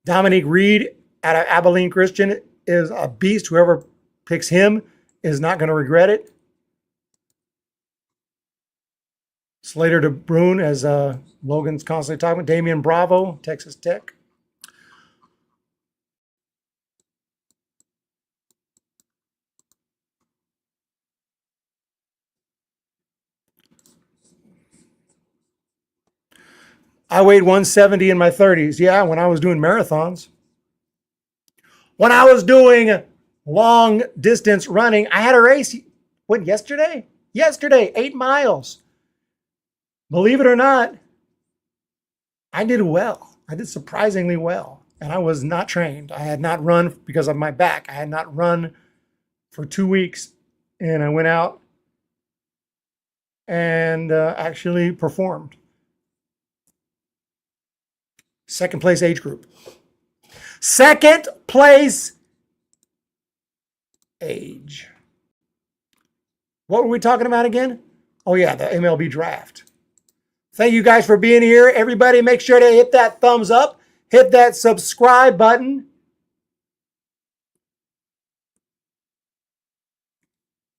Dominique Reed out of Abilene Christian is a beast. Whoever picks him is not going to regret it. Slater DeBrune, as Logan's constantly talking about. Damian Bravo, Texas Tech. I weighed 170 in my 30s. Yeah, when I was doing marathons. When I was doing long distance running, I had a race. What, yesterday? Yesterday, 8 miles. Believe it or not, I did well. I did surprisingly well. And I was not trained. I had not run because of my back. I had not run for 2 weeks. And I went out and actually performed. Second place age group. Second place age. What were we talking about again? Oh, yeah, the MLB draft. Thank you guys for being here. Everybody, make sure to hit that thumbs up. Hit that subscribe button.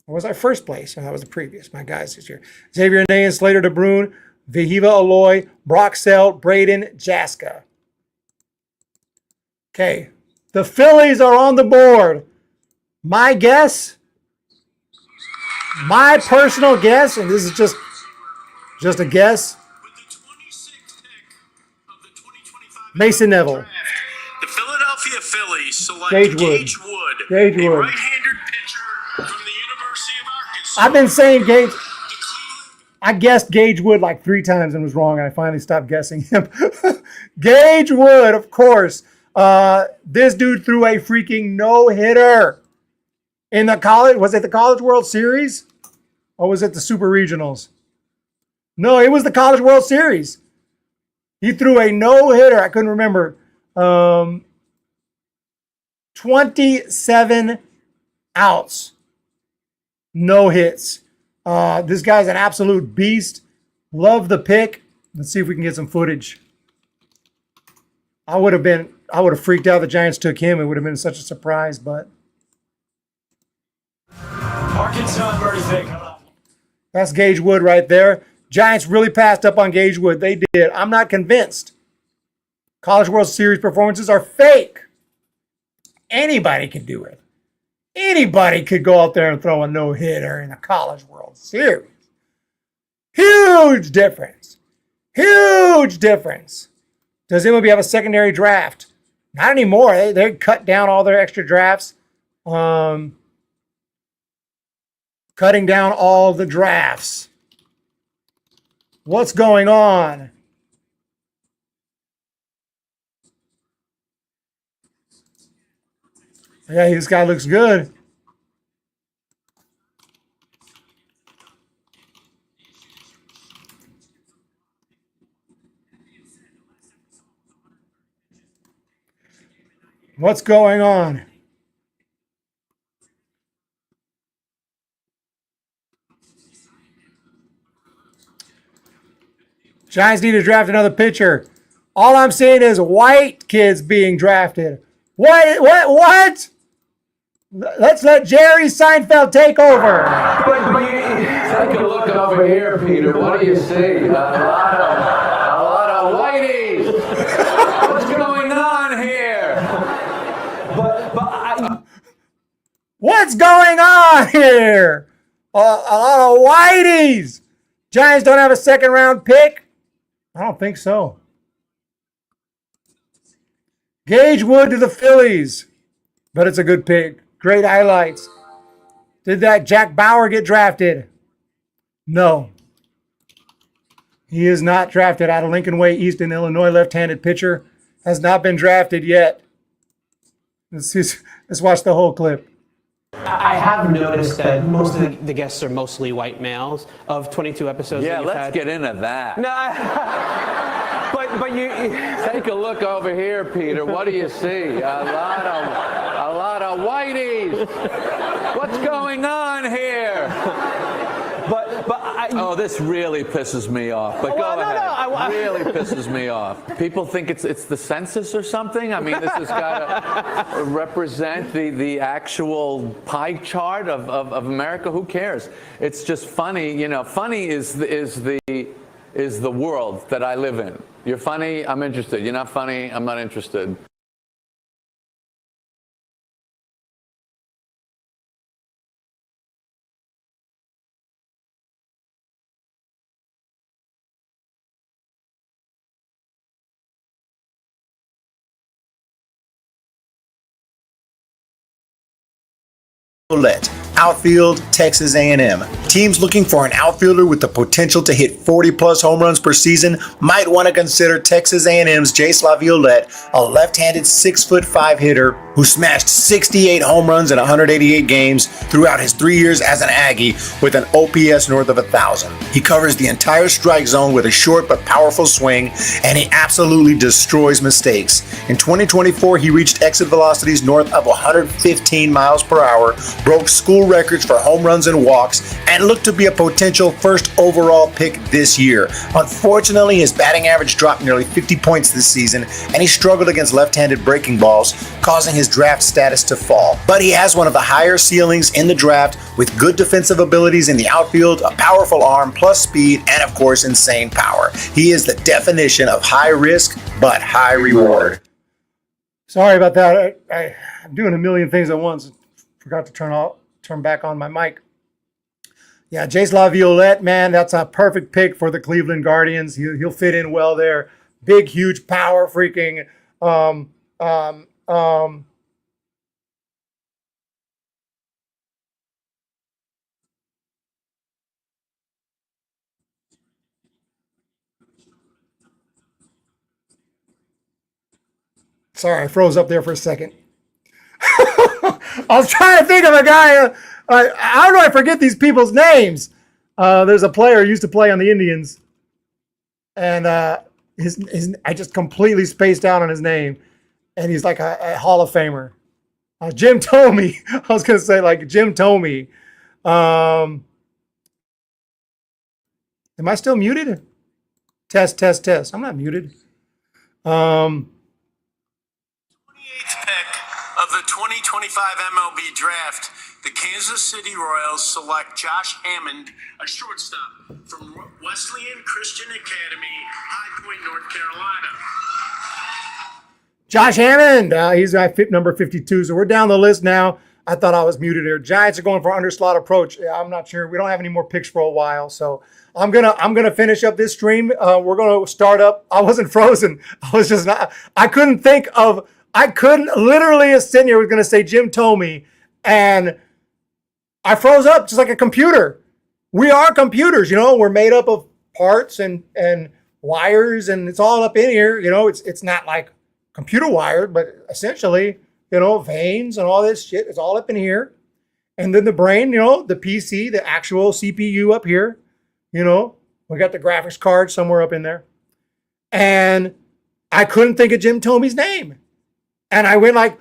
Or was I first place? Oh, that was the previous. My guys this year. Xavier Nayan, Slater DeBrune, Vahiva Aloy, Brock Selt, Braden Jaska. Okay. The Phillies are on the board. My guess, my personal guess, and this is just a guess, Mason Neville. The Philadelphia Phillies select Gage Wood. a right-handed pitcher from the University of Arkansas. I've been saying Gage. I guessed Gage Wood like 3 times and was wrong, and I finally stopped guessing him. Gage Wood, of course. This dude threw a freaking no-hitter in the college. Was it the College World Series? Or was it the Super Regionals? No, it was the College World Series. He threw a no-hitter. I couldn't remember. 27 outs. No hits. This guy's an absolute beast. Love the pick. Let's see if we can get some footage. I would have freaked out if the Giants took him. It would have been such a surprise, but. Arkansas birthday coming up. That's Gage Wood right there. Giants really passed up on Gage Wood. They did. I'm not convinced. College World Series performances are fake. Anybody can do it. Anybody could go out there and throw a no-hitter in a College World Series. Huge difference. Huge difference. Does MLB have a secondary draft? Not anymore. They cut down all their extra drafts. Cutting down all the drafts. What's going on? Yeah, this guy looks good. What's going on? Giants need to draft another pitcher. All I'm saying is white kids being drafted. What? Let's let Jerry Seinfeld take over. Take a look over here, Peter. What do you see? A lot of whiteys. What's going on here? What's going on here? A lot of whiteys. Giants don't have a second round pick? I don't think so. Gage Wood to the Phillies. But it's a good pick. Great highlights. Did that Jack Bauer get drafted? No. He is not drafted out of Lincoln Way, Easton, Illinois. Left-handed pitcher. Has not been drafted yet. Let's watch the whole clip. I have noticed that most of the guests are mostly white males of 22 episodes. Yeah, let's get into that. No, but you take a look over here, Peter. What do you see? A lot of whiteys. What's going on here? Oh, this really pisses me off. But go ahead. Really pisses me off. People think it's the census or something. I mean, this has got to represent the actual pie chart of America. Who cares? It's just funny. You know, funny is the world that I live in. You're funny, I'm interested. You're not funny, I'm not interested. Willits, outfield, Texas A&M. Teams looking for an outfielder with the potential to hit 40-plus home runs per season might want to consider Texas A&M's Jace Laviolette, a left-handed 6'5" hitter who smashed 68 home runs in 188 games throughout his 3 years as an Aggie with an OPS north of 1,000. He covers the entire strike zone with a short but powerful swing, and he absolutely destroys mistakes. In 2024, he reached exit velocities north of 115 miles per hour, broke school school records for home runs and walks and looked to be a potential first overall pick this year. Unfortunately, his batting average dropped nearly 50 points this season, and he struggled against left-handed breaking balls, causing his draft status to fall. But he has one of the higher ceilings in the draft with good defensive abilities in the outfield, a powerful arm, plus speed, and of course, insane power. He is the definition of high risk, but high reward. Sorry about that. I'm doing a million things at once. Forgot to turn back on my mic. Yeah, Jace LaViolette, man, that's a perfect pick for the Cleveland Guardians. He'll fit in well there. Big, huge power, freaking. Sorry, I froze up there for a second. I was trying to think of a guy. How do I forget these people's names? There's a player who used to play on the Indians, and I just completely spaced out on his name, and he's like a Hall of Famer. Jim Thome. I was gonna say like Jim Thome. Am I still muted? Test, test, test. I'm not muted. 28th pick of the 2025 MLB draft, the Kansas City Royals select Josh Hammond, a shortstop from Wesleyan Christian Academy, High Point, North Carolina. Josh Hammond, he's at number 52. So we're down the list now. I thought I was muted here. Giants are going for underslot approach. Yeah, I'm not sure. We don't have any more picks for a while, so I'm gonna finish up this stream. We're gonna start up. I wasn't frozen. I was just not. I couldn't literally sitting here was gonna say Jim Thome, and I froze up just like a computer. We are computers, you know. We're made up of parts and wires, and it's all up in here. You know, it's not like computer wired, but essentially, you know, veins and all this shit is all up in here. And then the brain, you know, the PC, the actual CPU up here, you know, we got the graphics card somewhere up in there. And I couldn't think of Jim Thome's name. And I went like,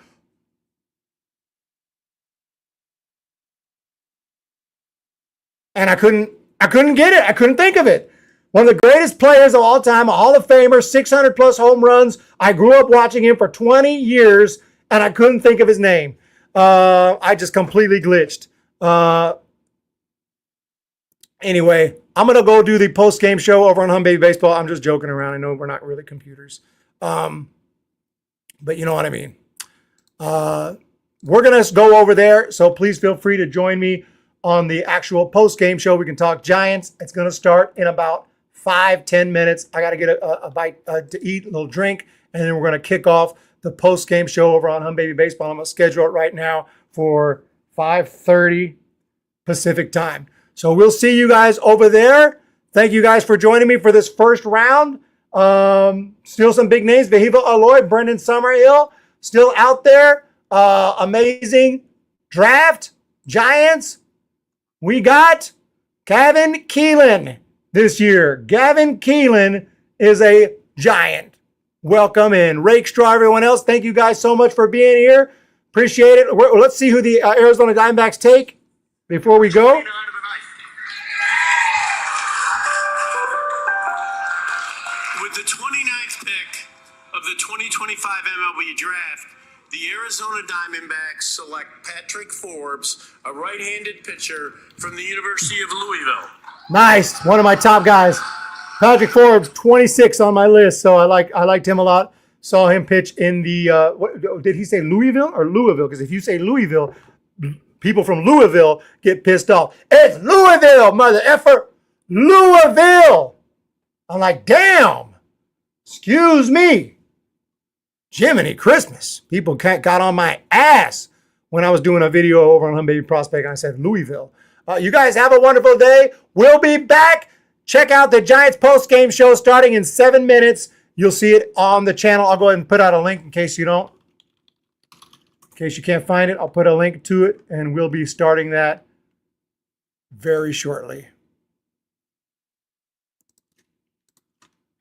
and I couldn't get it. I couldn't think of it. One of the greatest players of all time, a Hall of Famer, 600 plus home runs. I grew up watching him for 20 years, and I couldn't think of his name. I just completely glitched. Anyway, I'm going to go do the post-game show over on Humm Baby Baseball. I'm just joking around. I know we're not really computers. But you know what I mean. We're going to go over there, so please feel free to join me on the actual post-game show. We can talk Giants. It's going to start in about 5-10 minutes. I got to get a bite to eat, a little drink, and then we're going to kick off the post-game show over on Humm Baby Baseball. I'm going to schedule it right now for 5:30 Pacific time. So we'll see you guys over there. Thank you guys for joining me for this first round. Still some big names. Vahiva Aloy, Brendan Summerhill, still out there. Amazing draft. Giants. We got Gavin Keelin this year. Gavin Keelin is a Giant. Welcome in. Rake Straw, everyone else. Thank you guys so much for being here. Appreciate it. Let's see who the Arizona Diamondbacks take before we go. With the 29th pick of the 2025 MLB draft, the Arizona Diamondbacks select Patrick Forbes, a right-handed pitcher from the University of Louisville. Nice. One of my top guys. Patrick Forbes, 26 on my list, so I liked him a lot. Saw him pitch in the what did he say, Louisville or Louisville? Because if you say Louisville, people from Louisville get pissed off. It's Louisville, mother effer. Louisville. I'm like, damn. Excuse me. Jiminy Christmas. People got on my ass when I was doing a video over on Humm Baby Prospect and I said Louisville. You guys have a wonderful day. We'll be back. Check out the Giants post-game show starting in 7 minutes. You'll see it on the channel. I'll go ahead and put out a link in case you don't. In case you can't find it, I'll put a link to it, and we'll be starting that very shortly.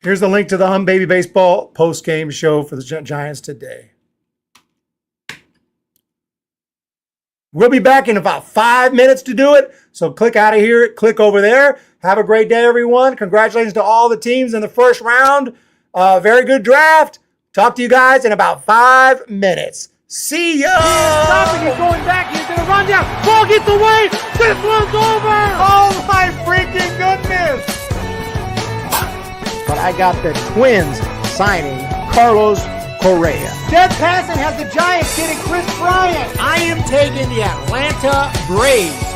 Here's the link to the Humm Baby Baseball post-game show for the Giants today. We'll be back in about 5 minutes to do it. So click out of here, click over there. Have a great day, everyone. Congratulations to all the teams in the first round. Very good draft. Talk to you guys in about 5 minutes. See ya! Stopping, he's going back, he's gonna run down. Ball gets away. This one's over. Oh my freaking goodness! But I got the Twins signing Carlos Correa. Dead passing has the Giants getting Chris Bryant. I am taking the Atlanta Braves